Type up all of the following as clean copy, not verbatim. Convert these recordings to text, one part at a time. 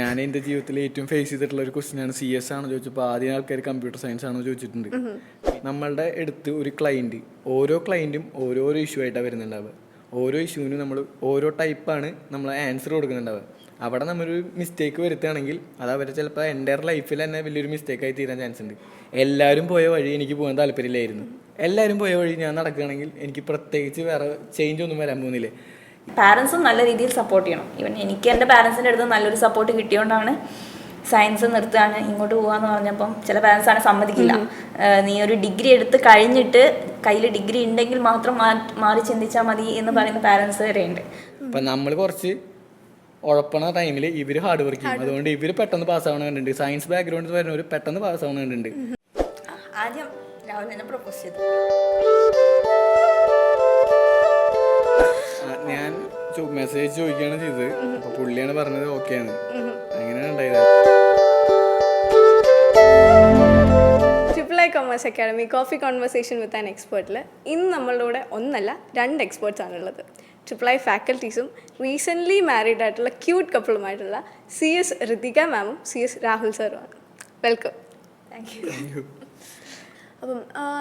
ഞാൻ എൻ്റെ ജീവിതത്തിൽ ഏറ്റവും ഫേസ് ചെയ്തിട്ടുള്ള ഒരു ക്വസ്റ്റ്യനാണ് CS ആണോ ചോദിച്ചപ്പോൾ ആദ്യം ആൾക്കാർ കമ്പ്യൂട്ടർ സയൻസ് ആണോ ചോദിച്ചിട്ടുണ്ട്. നമ്മളുടെ അടുത്ത് ഒരു ക്ലയൻറ്റ്, ഓരോ ക്ലയൻറ്റും ഓരോരോ ഇഷ്യൂ ആയിട്ടാണ് വരുന്നുണ്ടാവുക. ഓരോ ഇഷ്യൂവിനും നമ്മൾ ഓരോ ടൈപ്പാണ് നമ്മൾ ആൻസർ കൊടുക്കുന്നുണ്ടാവുക. അവിടെ നമ്മളൊരു മിസ്റ്റേക്ക് വരുത്തുകയാണെങ്കിൽ അത് അവർ ചിലപ്പോൾ എൻ്റെ ലൈഫിൽ തന്നെ വലിയൊരു മിസ്റ്റേക്കായി തീരാൻ ചാൻസ് ഉണ്ട്. എല്ലാവരും പോയ വഴി എനിക്ക് പോകാൻ താല്പര്യമില്ലായിരുന്നു. എല്ലാവരും പോയ വഴി ഞാൻ നടക്കുകയാണെങ്കിൽ എനിക്ക് പ്രത്യേകിച്ച് വേറെ ചേഞ്ച് ഒന്നും വരാൻ പോകുന്നില്ല. പാരൻസും നല്ല രീതിയിൽ സപ്പോർട്ട് ചെയ്യണം. ഈവൻ എനിക്ക് എൻ്റെ പാരൻസിൻ്റെ അടുത്ത് നല്ലൊരു സപ്പോർട്ട് കിട്ടിയോണ്ടാണ് സയൻസ് നിർത്തുകയാണ് ഇങ്ങോട്ട് പോകാന്ന് പറഞ്ഞപ്പം ചില പാരൻസ് ആണ് സമ്മതിക്കില്ല. നീ ഒരു ഡിഗ്രി എടുത്ത് കഴിഞ്ഞിട്ട് കയ്യിൽ ഡിഗ്രി ഉണ്ടെങ്കിൽ മാത്രം മാറി ചിന്തിച്ചാൽ മതി എന്ന് പറയുന്ന പാരൻസ് വരെ ഉണ്ട്. അപ്പം നമ്മൾ കുറച്ച് ഉഴപ്പണ ടൈമിൽ ഇവർ ഹാർഡ് വർക്ക് ചെയ്യും. അതുകൊണ്ട് ഇവർ പെട്ടെന്ന് പാസ്സാവണ കണ്ടിട്ടുണ്ട്. സയൻസ് ബാക്ക്ഗ്രൗണ്ടിൽ വരുന്നവർ പെട്ടെന്ന് പാസ്സാവണ കണ്ടിട്ടുണ്ട്. ആദ്യം രാഹുൽ തന്നെ പ്രപ്പോസ് ചെയ്തു. ഞാൻ മെസ്സേജ് ചോദിക്കുകയാണ് ചെയ്തത്. അപ്പോൾ പുള്ളിയാണ് പറഞ്ഞത് ഓക്കെയാണ്. അങ്ങനെയാണ് ഉണ്ടായത്. Triple commerce academy coffee conversation with an എക്സ്പേർട്ടിൽ ഇന്ന് നമ്മളുടെ കൂടെ ഒന്നല്ല 2 എക്സ്പേർട്സ് ആണുള്ളത്. ട്രിപ്പിൾ ഫാക്കൽറ്റീസും റീസെൻ്റ്ലി മാരീഡ് ആയിട്ടുള്ള ക്യൂട്ട് കപ്പിളുമായിട്ടുള്ള CS ഋതിക മാമും CS രാഹുൽ സാറുമാണ്. വെൽക്കം. Thank you. അപ്പം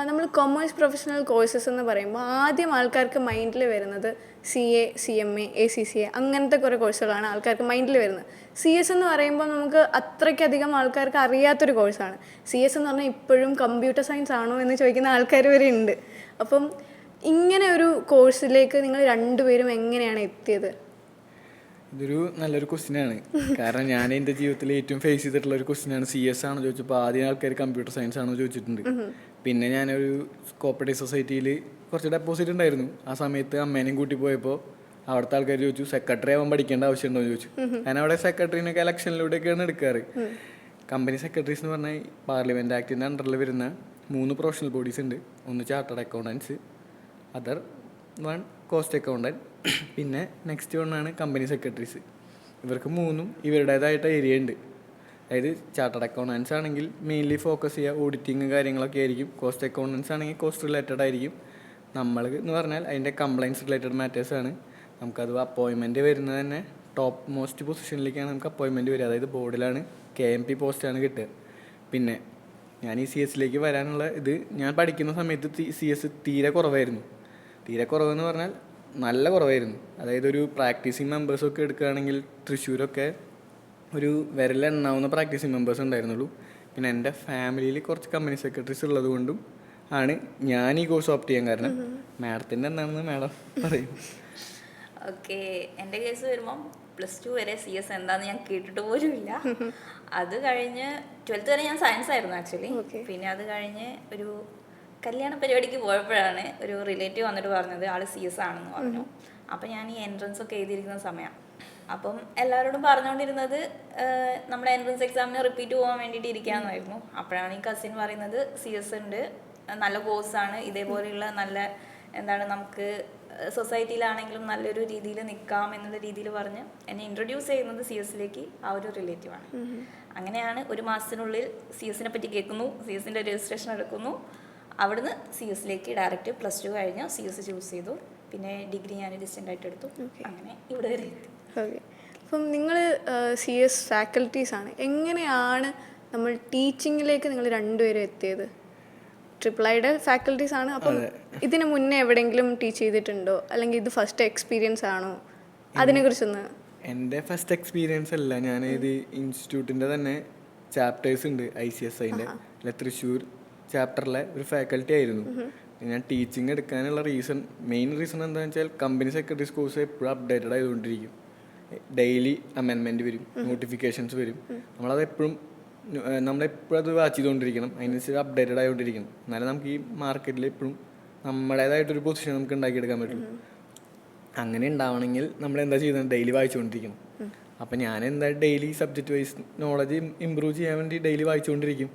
നമ്മൾ കൊമേഴ്സ് പ്രൊഫഷണൽ കോഴ്സസ് എന്ന് പറയുമ്പോൾ ആദ്യം ആൾക്കാർക്ക് മൈൻഡിൽ വരുന്നത് CA, CMA, ACCA അങ്ങനത്തെ കുറേ കോഴ്സുകളാണ് ആൾക്കാർക്ക് മൈൻഡിൽ വരുന്നത്. CS എന്ന് പറയുമ്പോൾ നമുക്ക് അത്രയ്ക്കധികം ആൾക്കാർക്ക് അറിയാത്തൊരു കോഴ്സാണ്. CS എന്ന് പറഞ്ഞാൽ ഇപ്പോഴും കമ്പ്യൂട്ടർ സയൻസ് ആണോ എന്ന് ചോദിക്കുന്ന ആൾക്കാർ വരെ ഉണ്ട്. അപ്പം ഇങ്ങനെ ഒരു കോഴ്സിലേക്ക് നിങ്ങൾ രണ്ടുപേരും എങ്ങനെയാണ് എത്തിയത്? ഇതൊരു നല്ലൊരു ക്വസ്റ്റ്യനാണ്. കാരണം ഞാൻ എൻ്റെ ജീവിതത്തിൽ ഏറ്റവും ഫേസ് ചെയ്തിട്ടുള്ള ഒരു ക്വസ്റ്റ്യനാണ്. CS ആണോ ചോദിച്ചപ്പോൾ ആദ്യം ആൾക്കാർ കമ്പ്യൂട്ടർ സയൻസ് ആണോ ചോദിച്ചിട്ടുണ്ട്. പിന്നെ ഞാനൊരു കോപ്പറേറ്റീവ് സൊസൈറ്റിയിൽ കുറച്ച് ഡെപ്പോസിറ്റ് ഉണ്ടായിരുന്നു. ആ സമയത്ത് അമ്മേനെയും കൂട്ടി പോയപ്പോൾ അവിടുത്തെ ആൾക്കാർ ചോദിച്ചു സെക്രട്ടറി ആവാൻ പഠിക്കേണ്ട ആവശ്യമുണ്ടോ എന്ന് ചോദിച്ചു. ഞാൻ അവിടെ സെക്രട്ടറിനൊക്കെ ഇലക്ഷനിലൂടെയൊക്കെയാണ് എടുക്കാറ്. കമ്പനി സെക്രട്ടറീസ് എന്ന് പറഞ്ഞാൽ പാർലമെൻറ്റ് ആക്ടിൻ്റെ അണ്ടറിൽ വരുന്ന 3 പ്രൊഫഷണൽ ബോഡീസ് ഉണ്ട്. ഒന്ന് chartered accountants, other one cost accountant, പിന്നെ നെക്സ്റ്റ് വണ്ണാണ് കമ്പനി സെക്രട്ടറീസ്. ഇവർക്ക് 3 ഇവരുടേതായിട്ട് ഏരിയ ഉണ്ട്. അതായത് ചാർട്ടേഡ് അക്കൗണ്ടൻസ് ആണെങ്കിൽ മെയിൻലി ഫോക്കസ് ചെയ്യുക ഓഡിറ്റിങ് കാര്യങ്ങളൊക്കെ ആയിരിക്കും. കോസ്റ്റ് അക്കൗണ്ടൻസ് ആണെങ്കിൽ കോസ്റ്റ് റിലേറ്റഡ് ആയിരിക്കും. നമ്മൾ എന്ന് പറഞ്ഞാൽ അതിൻ്റെ കംപ്ലൈൻസ് റിലേറ്റഡ് മാറ്റേഴ്സാണ്. നമുക്കത് അപ്പോയിൻമെൻറ്റ് വരുന്നത് തന്നെ ടോപ്പ് മോസ്റ്റ് പൊസിഷനിലേക്കാണ് നമുക്ക് അപ്പോയിൻമെൻറ്റ് വരിക. അതായത് ബോർഡിലാണ് KMP പോസ്റ്റാണ് കിട്ടുക. പിന്നെ ഞാൻ ഈ CS വരാനുള്ള ഇത് ഞാൻ പഠിക്കുന്ന സമയത്ത് CS തീരെ കുറവായിരുന്നു. തീരെ കുറവെന്ന് പറഞ്ഞാൽ നല്ല കുറവായിരുന്നു. അതായത് ഒരു പ്രാക്ടീസിങ് മെമ്പേഴ്സൊക്കെ എടുക്കുകയാണെങ്കിൽ തൃശ്ശൂരൊക്കെ ഒരു വിരലെണ്ണാവുന്ന പ്രാക്ടീസിങ് മെമ്പേഴ്സ് ഉണ്ടായിരുന്നുള്ളൂ. പിന്നെ എൻ്റെ ഫാമിലിയിൽ കുറച്ച് കമ്പനി സെക്രട്ടറീസ് ഉള്ളത് കൊണ്ടും ആണ് ഞാൻ ഈ കോഴ്സ് ഓപ്റ്റ് ചെയ്യാൻ കാരണം. മാഡത്തിൻ്റെ എന്താണെന്ന് മാഡം പറയും. ഓക്കെ, എൻ്റെ കേസ് വരുമ്പം +2 വരെ CS എന്താണെന്ന് ഞാൻ കേട്ടിട്ട് പോലും ഇല്ല. അത് കഴിഞ്ഞ് 12th വരെ ഞാൻ സയൻസ് ആയിരുന്നു ആക്ച്വലി. പിന്നെ അത് കഴിഞ്ഞ് ഒരു കല്യാണ പരിപാടിക്ക് പോയപ്പോഴാണ് ഒരു റിലേറ്റീവ് വന്നിട്ട് പറഞ്ഞത് ആൾ CS ആണെന്ന് പറഞ്ഞു. അപ്പം ഞാൻ ഈ എൻട്രൻസ് ഒക്കെ എഴുതിയിരിക്കുന്ന സമയമാണ്. അപ്പം എല്ലാവരോടും പറഞ്ഞുകൊണ്ടിരുന്നത് നമ്മുടെ എൻട്രൻസ് എക്സാമിന് റിപ്പീറ്റ് പോകാൻ വേണ്ടിയിട്ട് ഇരിക്കാമെന്നായിരുന്നു. അപ്പോഴാണ് ഈ കസിൻ പറയുന്നത് CS ഉണ്ട്, നല്ല കോഴ്സാണ്, ഇതേപോലെയുള്ള നല്ല എന്താണ് നമുക്ക് സൊസൈറ്റിയിലാണെങ്കിലും നല്ലൊരു രീതിയിൽ നിൽക്കാം എന്നുള്ള രീതിയിൽ പറഞ്ഞ് എന്നെ ഇൻട്രൊഡ്യൂസ് ചെയ്യുന്നത് CS ആ ഒരു റിലേറ്റീവാണ്. അങ്ങനെയാണ് ഒരു മാസത്തിനുള്ളിൽ CS പറ്റി കേൾക്കുന്നു, CS രജിസ്ട്രേഷൻ എടുക്കുന്നു. അവിടുന്ന് CS ഡയറക്റ്റ് +2 കഴിഞ്ഞ് CS ചൂസ് ചെയ്തു. പിന്നെ ഡിഗ്രി ഞാൻ ഡിസ്റ്റൻ്റ് ആയിട്ട് എടുത്തു. അങ്ങനെ ഇവിടെ വരെ എത്തി. ഓക്കെ, അപ്പം നിങ്ങൾ CS ഫാക്കൽറ്റീസാണ്. എങ്ങനെയാണ് നമ്മൾ ടീച്ചിങ്ങിലേക്ക് നിങ്ങൾ രണ്ടുപേരും എത്തിയത്? ട്രിപ്പിൾ ഫാക്കൽറ്റീസാണ്. അപ്പം ഇതിന് മുന്നേ എവിടെയെങ്കിലും ടീച്ച് ചെയ്തിട്ടുണ്ടോ, അല്ലെങ്കിൽ ഇത് ഫസ്റ്റ് എക്സ്പീരിയൻസ് ആണോ? അതിനെക്കുറിച്ചൊന്ന്. എൻ്റെ ഫസ്റ്റ് എക്സ്പീരിയൻസ് അല്ല. ഞാൻ ഇത് ഇൻസ്റ്റിറ്റ്യൂട്ടിൻ്റെ തന്നെ ചാപ്റ്റേഴ്സ് ഉണ്ട് ICSIൻ്റെ അല്ല തൃശ്ശൂർ ചാപ്റ്ററിലെ ഒരു ഫാക്കൽറ്റി ആയിരുന്നു. ഞാൻ ടീച്ചിങ് എടുക്കാനുള്ള മെയിൻ റീസൺ എന്താണെന്ന് വെച്ചാൽ കമ്പനി സെക്രട്ടറീസ് കോഴ്സ് എപ്പോഴും അപ്ഡേറ്റഡ് ആയതുകൊണ്ടിരിക്കും. ഡെയിലി അമെൻമെൻറ്റ് വരും, നോട്ടിഫിക്കേഷൻസ് വരും. നമ്മളെപ്പോഴും അത് വാച്ച് ചെയ്തുകൊണ്ടിരിക്കണം. അതിനനുസരിച്ച് അപ്ഡേറ്റഡ് ആയിക്കൊണ്ടിരിക്കണം. എന്നാലും നമുക്ക് ഈ മാർക്കറ്റിൽ എപ്പോഴും നമ്മുടേതായിട്ടൊരു പൊസിഷൻ നമുക്ക് ഉണ്ടാക്കിയെടുക്കാൻ പറ്റും. അങ്ങനെ ഉണ്ടാവണമെങ്കിൽ നമ്മൾ എന്താ ചെയ്യുന്നത്? ഡെയിലി വായിച്ചുകൊണ്ടിരിക്കണം. അപ്പം ഞാൻ എന്താ daily subject vice knowledge improve ചെയ്യാൻ വേണ്ടി ഡെയിലി വായിച്ചുകൊണ്ടിരിക്കും.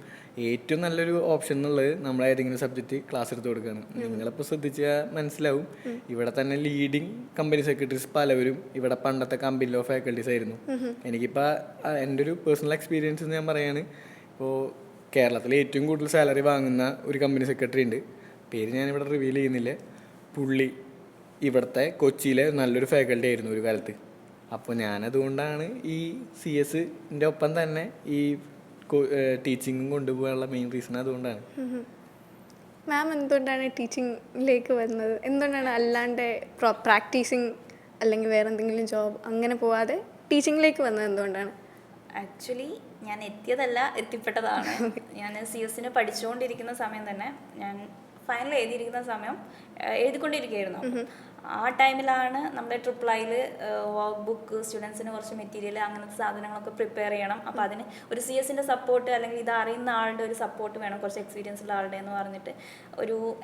ഏറ്റവും നല്ലൊരു ഓപ്ഷൻ എന്നുള്ളത് നമ്മൾ ഏതെങ്കിലും സബ്ജക്റ്റ് ക്ലാസ് എടുത്ത് കൊടുക്കുകയാണ്. നിങ്ങളിപ്പോൾ ശ്രദ്ധിച്ചാൽ മനസ്സിലാവും, ഇവിടെ തന്നെ ലീഡിങ് കമ്പനി സെക്രട്ടറീസ് പലവരും ഇവിടെ പണ്ടത്തെ കമ്പനി ലോ ഫാക്കൽറ്റീസ് ആയിരുന്നു. എനിക്കിപ്പോൾ എൻ്റെ ഒരു പേഴ്സണൽ എക്സ്പീരിയൻസ് ഞാൻ പറയുകയാണ്. ഇപ്പോൾ കേരളത്തിലെ ഏറ്റവും കൂടുതൽ സാലറി വാങ്ങുന്ന ഒരു കമ്പനി സെക്രട്ടറി ഉണ്ട്. പേര് ഞാനിവിടെ റിവീൽ ചെയ്യുന്നില്ല. പുള്ളി ഇവിടുത്തെ കൊച്ചിയിലെ നല്ലൊരു ഫാക്കൽറ്റി ആയിരുന്നു ഒരു കാലത്ത്. അപ്പോൾ ഞാനതുകൊണ്ടാണ് ഈ CS-ൻ്റെ ഒപ്പം തന്നെ ഈ ടീച്ചിങ്ങും കൊണ്ടുപോകാനുള്ള മെയിൻ റീസൺ അതുകൊണ്ടാണ്. മാം എന്തുകൊണ്ടാണ് ടീച്ചിങ്ങിലേക്ക് വരുന്നത്? എന്തുകൊണ്ടാണ് അല്ലാണ്ട് പ്രാക്ടീസിങ് അല്ലെങ്കിൽ വേറെ എന്തെങ്കിലും ജോബ് അങ്ങനെ പോവാതെ ടീച്ചിങ്ങിലേക്ക് വന്നത് എന്തുകൊണ്ടാണ്? ആക്ച്വലി ഞാൻ എത്തിപ്പെട്ടതാണ്. ഞാൻ CS-ന് പഠിച്ചുകൊണ്ടിരിക്കുന്ന സമയം തന്നെ, ഞാൻ ഫൈനൽ എഴുതിയിരിക്കുന്ന സമയം എഴുതിക്കൊണ്ടിരിക്കുകയായിരുന്നു. ആ ടൈമിലാണ് നമ്മുടെ ട്രിപ്പിൾ-ഐയിൽ വർക്ക് ബുക്ക്, സ്റ്റുഡൻസിന് കുറച്ച് മെറ്റീരിയൽ, അങ്ങനത്തെ സാധനങ്ങളൊക്കെ പ്രിപ്പയർ ചെയ്യണം. അപ്പോൾ അതിന് ഒരു CS-ൻ്റെ സപ്പോർട്ട് അല്ലെങ്കിൽ ഇത് അറിയുന്ന ആളുടെ ഒരു സപ്പോർട്ട് വേണം, കുറച്ച് എക്സ്പീരിയൻസ് ഉള്ള ആളുടെ എന്ന് പറഞ്ഞിട്ട്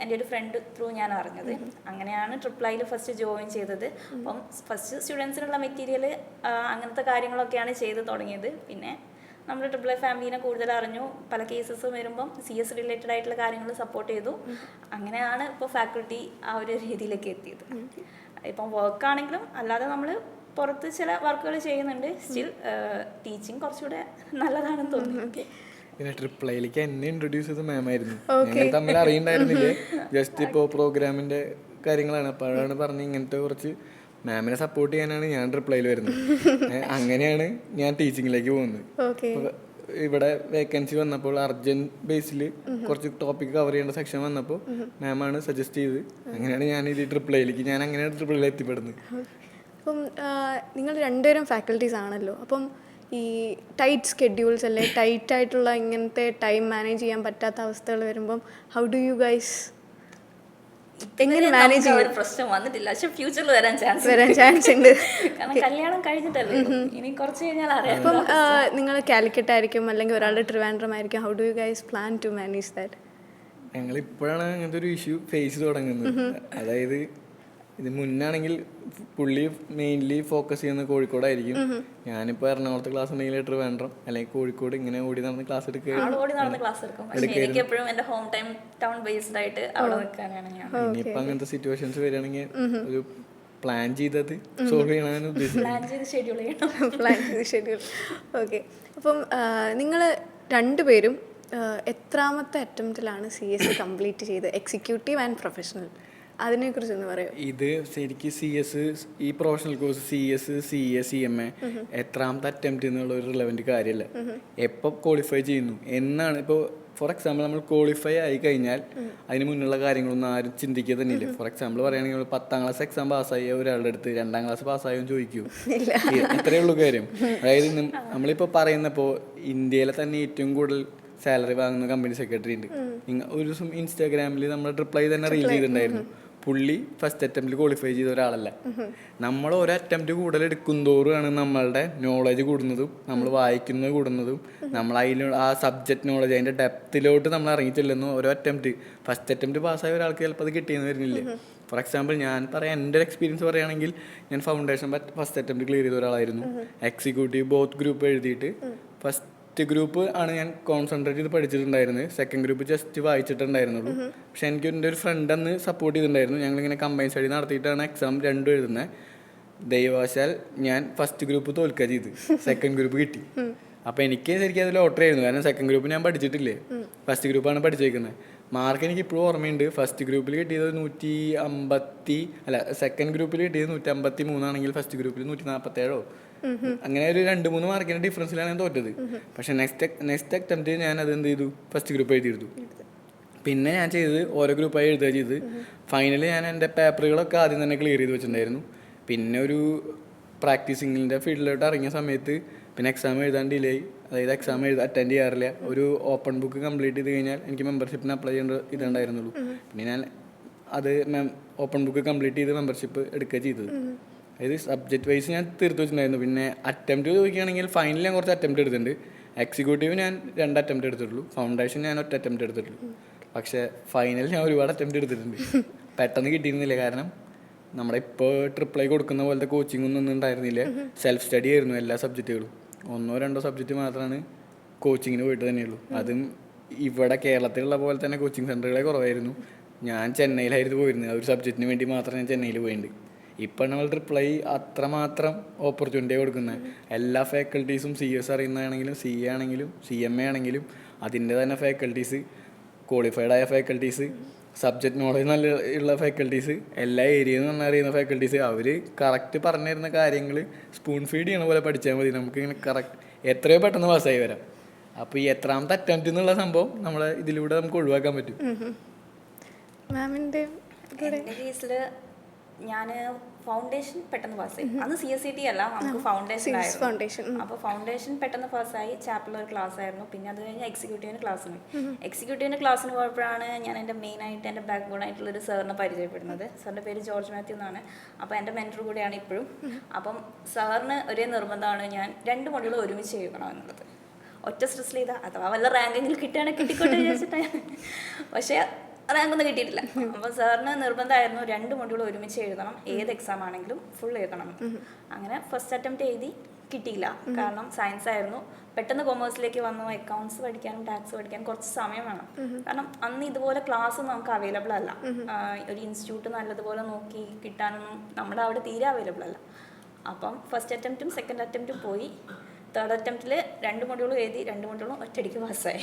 എൻ്റെ ഒരു ഫ്രണ്ട് ത്രൂ ഞാൻ അറിഞ്ഞത്. അങ്ങനെയാണ് ട്രിപ്പിൾ-ഐയിൽ ഫസ്റ്റ് ജോയിൻ ചെയ്തത്. അപ്പം ഫസ്റ്റ് സ്റ്റുഡൻസിനുള്ള മെറ്റീരിയൽ അങ്ങനത്തെ കാര്യങ്ങളൊക്കെയാണ് ചെയ്ത് തുടങ്ങിയത്. പിന്നെ നമ്മുടെ ട്രിപ്പിൾ-ഐ ഫാമിലിനെ കൂടുതൽ അറിഞ്ഞു. പല കേസസ് വരുമ്പം CS റിലേറ്റഡ് ആയിട്ടുള്ള കാര്യങ്ങൾ സപ്പോർട്ട് ചെയ്തു. അങ്ങനെയാണ് ഇപ്പോൾ ഫാക്കൾട്ടി ആ ഒരു രീതിയിലേക്ക് എത്തിയത്. ഇപ്പം വർക്കാണെങ്കിലും അല്ലാതെ നമ്മൾ പുറത്ത് ചില വർക്കുകൾ ചെയ്യുന്നുണ്ട്. സ്റ്റിൽ ടീച്ചിങ് കുറച്ചുകൂടെ നല്ലതാണെന്ന് തോന്നുന്നു. പിന്നെ ട്രിപ്പിൾ-ഐയിലേക്ക് എന്നെ ഇൻട്രൊഡ്യൂസ് ചെയ്ത മാമായിരുന്നു. ഞങ്ങൾ തമ്മിൽ അറിയണ്ടായിരുന്നില്ലേ, ജസ്റ്റ് ഇപ്പോൾ പ്രോഗ്രാമിൻ്റെ കാര്യങ്ങളാണ്. അപ്പോഴാണ് പറഞ്ഞ് ഇങ്ങനത്തെ കുറച്ച് മാമിനെ സപ്പോർട്ട് ചെയ്യാനാണ് ഞാൻ ട്രിപ്പിൾ-ഐയിൽ വരുന്നത്. അങ്ങനെയാണ് ഞാൻ ടീച്ചിങ്ങിലേക്ക് പോകുന്നത്. ഇവിടെ വേക്കൻസി വന്നപ്പോൾ അർജന്റ് ബേസിൽ കുറച്ച് ടോപ്പിക് കവർ ചെയ്യേണ്ട സെക്ഷൻ വന്നപ്പോൾ മാമാണ് സജസ്റ്റ് ചെയ്ത്, അങ്ങനെയാണ് ഞാൻ ഇത് അങ്ങനെയാണ് ട്രിപ്പിൾ-ഐയിൽ എത്തിപ്പെടുന്നത്. അപ്പം നിങ്ങൾ രണ്ടുപേരും ഫാക്കൽറ്റീസ് ആണല്ലോ. അപ്പം ഈ ടൈറ്റ് സ്കെഡ്യൂൾസ് അല്ലെ, ടൈറ്റ് ആയിട്ടുള്ള ഇങ്ങനത്തെ ടൈം മാനേജ് ചെയ്യാൻ പറ്റാത്ത അവസ്ഥകൾ വരുമ്പം ഹൗ ഡു യു ഗൈസ് എങ്ങനെ മാനേജ് ചെയ്യാൻ? പ്രശ്നം വന്നിട്ടില്ല, പക്ഷെ ഫ്യൂച്ചറിൽ വരാൻ ചാൻസ് ഉണ്ട്. കാരണം കല്യാണം കഴിഞ്ഞിട്ടല്ലേ, ഇനി കുറച്ച് കഴിഞ്ഞാൽ അറിയാം. അപ്പം നിങ്ങൾ കാലിക്കറ്റ് ആയിരിക്കും അല്ലെങ്കിൽ ഒരാളുടെ ട്രിവാൻഡ്രം ആയിരിക്കും. How do you guys plan to manage that? ഞങ്ങൾ ഇപ്പോഴാണ് അങ്ങനത്തെ ഒരു ഇഷ്യൂ ഫേസ് തുടങ്ങുന്നത്. അതായത് ഇത് മുന്നാണെങ്കിൽ പുള്ളി മെയിൻലി ഫോക്കസ് ചെയ്യുന്നത് കോഴിക്കോടായിരിക്കും. ഞാനിപ്പോൾ എറണാകുളത്ത് ക്ലാസ് ഉണ്ടെങ്കിൽ ട്രിവാൻഡ്രം അല്ലെങ്കിൽ കോഴിക്കോട് ഇങ്ങനെ ഓടി നടന്ന് ക്ലാസ് എടുക്കും. ഇനിയിപ്പോൾ അങ്ങനത്തെ സിറ്റുവേഷൻസ് വരികയാണെങ്കിൽ ഒരു പ്ലാൻ ചെയ്തത് സോൾവ് ചെയ്യണമെന്ന് ഉദ്ദേശിച്ചു. പ്ലാൻ ചെയ്ത് ഷെഡ്യൂൾ. ഓക്കെ. അപ്പം നിങ്ങൾ രണ്ടുപേരും എത്രാമത്തെ അറ്റംപ്റ്റിലാണ് CS കംപ്ലീറ്റ് ചെയ്തത്, എക്സിക്യൂട്ടീവ് ആൻഡ് പ്രൊഫഷണൽ? അതിനെക്കുറിച്ച് ഒന്ന് പറയാം. ഇത് ശരിക്കും CS ഈ professional course CS CA CMA എത്രാമത്തെ അറ്റംപ്റ്റ് എന്നുള്ള ഒരു റിലവൻറ്റ് കാര്യമല്ല. എപ്പോൾ ക്വാളിഫൈ ചെയ്യുന്നു എന്നാണ്. ഇപ്പോൾ ഫോർ എക്സാമ്പിൾ നമ്മൾ ക്വാളിഫൈ ആയി കഴിഞ്ഞാൽ അതിന് മുന്നുള്ള കാര്യങ്ങളൊന്നും ആരും ചിന്തിക്കുക തന്നെ ഇല്ല. ഫോർ എക്സാമ്പിൾ പറയുകയാണെങ്കിൽ 10ാം ക്ലാസ് എക്സാം പാസ്സായ ഒരാളുടെ അടുത്ത് 2ാം ക്ലാസ് പാസ്സായോ എന്ന് ചോദിക്കൂ, ഇത്രയേ ഉള്ളൂ കാര്യം. അതായത് നമ്മളിപ്പോൾ പറയുന്നപ്പോൾ ഇന്ത്യയിലെ തന്നെ ഏറ്റവും കൂടുതൽ സാലറി വാങ്ങുന്ന കമ്പനി സെക്രട്ടറി ഉണ്ട്. ഒരു ദിവസം ഇൻസ്റ്റാഗ്രാമിൽ നമ്മുടെ ട്രിപ്പിൾ-ഐ തന്നെ റീൽ ചെയ്തിട്ടുണ്ടായിരുന്നു. പുള്ളി ഫസ്റ്റ് അറ്റംപ്റ്റിൽ ക്വാളിഫൈ ചെയ്ത ഒരാളല്ല. നമ്മൾ ഒരു അറ്റംപ്റ്റ് കൂടുതൽ എടുക്കും തോറുമാണ് നമ്മളുടെ നോളജ് കൂടുന്നതും നമ്മൾ വായിക്കുന്നത് കൂടുന്നതും നമ്മൾ അതിൽ ആ സബ്ജക്റ്റ് നോളജ് അതിൻ്റെ ഡെപ്തിലോട്ട് നമ്മൾ ഇറങ്ങി ചെല്ലുന്നു. ഓരോ അറ്റംപ്റ്റ് ഫസ്റ്റ് അറ്റംപ്റ്റ് പാസ്സായ ഒരാൾക്ക് ചിലപ്പോൾ അത് കിട്ടിയെന്ന് വരുന്നില്ല. ഫോർ എക്സാമ്പിൾ ഞാൻ പറയാം, എൻ്റെ ഒരു എക്സ്പീരിയൻസ് പറയുകയാണെങ്കിൽ ഞാൻ ഫൗണ്ടേഷൻ ഫസ്റ്റ് അറ്റംപ്റ്റ് ക്ലിയർ ചെയ്ത ഒരാളായിരുന്നു. എക്സിക്യൂട്ടീവ് ബോത്ത് ഗ്രൂപ്പ് എഴുതിയിട്ട് ഫസ്റ്റ് ഗ്രൂപ്പ് ആണ് ഞാൻ കോൺസെൻട്രേറ്റ് ചെയ്ത് പഠിച്ചിട്ടുണ്ടായിരുന്നത്. സെക്കൻഡ് ഗ്രൂപ്പ് ജസ്റ്റ് വായിച്ചിട്ടുണ്ടായിരുന്നുള്ളൂ. പക്ഷെ എനിക്ക് എൻ്റെ ഒരു ഫ്രണ്ട് അന്ന് സപ്പോർട്ട് ചെയ്തിട്ടുണ്ടായിരുന്നു. ഞങ്ങളിങ്ങനെ കമ്പൈൻ സ്റ്റഡി നടത്തിയിട്ടാണ് എക്സാം രണ്ടും എഴുതുന്നത്. ദൈവവശാൽ ഞാൻ ഫസ്റ്റ് ഗ്രൂപ്പ് തോൽക്കുക ചെയ്ത് സെക്കൻഡ് ഗ്രൂപ്പ് കിട്ടി. അപ്പോൾ എനിക്ക് ശരിക്കും അത് ലോട്ടറി ആയിരുന്നു. കാരണം സെക്കൻഡ് ഗ്രൂപ്പ് ഞാൻ പഠിച്ചിട്ടില്ലേ, ഫസ്റ്റ് ഗ്രൂപ്പാണ് പഠിച്ചേക്കുന്നത്. മാർക്ക് എനിക്ക് ഇപ്പോഴും ഓർമ്മയുണ്ട്. ഫസ്റ്റ് ഗ്രൂപ്പിൽ കിട്ടിയത് 150 സെക്കൻഡ് ഗ്രൂപ്പിൽ കിട്ടിയത് 153 ഫസ്റ്റ് ഗ്രൂപ്പിൽ 147 അങ്ങനെ ഒരു 2-3 മാർക്കിൻ്റെ ഡിഫറൻസിലാണ് ഞാൻ തോറ്റത്. പക്ഷെ നെക്സ്റ്റ് അറ്റംപ്റ്റ് ഞാൻ അത് എന്ത് ചെയ്തു, ഫസ്റ്റ് ഗ്രൂപ്പ് എഴുതിയിരുന്നു. പിന്നെ ഞാൻ ചെയ്തത് ഓരോ ഗ്രൂപ്പായി എഴുതുക ചെയ്ത് ഫൈനലി ഞാൻ എൻ്റെ പേപ്പറുകളൊക്കെ ആദ്യം തന്നെ ക്ലിയർ ചെയ്ത് വെച്ചിട്ടുണ്ടായിരുന്നു. പിന്നെ ഒരു പ്രാക്ടീസിങ്ങിൻ്റെ ഫീൽഡിലോട്ട് ഇറങ്ങിയ സമയത്ത് പിന്നെ എക്സാം എഴുതാൻ ഡിലേ ആയി. അതായത് എക്സാം അറ്റൻഡ് ചെയ്യാറില്ല. ഒരു ഓപ്പൺ ബുക്ക് കംപ്ലീറ്റ് ചെയ്ത് കഴിഞ്ഞാൽ എനിക്ക് മെമ്പർഷിപ്പിന് അപ്ലൈ ചെയ്യേണ്ട ഇതുണ്ടായിരുന്നുള്ളൂ. പിന്നെ ഞാൻ അത് ഓപ്പൺ ബുക്ക് കംപ്ലീറ്റ് ചെയ്ത് മെമ്പർഷിപ്പ് എടുക്കുക ചെയ്തത്. അതായത് സബ്ജക്റ്റ് വൈസ് ഞാൻ തീർത്ത് വെച്ചിട്ടുണ്ടായിരുന്നു. പിന്നെ അറ്റംപ്റ്റ് ചോദിക്കുകയാണെങ്കിൽ ഫൈനൽ ഞാൻ കുറച്ച് അറ്റംപ്റ്റ് എടുത്തിട്ടുണ്ട്. എക്സിക്യൂട്ടീവ് ഞാൻ 2 അറ്റംപ്റ്റ് എടുത്തിട്ടുള്ളൂ. ഫൗണ്ടേഷൻ ഞാൻ ഒറ്റ അറ്റംപ്റ്റ് എടുത്തിട്ടുള്ളൂ. പക്ഷേ ഫൈനൽ ഞാൻ ഒരുപാട് അറ്റംപ്റ്റ് എടുത്തിട്ടുണ്ട്. പെട്ടെന്ന് കിട്ടിയിരുന്നില്ല. കാരണം നമ്മുടെ ഇപ്പോൾ ട്രിപ്പിൾ-ഐ കൊടുക്കുന്ന പോലത്തെ കോച്ചിങ് ഒന്നും ഉണ്ടായിരുന്നില്ല. സെൽഫ് സ്റ്റഡി ആയിരുന്നു എല്ലാ സബ്ജക്റ്റുകളും. 1-2 സബ്ജക്റ്റ് മാത്രമാണ് കോച്ചിങ്ങിന് പോയിട്ട് തന്നെയുള്ളൂ. അതും ഇവിടെ കേരളത്തിലുള്ള പോലെ തന്നെ കോച്ചിങ് സെൻ്ററുകളെ കുറവായിരുന്നു. ഞാൻ ചെന്നൈയിലായിരുന്നു പോയിരുന്നത്. ആ ഒരു സബ്ജക്റ്റിന് വേണ്ടി മാത്രം ഞാൻ ചെന്നൈയിൽ പോയിട്ടുണ്ട്. ഇപ്പം നമ്മൾ ട്രിപ്പിൾ-ഐ അത്രമാത്രം ഓപ്പർച്യൂണിറ്റി കൊടുക്കുന്നത്. എല്ലാ ഫാക്കൽറ്റീസും CS അറിയുന്നതാണെങ്കിലും CA ആണെങ്കിലും CMA ആണെങ്കിലും അതിൻ്റെ തന്നെ ഫാക്കൽറ്റീസ്, ക്വാളിഫൈഡ് ആയ ഫാക്കൽറ്റീസ്, സബ്ജക്റ്റ് നോളജ് നല്ല ഉള്ള ഫാക്കൽറ്റീസ്, എല്ലാ ഏരിയയിൽ നിന്ന് അറിയുന്ന ഫാക്കൽറ്റീസ്, അവർ കറക്റ്റ് പറഞ്ഞു തരുന്ന കാര്യങ്ങൾ സ്പൂൺ ഫീഡ് ചെയ്യണ പോലെ പഠിച്ചാൽ മതി. നമുക്കിങ്ങനെ കറക്റ്റ് എത്രയോ പെട്ടെന്ന് പാസ്സായി വരാം. അപ്പോൾ ഈ എത്രാമത്തെ അറ്റംപ്റ്റ് എന്നുള്ള സംഭവം നമ്മളെ ഇതിലൂടെ നമുക്ക് ഒഴിവാക്കാൻ പറ്റും. മാമിൻ്റെ എൻ്റെ കേസിൽ ഞാൻ ഫൗണ്ടേഷൻ പെട്ടെന്ന് പാസ്സായി. അന്ന് CSCT അല്ല, നമുക്ക് ഫൗണ്ടേഷൻ ആയിരുന്നു. അപ്പോൾ ഫൗണ്ടേഷൻ പെട്ടെന്ന് പാസ്സായി. ചാപ്പിൽ ഒരു ക്ലാസ് ആയിരുന്നു. പിന്നെ അത് കഴിഞ്ഞ് എക്സിക്യൂട്ടീവിന് ക്ലാസ്സിന് എക്സിക്യൂട്ടീവിന് ക്ലാസ്സിന് പോയപ്പോഴാണ് ഞാൻ എൻ്റെ മെയിനായിട്ട് എൻ്റെ ബാക്ക് ബോൺ ആയിട്ടുള്ളൊരു സാറിനെ പരിചയപ്പെടുന്നത്. സാറിൻ്റെ പേര് ജോർജ് മാത്യു എന്നാണ്. അപ്പോൾ എൻ്റെ മെൻറ്റർ കൂടെയാണ് ഇപ്പോഴും. അപ്പം സാറിന് ഒരേ നിർബന്ധമാണ് ഞാൻ 2 മൊഡ്യൂൾ ഒരുമിച്ച് എഴുതണം എന്നുള്ളത്. ഒറ്റ സ്ട്രെസ്സിൽ ചെയ്താൽ അഥവാ വല്ല റാങ്കെങ്കിലും കിട്ടുകയാണെങ്കിൽ കിട്ടിക്കോട്ടെ വിചാരിച്ചിട്ടാണ്. പക്ഷേ റാങ്കൊന്നും കിട്ടിയിട്ടില്ല. അപ്പോൾ സാറിന് നിർബന്ധമായിരുന്നു 2 മൊഡ്യൂൾ ഒരുമിച്ച് എഴുതണം, ഏത് എക്സാം ആണെങ്കിലും ഫുൾ എഴുതണം. അങ്ങനെ ഫസ്റ്റ് അറ്റംപ്റ്റ് എഴുതി, കിട്ടിയില്ല. കാരണം സയൻസ് ആയിരുന്നു. പെട്ടെന്ന് കൊമേഴ്സിലേക്ക് വന്നു. അക്കൗണ്ട്സ് പഠിക്കാനും ടാക്സ് പഠിക്കാനും കുറച്ച് സമയം വേണം. കാരണം അന്ന് ഇതുപോലെ ക്ലാസ് നമുക്ക് അവൈലബിൾ അല്ല. ഒരു ഇൻസ്റ്റിറ്റ്യൂട്ട് നല്ലതുപോലെ നോക്കി കിട്ടാനൊന്നും നമ്മുടെ അവിടെ തീരെ അവൈലബിൾ അല്ല. അപ്പം ഫസ്റ്റ് അറ്റംപ്റ്റും സെക്കൻഡ് അറ്റംപ്റ്റും പോയി. തേർഡ് അറ്റംപ്റ്റിൽ 2 മൊഡ്യൂളും എഴുതി, 2 മൊഡ്യൂളും ഒറ്റയടിക്ക് പാസ്സായി.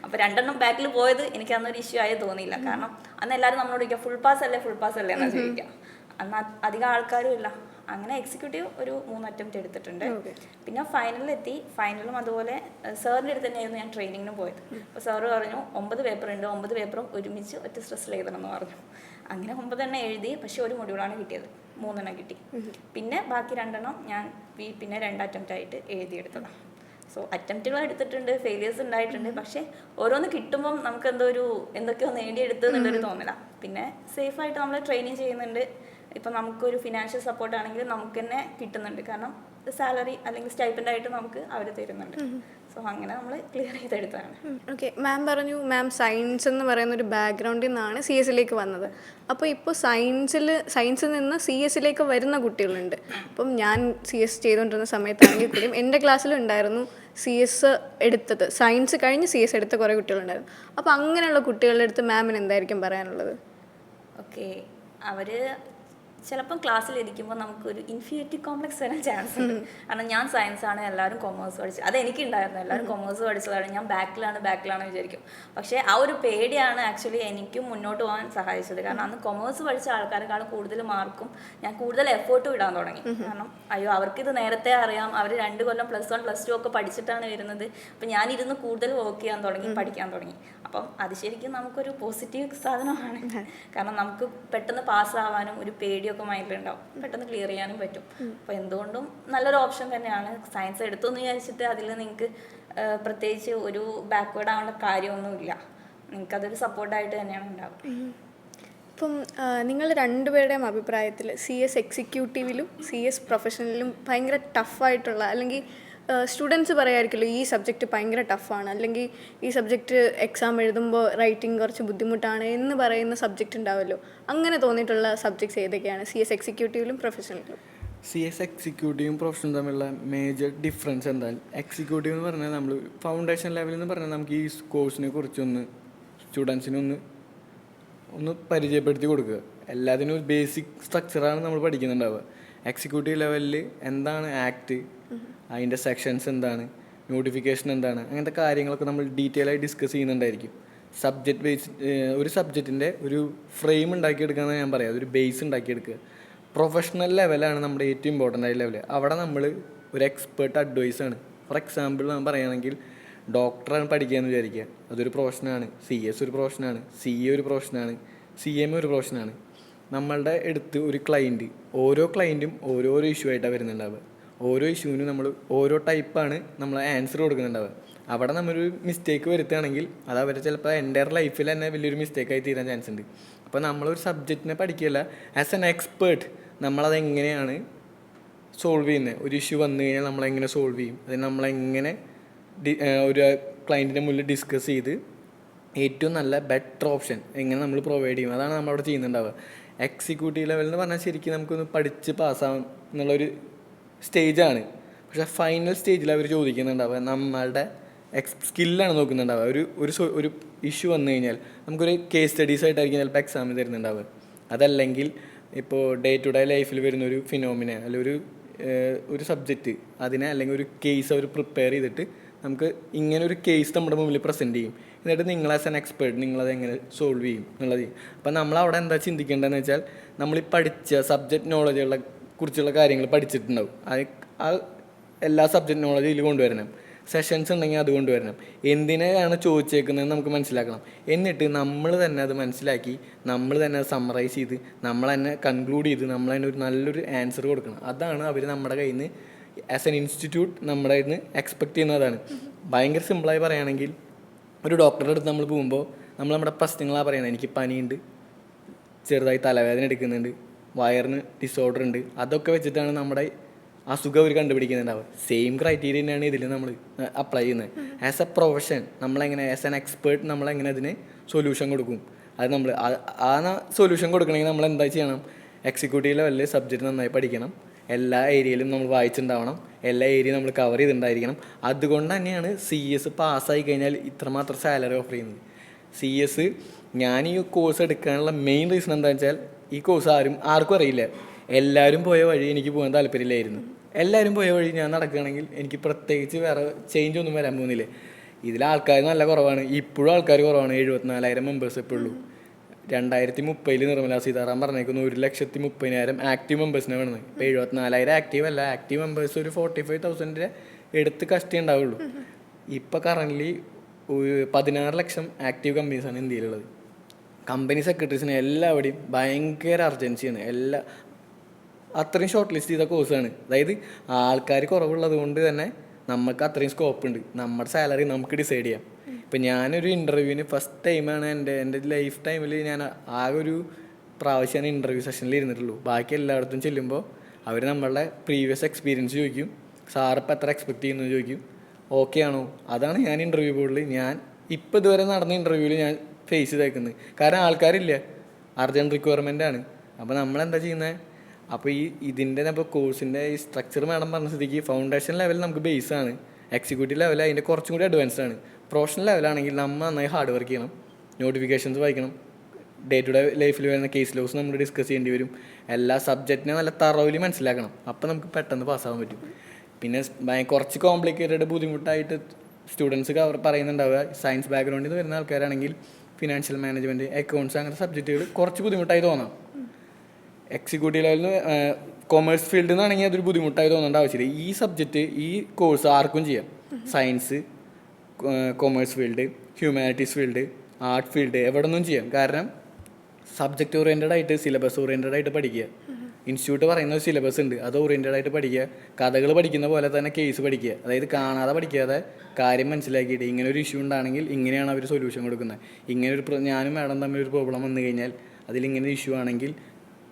അപ്പോൾ 2 ബാക്കിൽ പോയത് എനിക്ക് അന്നൊരു ഇഷ്യൂ ആയി തോന്നിയില്ല. കാരണം അന്ന് എല്ലാവരും നമ്മളോട് ചോദിക്കുക ഫുൾ പാസ് അല്ലേ എന്നാണ് ചോദിക്കുക. അന്ന് അധികം ആൾക്കാരും ഇല്ല. അങ്ങനെ എക്സിക്യൂട്ടീവ് ഒരു 3 അറ്റംപ്റ്റ് എടുത്തിട്ടുണ്ട്. പിന്നെ ഫൈനലിലെത്തി. ഫൈനലും അതുപോലെ സാറിൻ്റെ അടുത്ത് തന്നെയായിരുന്നു ഞാൻ ട്രെയിനിങ്ങിന് പോയത്. അപ്പോൾ സാറ് പറഞ്ഞു 9 പേപ്പർ ഉണ്ട്, 9 പേപ്പറും ഒരുമിച്ച് ഒറ്റ സ്ട്രെസ്സിൽ എഴുതണം എന്ന് പറഞ്ഞു. അങ്ങനെ 9 എണ്ണം എഴുതി. പക്ഷേ ഒരു മൊഡ്യൂളാണ് കിട്ടിയത്, 3 എണ്ണം കിട്ടി. പിന്നെ ബാക്കി 2 എണ്ണം ഞാൻ പിന്നെ 2 അറ്റംപ്റ്റ് ആയിട്ട് എഴുതിയെടുത്തതാണ്. സോ അറ്റംപ്റ്റുകൾ എടുത്തിട്ടുണ്ട്, ഫെയിലിയേഴ്സ് ഉണ്ടായിട്ടുണ്ട്. പക്ഷേ ഓരോന്ന് കിട്ടുമ്പം നമുക്ക് എന്തൊക്കെയോ നേടിയെടുത്തു എന്നുള്ളൊരു തോന്നില്ല. പിന്നെ സേഫായിട്ട് നമ്മൾ ട്രെയിനിങ് ചെയ്യുന്നുണ്ട്. ഇപ്പം നമുക്കൊരു ഫിനാൻഷ്യൽ സപ്പോർട്ട് ആണെങ്കിൽ നമുക്ക് തന്നെ കിട്ടുന്നുണ്ട്. കാരണം സാലറി അല്ലെങ്കിൽ സ്റ്റൈപ്പൻഡ് ആയിട്ട് നമുക്ക് അവർ തരുന്നുണ്ട്. സോ അങ്ങനെ നമ്മൾ ക്ലിയർ ചെയ്തെടുത്താണ്. ഓക്കെ, മാം പറഞ്ഞു മാം സയൻസ് എന്ന് പറയുന്ന ഒരു ബാക്ക്ഗ്രൗണ്ടിൽ നിന്നാണ് CS വന്നത്. അപ്പോൾ ഇപ്പോൾ സയൻസിൽ നിന്ന് CS വരുന്ന കുട്ടികളുണ്ട്. അപ്പം ഞാൻ CS ചെയ്തുകൊണ്ടിരുന്ന സമയത്താണെങ്കിൽ കൂടിയും എൻ്റെ ക്ലാസ്സിലുണ്ടായിരുന്നു CS എടുത്തത്, സയൻസ് കഴിഞ്ഞ് CS എടുത്ത കുറേ കുട്ടികളുണ്ടായിരുന്നു. അപ്പോൾ അങ്ങനെയുള്ള കുട്ടികളുടെ അടുത്ത് മാമിന് എന്തായിരിക്കും പറയാനുള്ളത്? ഓക്കെ, അവർ ചിലപ്പം ക്ലാസ്സിലിരിക്കുമ്പോൾ നമുക്കൊരു ഇൻഫീരിയോറിറ്റി കോംപ്ലക്സ് വരാൻ ചാൻസ് ഉണ്ട്. കാരണം ഞാൻ സയൻസാണ്, എല്ലാവരും കൊമേഴ്സ് പഠിച്ചത്. അതെനിക്കുണ്ടായിരുന്നു. എല്ലാവരും കൊമേഴ്സ് പഠിച്ചതാണ്, ഞാൻ ബാക്കിലാണ് വിചാരിക്കും. പക്ഷേ ആ ഒരു പേടിയാണ് ആക്ച്വലി എനിക്കും മുന്നോട്ട് പോകാൻ സഹായിച്ചത്. കാരണം അന്ന് കൊമേഴ്സ് പഠിച്ച ആൾക്കാരെക്കാളും കൂടുതൽ മാർക്കും ഞാൻ കൂടുതൽ എഫേർട്ടും ഇടാൻ തുടങ്ങി. കാരണം അയ്യോ അവർക്കിത് നേരത്തെ അറിയാം, അവർ 2 കൊല്ലം +1 +2 ഒക്കെ പഠിച്ചിട്ടാണ് വരുന്നത്. അപ്പം ഞാനിരുന്ന് കൂടുതൽ വർക്ക് ചെയ്യാൻ തുടങ്ങി, പഠിക്കാൻ തുടങ്ങി. അപ്പം അത് ശരിക്കും നമുക്കൊരു പോസിറ്റീവ് സാധനമാണ്. കാരണം നമുക്ക് പെട്ടെന്ന് പാസ്സാവാനും ഒരു പേടിയൊക്കെ മൈൻഡിലുണ്ടാവും, പെട്ടെന്ന് ക്ലിയർ ചെയ്യാനും പറ്റും. അപ്പോൾ എന്തുകൊണ്ടും നല്ലൊരു ഓപ്ഷൻ തന്നെയാണ്. സയൻസ് എടുത്തെന്ന് വിചാരിച്ചിട്ട് അതിൽ നിങ്ങൾക്ക് പ്രത്യേകിച്ച് ഒരു ബാക്ക്വേർഡ് ആവേണ്ട കാര്യമൊന്നുമില്ല. നിങ്ങൾക്കതൊരു സപ്പോർട്ടായിട്ട് തന്നെയാണ് ഉണ്ടാവുക. ഇപ്പം നിങ്ങൾ രണ്ടുപേരുടെയും അഭിപ്രായത്തിൽ CS എക്സിക്യൂട്ടീവിലും CS പ്രൊഫഷണലിലും ഭയങ്കര ടഫായിട്ടുള്ള, അല്ലെങ്കിൽ സ്റ്റുഡൻസ് പറയായിരിക്കുമല്ലോ ഈ സബ്ജക്റ്റ് ഭയങ്കര ടഫാണ്, അല്ലെങ്കിൽ ഈ സബ്ജക്റ്റ് എക്സാം എഴുതുമ്പോൾ റൈറ്റിംഗ് കുറച്ച് ബുദ്ധിമുട്ടാണ് എന്ന് പറയുന്ന സബ്ജക്റ്റ് ഉണ്ടാവുമല്ലോ. അങ്ങനെ തോന്നിയിട്ടുള്ള സബ്ജക്ട്സ് ഏതൊക്കെയാണ് CS എക്സിക്യൂട്ടീവിലും പ്രൊഫഷണലിലും? CS എക്സിക്യൂട്ടീവും പ്രൊഫഷണലും തമ്മിലുള്ള മേജർ ഡിഫറൻസ് എന്താ? എക്സിക്യൂട്ടീവ് എന്ന് പറഞ്ഞാൽ നമ്മൾ ഫൗണ്ടേഷൻ ലെവലിൽ എന്ന് പറഞ്ഞാൽ നമുക്ക് ഈ കോഴ്സിനെ കുറിച്ചൊന്ന് സ്റ്റുഡൻസിനൊന്ന് പരിചയപ്പെടുത്തി കൊടുക്കുക. എല്ലാത്തിനും ഒരു ബേസിക് സ്ട്രക്ചറാണ് നമ്മൾ പഠിക്കുന്നുണ്ടാവുക. എക്സിക്യൂട്ടീവ് ലെവലിൽ എന്താണ് ആക്ട്, അതിൻ്റെ സെക്ഷൻസ് എന്താണ്, നോട്ടിഫിക്കേഷൻ എന്താണ്, അങ്ങനത്തെ കാര്യങ്ങളൊക്കെ നമ്മൾ ഡീറ്റെയിൽ ആയി ഡിസ്കസ് ചെയ്യുന്നുണ്ടായിരിക്കും. സബ്ജക്റ്റ് ബേസ് ഒരു സബ്ജക്റ്റിൻ്റെ ഒരു ഫ്രെയിം ഉണ്ടാക്കിയെടുക്കുകയെന്ന് ഞാൻ പറയാം, അതൊരു ബേസ് ഉണ്ടാക്കിയെടുക്കുക. പ്രൊഫഷണൽ ലെവലാണ് നമ്മുടെ ഏറ്റവും ഇമ്പോർട്ടൻ്റ് ആയ ലെവൽ. അവിടെ നമ്മൾ ഒരു എക്സ്പേർട്ട് അഡ്വൈസാണ്. ഫോർ എക്സാമ്പിൾ ഞാൻ പറയുകയാണെങ്കിൽ ഡോക്ടറാണ് പഠിക്കുകയെന്ന് വിചാരിക്കുക, അതൊരു പ്രൊഫഷനാണ്. CS ഒരു പ്രൊഫഷനാണ്, CA ഒരു പ്രൊഫഷനാണ്, CMA ഒരു പ്രൊഫഷനാണ്. നമ്മളുടെ അടുത്ത് ഒരു ക്ലയൻറ്റ്, ഓരോ ക്ലയൻറ്റും ഓരോരോ ഇഷ്യൂ ആയിട്ടാണ് വരുന്നുണ്ടാവുക. ഓരോ ഇഷ്യൂവിനും നമ്മൾ ഓരോ ടൈപ്പാണ് നമ്മൾ ആൻസർ കൊടുക്കുന്നുണ്ടാവുക. അവിടെ നമ്മളൊരു മിസ്റ്റേക്ക് വരുത്തുകയാണെങ്കിൽ അത് അവർ ചിലപ്പോൾ എൻ്റയർ ലൈഫിൽ തന്നെ വലിയൊരു മിസ്റ്റേക്കായി തീരാൻ ചാൻസ് ഉണ്ട്. അപ്പോൾ നമ്മളൊരു സബ്ജക്റ്റിനെ പഠിക്കുകയല്ല, ആസ് എൻ എക്സ്പേർട്ട് നമ്മളതെങ്ങനെയാണ് സോൾവ് ചെയ്യുന്നത്. ഒരു ഇഷ്യൂ വന്നു കഴിഞ്ഞാൽ നമ്മളെങ്ങനെ സോൾവ് ചെയ്യും, അതിന് നമ്മളെങ്ങനെ ഒരു ക്ലയൻറ്റിൻ്റെ മുന്നിൽ ഡിസ്കസ് ചെയ്ത് ഏറ്റവും നല്ല ബെറ്റർ ഓപ്ഷൻ എങ്ങനെ നമ്മൾ പ്രൊവൈഡ് ചെയ്യും, അതാണ് നമ്മളവിടെ ചെയ്യുന്നുണ്ടാവുക. എക്സിക്യൂട്ടീവ് ലെവൽ എന്ന് പറഞ്ഞാൽ ശരിക്കും നമുക്കൊന്ന് പഠിച്ച് പാസ്സാവും എന്നുള്ളൊരു സ്റ്റേജാണ്. പക്ഷേ ഫൈനൽ സ്റ്റേജിൽ അവർ ചോദിക്കുന്നുണ്ടാവുക നമ്മളുടെ സ്കില്ലാണ് നോക്കുന്നുണ്ടാവുക. ഒരു ഇഷ്യൂ വന്നു കഴിഞ്ഞാൽ നമുക്കൊരു കേസ് സ്റ്റഡീസ് ആയിട്ടായിരിക്കും ചിലപ്പോൾ എക്സാമിന് തരുന്നുണ്ടാവുക. അതല്ലെങ്കിൽ ഇപ്പോൾ ഡേ ടു ഡേ ലൈഫിൽ വരുന്നൊരു ഫിനോമിന അല്ലെങ്കിൽ ഒരു സബ്ജക്റ്റ് അതിനെ അല്ലെങ്കിൽ ഒരു കേസ് അവർ പ്രിപ്പയർ ചെയ്തിട്ട് നമുക്ക് ഇങ്ങനെ ഒരു കേസ് നമ്മുടെ മുമ്പിൽ പ്രസൻറ്റ് ചെയ്യും. എന്നിട്ട് നിങ്ങൾ ആസ് എൻ എക്സ്പേർട്ട് നിങ്ങളത് എങ്ങനെ സോൾവ് ചെയ്യും എന്നുള്ളത്. അപ്പം നമ്മളവിടെ എന്താ ചിന്തിക്കേണ്ടതെന്ന് വെച്ചാൽ നമ്മൾ ഈ പഠിച്ച സബ്ജക്റ്റ് നോളജുകളെ കുറിച്ചുള്ള കാര്യങ്ങൾ പഠിച്ചിട്ടുണ്ടാവും. ആ എല്ലാ സബ്ജക്റ്റ് നോളജും ഇതിൽ കൊണ്ടുവരണം. സെഷൻസ് ഉണ്ടെങ്കിൽ അത് കൊണ്ടുവരണം. എന്തിനാണ് ചോദിച്ചേക്കുന്നതെന്ന് നമുക്ക് മനസ്സിലാക്കണം. എന്നിട്ട് നമ്മൾ തന്നെ അത് മനസ്സിലാക്കി നമ്മൾ തന്നെ അത് സമ്മറൈസ് ചെയ്ത് നമ്മൾ തന്നെ കൺക്ലൂഡ് ചെയ്ത് നമ്മൾ തന്നെ ഒരു നല്ലൊരു ആൻസർ കൊടുക്കണം. അതാണ് അവർ നമ്മുടെ കയ്യിൽ നിന്ന് ആസ് എൻ ഇൻസ്റ്റിറ്റ്യൂട്ട് നമ്മുടെ കയ്യിൽ നിന്ന് എക്സ്പെക്ട് ചെയ്യുന്നതാണ്. ഭയങ്കര സിമ്പിളായി പറയുകയാണെങ്കിൽ ഒരു ഡോക്ടറുടെ അടുത്ത് നമ്മൾ പോകുമ്പോൾ നമ്മൾ നമ്മുടെ പ്രശ്നങ്ങളാണ് പറയുന്നത്. എനിക്ക് പനിയുണ്ട്, ചെറുതായി തലവേദന എടുക്കുന്നുണ്ട്, വയറിന് ഡിസോർഡർ ഉണ്ട്, അതൊക്കെ വെച്ചിട്ടാണ് നമ്മുടെ അസുഖം അവർ കണ്ടുപിടിക്കുന്നുണ്ടാവുക. സെയിം ക്രൈറ്റീരിയ തന്നെയാണ് ഇതിൽ നമ്മൾ അപ്ലൈ ചെയ്യുന്നത്. ആസ് എ പ്രൊഫഷൻ നമ്മളെങ്ങനെ ആസ് എൻ എക്സ്പേർട്ട് നമ്മളെങ്ങനെ അതിന് സൊല്യൂഷൻ കൊടുക്കും. അത് നമ്മൾ ആ സൊല്യൂഷൻ കൊടുക്കണമെങ്കിൽ നമ്മൾ എന്താ ചെയ്യണം? എക്സിക്യൂട്ടീവ് ലെവലിൽ സബ്ജക്റ്റ് നന്നായി പഠിക്കണം, എല്ലാ ഏരിയയിലും നമ്മൾ വായിച്ചിട്ടുണ്ടാവണം, എല്ലാ ഏരിയയും നമ്മൾ കവർ ചെയ്തിട്ടുണ്ടായിരിക്കണം. അതുകൊണ്ട് തന്നെയാണ് CS പാസ്സായി കഴിഞ്ഞാൽ ഇത്രമാത്രം സാലറി ഓഫർ ചെയ്യുന്നത്. CS ഞാൻ ഈ കോഴ്സ് എടുക്കാനുള്ള മെയിൻ റീസൺ എന്താണെന്ന് വെച്ചാൽ ഈ കോഴ്സ് ആർക്കും അറിയില്ല. എല്ലാവരും പോയ വഴി എനിക്ക് പോകാൻ താല്പര്യമില്ലായിരുന്നു. എല്ലാവരും പോയ വഴി ഞാൻ നടക്കുകയാണെങ്കിൽ എനിക്ക് പ്രത്യേകിച്ച് വേറെ ചേഞ്ച് ഒന്നും വരാൻ പോകുന്നില്ല. ഇതിൽ ആൾക്കാർ നല്ല കുറവാണ്, ഇപ്പോഴും ആൾക്കാർ കുറവാണ്. 74,000 മെമ്പേഴ്സ് എപ്പോഴുള്ളൂ. 2030 നിർമ്മലാ സീതാറാം പറഞ്ഞേക്കുന്നു 1,30,000 ആക്റ്റീവ് മെമ്പേഴ്സിനെ വേണമെന്ന്. ഇപ്പോൾ 74,000 ആക്റ്റീവ് അല്ല, ആക്റ്റീവ് മെമ്പേഴ്സ് ഒരു 45,000 എടുത്ത് കഷ്ടി ഉണ്ടാവുള്ളൂ. ഇപ്പോൾ കറൻ്റ്ലി 16 ലക്ഷം ആക്റ്റീവ് കമ്പനീസാണ് ഇന്ത്യയിലുള്ളത്. കമ്പനി സെക്രട്ടറീസിന് എല്ലാവരുടെയും ഭയങ്കര അർജൻസിയാണ്. അത്രയും ഷോർട്ട് ലിസ്റ്റ് ചെയ്ത കോഴ്സാണ്. അതായത് ആൾക്കാർ കുറവുള്ളത് കൊണ്ട് തന്നെ നമുക്ക് അത്രയും സ്കോപ്പ് ഉണ്ട്. നമ്മുടെ സാലറി നമുക്ക് ഡിസൈഡ് ചെയ്യാം. ഇപ്പം ഞാനൊരു ഇൻ്റർവ്യൂവിന് ഫസ്റ്റ് ടൈമാണ് എൻ്റെ ലൈഫ് ടൈമിൽ ഞാൻ ആകെ ഒരു പ്രാവശ്യമാണ് ഇൻ്റർവ്യൂ സെഷനിൽ ഇരുന്നിട്ടുള്ളൂ. ബാക്കി എല്ലായിടത്തും ചെല്ലുമ്പോൾ അവർ നമ്മളുടെ പ്രീവിയസ് എക്സ്പീരിയൻസ് ചോദിക്കും, സാറിപ്പോൾ എത്ര എക്സ്പെക്റ്റ് ചെയ്യുന്നു ചോദിക്കും, ഓക്കെ ആണോ. അതാണ് ഞാൻ ഇൻ്റർവ്യൂ ബോർഡിൽ ഞാൻ ഇപ്പോൾ ഇതുവരെ നടന്ന ഇൻ്റർവ്യൂവിൽ ഞാൻ ഫേസ് ചെയ്തേക്കുന്നത്. കാരണം ആൾക്കാരില്ല, അർജൻറ്റ് റിക്വയർമെൻ്റ് ആണ്. അപ്പോൾ നമ്മളെന്താ ചെയ്യുന്നത്? അപ്പോൾ ഇതിൻ്റെ ഇപ്പോൾ കോഴ്സിൻ്റെ ഈ സ്ട്രക്ചർ മാഡം പറഞ്ഞ സ്ഥിതിക്ക് ഫൗണ്ടേഷൻ ലെവൽ നമുക്ക് ബേസാണ്, എക്സിക്യൂട്ടീവ് ലെവൽ അതിൻ്റെ കുറച്ചും കൂടി അഡ്വാൻസ്ഡ് ആണ്. പ്രൊഫഷണൽ ലെവലാണെങ്കിൽ നമ്മൾ നന്നായി ഹാർഡ് വർക്ക് ചെയ്യണം, നോട്ടിഫിക്കേഷൻസ് വായിക്കണം, ഡേ ടു ഡേ ലൈഫിൽ വരുന്ന കേസ് ലോസ് നമ്മൾ ഡിസ്കസ് ചെയ്യേണ്ടി വരും, എല്ലാ സബ്ജക്റ്റിനെ നല്ല തറവിലി മനസ്സിലാക്കണം. അപ്പോൾ നമുക്ക് പെട്ടെന്ന് പാസ്സാകാൻ പറ്റും. പിന്നെ കുറച്ച് കോംപ്ലിക്കേറ്റഡ് ബുദ്ധിമുട്ടായിട്ട് സ്റ്റുഡൻസ് പറയുന്നുണ്ടാവുക, സയൻസ് ബാക്ക്ഗ്രൗണ്ടിൽ നിന്ന് വരുന്ന ആൾക്കാരാണെങ്കിൽ ഫിനാൻഷ്യൽ മാനേജ്മെൻറ്റ്, അക്കൗണ്ട്സ് അങ്ങനത്തെ സബ്ജക്റ്റുകൾ കുറച്ച് ബുദ്ധിമുട്ടായി തോന്നാം. എക്സിക്യൂട്ടീവ് ലെവലിൽ നിന്ന് കൊമേഴ്സ് ഫീൽഡിൽ നിന്നാണെങ്കിൽ അതൊരു ബുദ്ധിമുട്ടായി തോന്നേണ്ട ആവശ്യമില്ല. ഈ സബ്ജക്റ്റ് ഈ കോഴ്സ് ആർക്കും ചെയ്യാം. Science, commerce field, humanities field, art field എവിടെ നിന്നും ചെയ്യാം. കാരണം സബ്ജക്റ്റ് ഓറിയൻറ്റഡ് ആയിട്ട് സിലബസ് ഓറിയൻറ്റഡ് ആയിട്ട് പഠിക്കുക. ഇൻസ്റ്റിറ്റ്യൂട്ട് പറയുന്ന ഒരു സിലബസ് ഉണ്ട്, അത് ഓറിയൻറ്റഡ് ആയിട്ട് പഠിക്കുക. കഥകൾ പഠിക്കുന്ന പോലെ തന്നെ കേസ് പഠിക്കുക. അതായത് കാണാതെ പഠിക്കാതെ കാര്യം മനസ്സിലാക്കിയിട്ട് ഇങ്ങനെ ഒരു ഇഷ്യൂ ഉണ്ടാണെങ്കിൽ ഇങ്ങനെയാണ് അവർ സൊല്യൂഷൻ കൊടുക്കുന്നത്. ഇങ്ങനെ ഒരു ഞാനും മാഡം തമ്മിൽ ഒരു പ്രോബ്ലം വന്നു കഴിഞ്ഞാൽ അതിലിങ്ങനെ ഇഷ്യൂ ആണെങ്കിൽ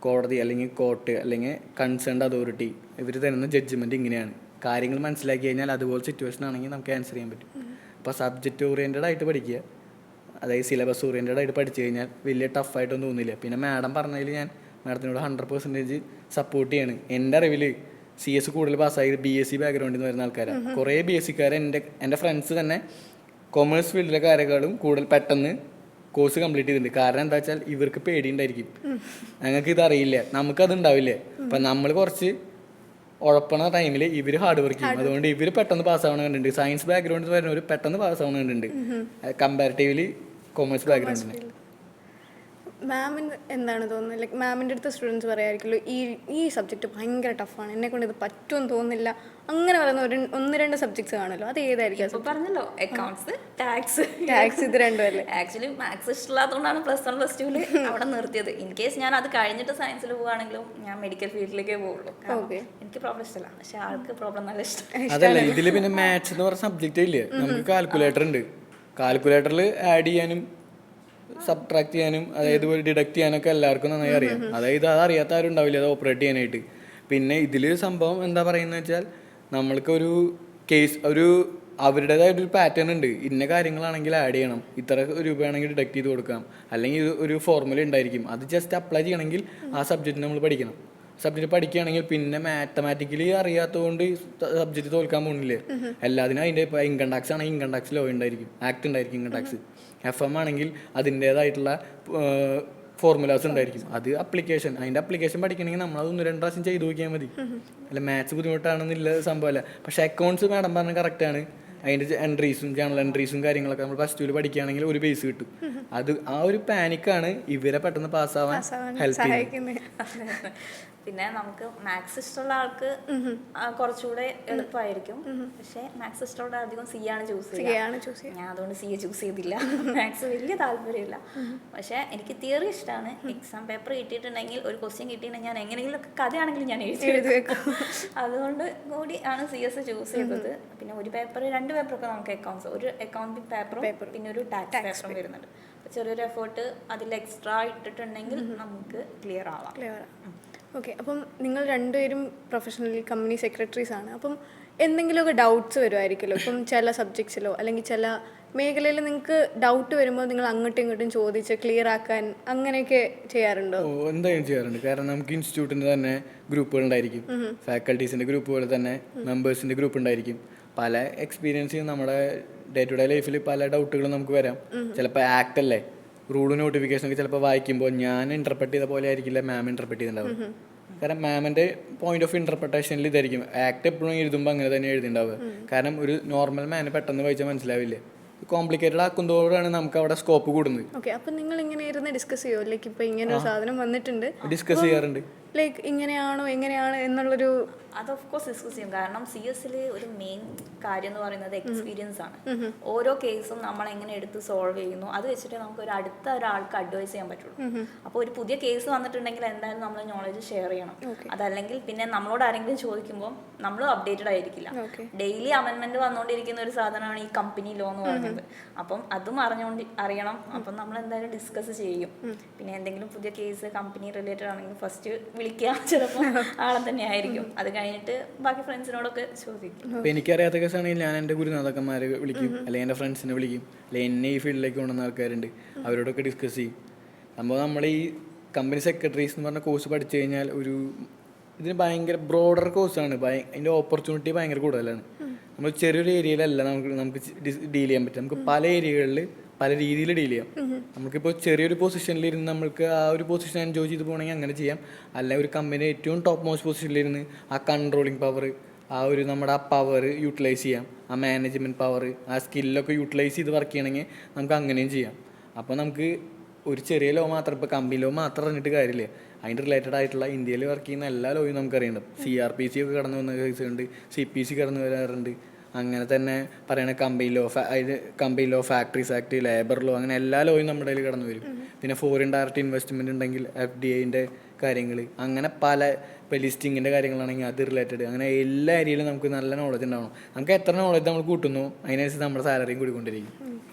കോടതി അല്ലെങ്കിൽ കോർട്ട് അല്ലെങ്കിൽ കൺസേൺഡ് അതോറിറ്റി ഇവർ തരുന്ന ജഡ്ജ്മെൻറ്റ് ഇങ്ങനെയാണ്. കാര്യങ്ങൾ മനസ്സിലാക്കി കഴിഞ്ഞാൽ അതുപോലെ സിറ്റുവേഷൻ ആണെങ്കിൽ നമുക്ക് ആൻസർ ചെയ്യാൻ പറ്റും. അപ്പോൾ സബ്ജക്റ്റ് ഓറിയൻറ്റഡ് ആയിട്ട് പഠിക്കുക, അതായത് സിലബസ് ഓറിയൻറ്റഡ് ആയിട്ട് പഠിച്ചു കഴിഞ്ഞാൽ വലിയ ടഫായിട്ടൊന്നും തോന്നില്ല. പിന്നെ മാഡം പറഞ്ഞതിൽ ഞാൻ മാഡത്തിനോട് 100% സപ്പോർട്ട് ചെയ്യാണ്. എൻ്റെ അറിവിൽ CS കൂടുതൽ പാസ്സായത് BSc ബാക്ക്ഗ്രൗണ്ടിൽ നിന്ന് വരുന്ന ആൾക്കാരാണ്. കുറേ BScക്കാർ എൻ്റെ ഫ്രണ്ട്സ് തന്നെ കൊമേഴ്സ് ഫീൽഡിലെ കാര്യങ്ങളും കൂടുതൽ പെട്ടെന്ന് കോഴ്സ് കംപ്ലീറ്റ് ചെയ്തിട്ടുണ്ട്. കാരണം എന്താ വെച്ചാൽ ഇവർക്ക് പേടിയുണ്ടായിരിക്കും, ഞങ്ങൾക്ക് ഇതറിയില്ല, നമുക്കതുണ്ടാവില്ല. അപ്പം നമ്മൾ കുറച്ച് ഉഴപ്പണ ടൈമിൽ ഇവർ ഹാർഡ് വർക്ക് ചെയ്യും. അതുകൊണ്ട് ഇവർ പെട്ടെന്ന് പാസ്സാവണ കണ്ടിട്ടുണ്ട്. സയൻസ് ബാക്ക്ഗ്രൗണ്ടിൽ വരുന്നവർ പെട്ടെന്ന് പാസ്സാവണ കണ്ടിട്ടുണ്ട് കമ്പാരിറ്റീവ്ലി കൊമേഴ്സ് ബാക്ക്ഗ്രൗണ്ടിന്. മാമിന് എന്താണ് തോന്നുന്നത്? ലൈക്ക് മാമിൻ്റെ അടുത്ത സ്റ്റുഡൻസ് പറയായിരിക്കുമല്ലോ ഈ സബ്ജക്റ്റ് ഭയങ്കര ടഫാണ്, എന്നെ കൊണ്ട് ഇത് പറ്റുമെന്ന് തോന്നുന്നില്ല, അങ്ങനെ പറയുന്ന 1-2 സബ്ജക്ട്സ് കാണുമല്ലോ, അത് ഏതായിരിക്കും? പറഞ്ഞല്ലോ, അക്കൗണ്ട്സ്, ടാക്സ് ഇത് രണ്ടുമല്ലേ. ആക്ച്വലി മാത്സ് ഇഷ്ടമില്ലാത്തതുകൊണ്ടാണ് +1 +2 അവിടെ നിർത്തിയത്. ഇൻ കേസ് ഞാൻ അത് കഴിഞ്ഞിട്ട് സയൻസിൽ പോവുകയാണെങ്കിലും ഞാൻ മെഡിക്കൽ ഫീൽഡിലേക്കേ പോവുള്ളൂ. എനിക്ക് പ്രോബ്ലം ഇഷ്ടമല്ല, പക്ഷെ ആൾക്ക് പ്രോബ്ലം നല്ല ഇഷ്ടം. അതല്ല, ഇതിൽ പിന്നെ മാത്സ് എന്ന് പറഞ്ഞ സബ്ജക്റ്റ് ഇല്ലേ, നമുക്ക് കാൽക്കുലേറ്റർ ഉണ്ട്. കാൽക്കുലേറ്ററിൽ ആഡ് ചെയ്യാനും സബ്ട്രാക്ട് ചെയ്യാനും അതായത് ഡിഡക്ട് ചെയ്യാനൊക്കെ എല്ലാവർക്കും നന്നായി അറിയാം. അതായത് അത് അറിയാത്ത ആരും ഉണ്ടാവില്ല അത് ഓപ്പറേറ്റ് ചെയ്യാനായിട്ട്. പിന്നെ ഇതിൽ സംഭവം എന്താ പറയുന്നത് വെച്ചാൽ നമ്മൾക്കൊരു കേസ് അവരുടേതായിട്ടൊരു പാറ്റേൺ ഉണ്ട്. ഇന്ന കാര്യങ്ങളാണെങ്കിൽ ആഡ് ചെയ്യണം, ഇത്ര രൂപയാണെങ്കിൽ ഡിഡക്ട് ചെയ്ത് കൊടുക്കാം, അല്ലെങ്കിൽ ഒരു ഫോർമുല ഉണ്ടായിരിക്കും. അത് ജസ്റ്റ് അപ്ലൈ ചെയ്യണമെങ്കിൽ ആ സബ്ജക്റ്റ് നമ്മൾ പഠിക്കണം. സബ്ജക്റ്റ് പഠിക്കുകയാണെങ്കിൽ പിന്നെ മാത്തമാറ്റിക്കലി അറിയാത്തതുകൊണ്ട് സബ്ജക്റ്റ് തോൽക്കാൻ പോകുന്നില്ലേ. എല്ലാത്തിനും അതിൻ്റെ ഇപ്പോൾ ഇൻകം ടാക്സ് ആണെങ്കിൽ ഇൻകം ടാക്സ് ലോ ഉണ്ടായിരിക്കും, ആക്ട് ഉണ്ടായിരിക്കും ഇൻകം ടാക്സ്. FM ആണെങ്കിൽ അതിൻ്റേതായിട്ടുള്ള ഫോർമുലാസ് ഉണ്ടായിരിക്കും. അത് അതിൻ്റെ അപ്ലിക്കേഷൻ പഠിക്കണമെങ്കിൽ നമ്മളത് 1-2 പ്രാവശ്യം ചെയ്ത് നോക്കിയാൽ മതി. അല്ല മാത്സ് ബുദ്ധിമുട്ടാണെന്നില്ല സംഭവമല്ല. പക്ഷേ അക്കൗണ്ട്സ് മാഡം പറഞ്ഞ കറക്റ്റാണ്. അതിൻ്റെ എൻട്രീസും ജേണൽ എൻട്രീസും കാര്യങ്ങളൊക്കെ നമ്മൾ പ്ലസ് ടുവിൽ പഠിക്കുകയാണെങ്കിൽ ഒരു ബേസ് കിട്ടും. അത് ആ ഒരു പാനിക്കാണ് ഇവരെ പെട്ടെന്ന് പാസ്സാവാൻ ഹെൽപ്പ് ചെയ്യുന്നത്. പിന്നെ നമുക്ക് മാത്സ് ഇഷ്ടമുള്ള ആൾക്ക് കുറച്ചുകൂടെ എളുപ്പമായിരിക്കും. പക്ഷെ മാത്സ് ഇഷ്ടമുള്ള അധികം സി ആണ് ചൂസ് ചെയ്യുക. ഞാൻ അതുകൊണ്ട് സി എ ചൂസ് ചെയ്തില്ല. മാത്സ് വലിയ താല്പര്യമില്ല. പക്ഷെ എനിക്ക് തിയറി ഇഷ്ടമാണ്. എക്സാം പേപ്പർ കിട്ടിയിട്ടുണ്ടെങ്കിൽ ഒരു ക്വസ്റ്റ്യൻ കിട്ടിയിട്ടുണ്ടെങ്കിൽ ഞാൻ എങ്ങനെയെങ്കിലും കഥയാണെങ്കിലും ഞാൻ എഴുതി വെക്കും. അതുകൊണ്ട് കൂടി ആണ് സി എസ് ചൂസ് ചെയ്തത്. പിന്നെ ഒരു പേപ്പർ 2 പേപ്പറൊക്കെ നമുക്ക് അക്കൗണ്ട്സ്, ഒരു അക്കൗണ്ടിങ് പേപ്പറും പിന്നെ ഒരു ടാക്സ് പേപ്പറും വരുന്നുണ്ട്. ചെറിയൊരു എഫേർട്ട് അതിൽ എക്സ്ട്രാ ഇട്ടിട്ടുണ്ടെങ്കിൽ നമുക്ക് ക്ലിയർ ആവാം. ഓക്കെ. അപ്പം നിങ്ങൾ രണ്ടുപേരും പ്രൊഫഷണലി കമ്പനി സെക്രട്ടറീസ് ആണ്. അപ്പം എന്തെങ്കിലുമൊക്കെ ഡൗട്ട്സ് വരുമായിരിക്കുമല്ലോ. ഇപ്പം ചില സബ്ജക്ട്സിലോ അല്ലെങ്കിൽ ചില മേഖലയിൽ നിങ്ങൾക്ക് ഡൗട്ട് വരുമ്പോൾ നിങ്ങൾ അങ്ങോട്ടും ഇങ്ങോട്ടും ചോദിച്ച് ക്ലിയർ ആക്കാൻ അങ്ങനെയൊക്കെ ചെയ്യാറുണ്ടോ? എന്തായാലും ചെയ്യാറുണ്ട്. കാരണം നമുക്ക് ഇൻസ്റ്റിറ്റ്യൂട്ടിന് തന്നെ ഗ്രൂപ്പുകൾ ഉണ്ടായിരിക്കും. ഫാക്കൽറ്റീസിൻ്റെ ഗ്രൂപ്പ് പോലെ തന്നെ മെമ്പേഴ്സിൻ്റെ ഗ്രൂപ്പ് ഉണ്ടായിരിക്കും. പല എക്സ്പീരിയൻസ് നമ്മുടെ ഡേ ടു ഡേ ലൈഫിൽ പല ഡൗട്ടുകളും നമുക്ക് വരാം. ചിലപ്പോൾ ആക്ട് അല്ലേ, റൂൾ നോട്ടിഫിക്കേഷൻ ഒക്കെ ചിലപ്പോൾ വായിക്കുമ്പോൾ ഞാൻ ഇൻ്റർപ്രറ്റ് ചെയ്ത പോലെ ആയിരിക്കില്ല മാം ഇൻ്റർപ്രറ്റ് ചെയ്തിട്ടുണ്ടാവുക. കാരണം മാമിൻ്റെ പോയിന്റ് ഓഫ് ഇൻ്റർപ്രിട്ടേഷനിൽ ഇതായിരിക്കും. ആക്ട് എപ്പോഴും എഴുതുമ്പോൾ അങ്ങനെ തന്നെ എഴുതിണ്ടാവുക. കാരണം ഒരു നോർമൽ മാന് പെട്ടെന്ന് വായിച്ചാൽ മനസ്സിലാവില്ല. കോംപ്ലിക്കേറ്റഡ് ആക്കുന്നതോടാണ് നമുക്ക് അവിടെ സ്കോപ്പ് കൂടുന്നത്. ഓക്കെ. അപ്പം നിങ്ങൾ ഇങ്ങനെ ഇരുന്ന് ഡിസ്കസ് ചെയ്യുമോ? ലൈക്ക് ഇപ്പോൾ ഇങ്ങനെ ഒരു സാധനം വന്നിട്ടുണ്ട്, ഡിസ്കസ് ചെയ്യാറുണ്ട്. ലൈക്ക് ഇങ്ങനെയാണോ എങ്ങനെയാണ് എന്നുള്ളൊരു അത് ഓഫ് കോഴ്സ് ഡിസ്കസ് ചെയ്യും. കാരണം സി എസിൽ ഒരു മെയിൻ കാര്യം എന്ന് പറയുന്നത് എക്സ്പീരിയൻസ് ആണ്. ഓരോ കേസും നമ്മൾ എങ്ങനെ എടുത്ത് സോൾവ് ചെയ്യുന്നു അത് വെച്ചിട്ട് നമുക്ക് ഒരു അടുത്ത ഒരാൾക്ക് അഡ്വൈസ് ചെയ്യാൻ പറ്റുള്ളൂ. അപ്പോൾ ഒരു പുതിയ കേസ് വന്നിട്ടുണ്ടെങ്കിൽ എന്തായാലും നമ്മൾ നോളജ് ഷെയർ ചെയ്യണം. അതല്ലെങ്കിൽ പിന്നെ നമ്മളോട് ആരെങ്കിലും ചോദിക്കുമ്പോൾ നമ്മൾ അപ്ഡേറ്റഡ് ആയിരിക്കില്ല. ഡെയിലി അമെൻമെന്റ് വന്നുകൊണ്ടിരിക്കുന്ന ഒരു സാധനമാണ് ഈ കമ്പനി ലോ എന്ന് പറയുന്നത്. അപ്പം അതും അറിയണം. അപ്പം നമ്മൾ എന്തായാലും ഡിസ്കസ് ചെയ്യും. പിന്നെ എന്തെങ്കിലും പുതിയ കേസ് കമ്പനി റിലേറ്റഡ് ആണെങ്കിൽ ഫസ്റ്റ് വിളിക്കുക, ചിലപ്പോൾ ആളെ തന്നെ ആയിരിക്കും. അത് കഴിഞ്ഞിട്ട് ബാക്കി ഫ്രണ്ട്സിനോടൊക്കെ ചോദിക്കും. ഇപ്പം എനിക്കറിയാത്ത കേസാണെങ്കിൽ ഞാൻ എൻ്റെ ഗുരുനാഥക്കന്മാരെ വിളിക്കും, അല്ലെങ്കിൽ എൻ്റെ ഫ്രണ്ട്സിനെ വിളിക്കും, അല്ലെങ്കിൽ എന്നെ ഈ ഫീൽഡിലേക്ക് കൊണ്ടുവന്ന ആൾക്കാരുണ്ട്, അവരോടൊക്കെ ഡിസ്കസ് ചെയ്യും. അപ്പോൾ നമ്മൾ ഈ കമ്പനി സെക്രട്ടറീസ് എന്ന് പറഞ്ഞ കോഴ്സ് പഠിച്ചു കഴിഞ്ഞാൽ ഇതിന് ഭയങ്കര ബ്രോഡർ കോഴ്സാണ്. അതിൻ്റെ ഓപ്പർച്യൂണിറ്റി ഭയങ്കര കൂടുതലാണ്. നമ്മൾ ചെറിയൊരു ഏരിയയിലല്ല നമുക്ക് ഡീൽ ചെയ്യാൻ പറ്റും. നമുക്ക് പല ഏരിയകളിൽ പല രീതിയിൽ ഡീൽ ചെയ്യാം. നമുക്കിപ്പോൾ ചെറിയൊരു പൊസിഷനിലിരുന്ന് നമുക്ക് ആ ഒരു പൊസിഷൻ എൻജോയ് ചെയ്ത് പോകണമെങ്കിൽ അങ്ങനെ ചെയ്യാം. അല്ല ഒരു കമ്പനി ഏറ്റവും ടോപ്പ് മോസ്റ്റ് പൊസിഷനിലിരുന്ന് ആ കൺട്രോളിങ് പവർ, ആ ഒരു നമ്മുടെ ആ പവർ യൂട്ടിലൈസ് ചെയ്യാം, ആ മാനേജ്മെൻറ്റ് പവർ, ആ സ്കില്ലൊക്കെ യൂട്ടിലൈസ് ചെയ്ത് വർക്ക് ചെയ്യണമെങ്കിൽ നമുക്ക് അങ്ങനെയും ചെയ്യാം. അപ്പോൾ നമുക്ക് ഒരു ചെറിയ ലോ മാത്രം, ഇപ്പോൾ കമ്പനി ലോ മാത്രം അറിഞ്ഞിട്ട് കാര്യമില്ല. അതിൻ്റെ റിലേറ്റഡ് ആയിട്ടുള്ള ഇന്ത്യയിൽ വർക്ക് ചെയ്യുന്ന എല്ലാ ലോയും നമുക്കറിയണം. CRPC ഒക്കെ കടന്നു വന്ന കേസുണ്ട്, CPC കടന്നു വരാറുണ്ട്. അങ്ങനെ തന്നെ പറയണ company law, factories act, labour law, അങ്ങനെ എല്ലാ ലോയും നമ്മുടെ കയ്യിൽ കടന്നു വരും. പിന്നെ ഫോറിൻ ഡയറക്റ്റ് ഇൻവെസ്റ്റ്മെൻറ്റ് ഉണ്ടെങ്കിൽ FDIൻ്റെ കാര്യങ്ങൾ, അങ്ങനെ പല ഇപ്പോൾ ലിസ്റ്റിങ്ങിൻ്റെ കാര്യങ്ങളാണെങ്കിൽ അത് റിലേറ്റഡ്, അങ്ങനെ എല്ലാ ഏരിയയിലും നമുക്ക് നല്ല നോളജ് ഉണ്ടാവണം. നമുക്ക് എത്ര നോളജ് നമ്മൾ കൂട്ടുന്നു അതിനനുസരിച്ച് നമ്മുടെ സാലറിയും കൂടിക്കൊണ്ടിരിക്കും.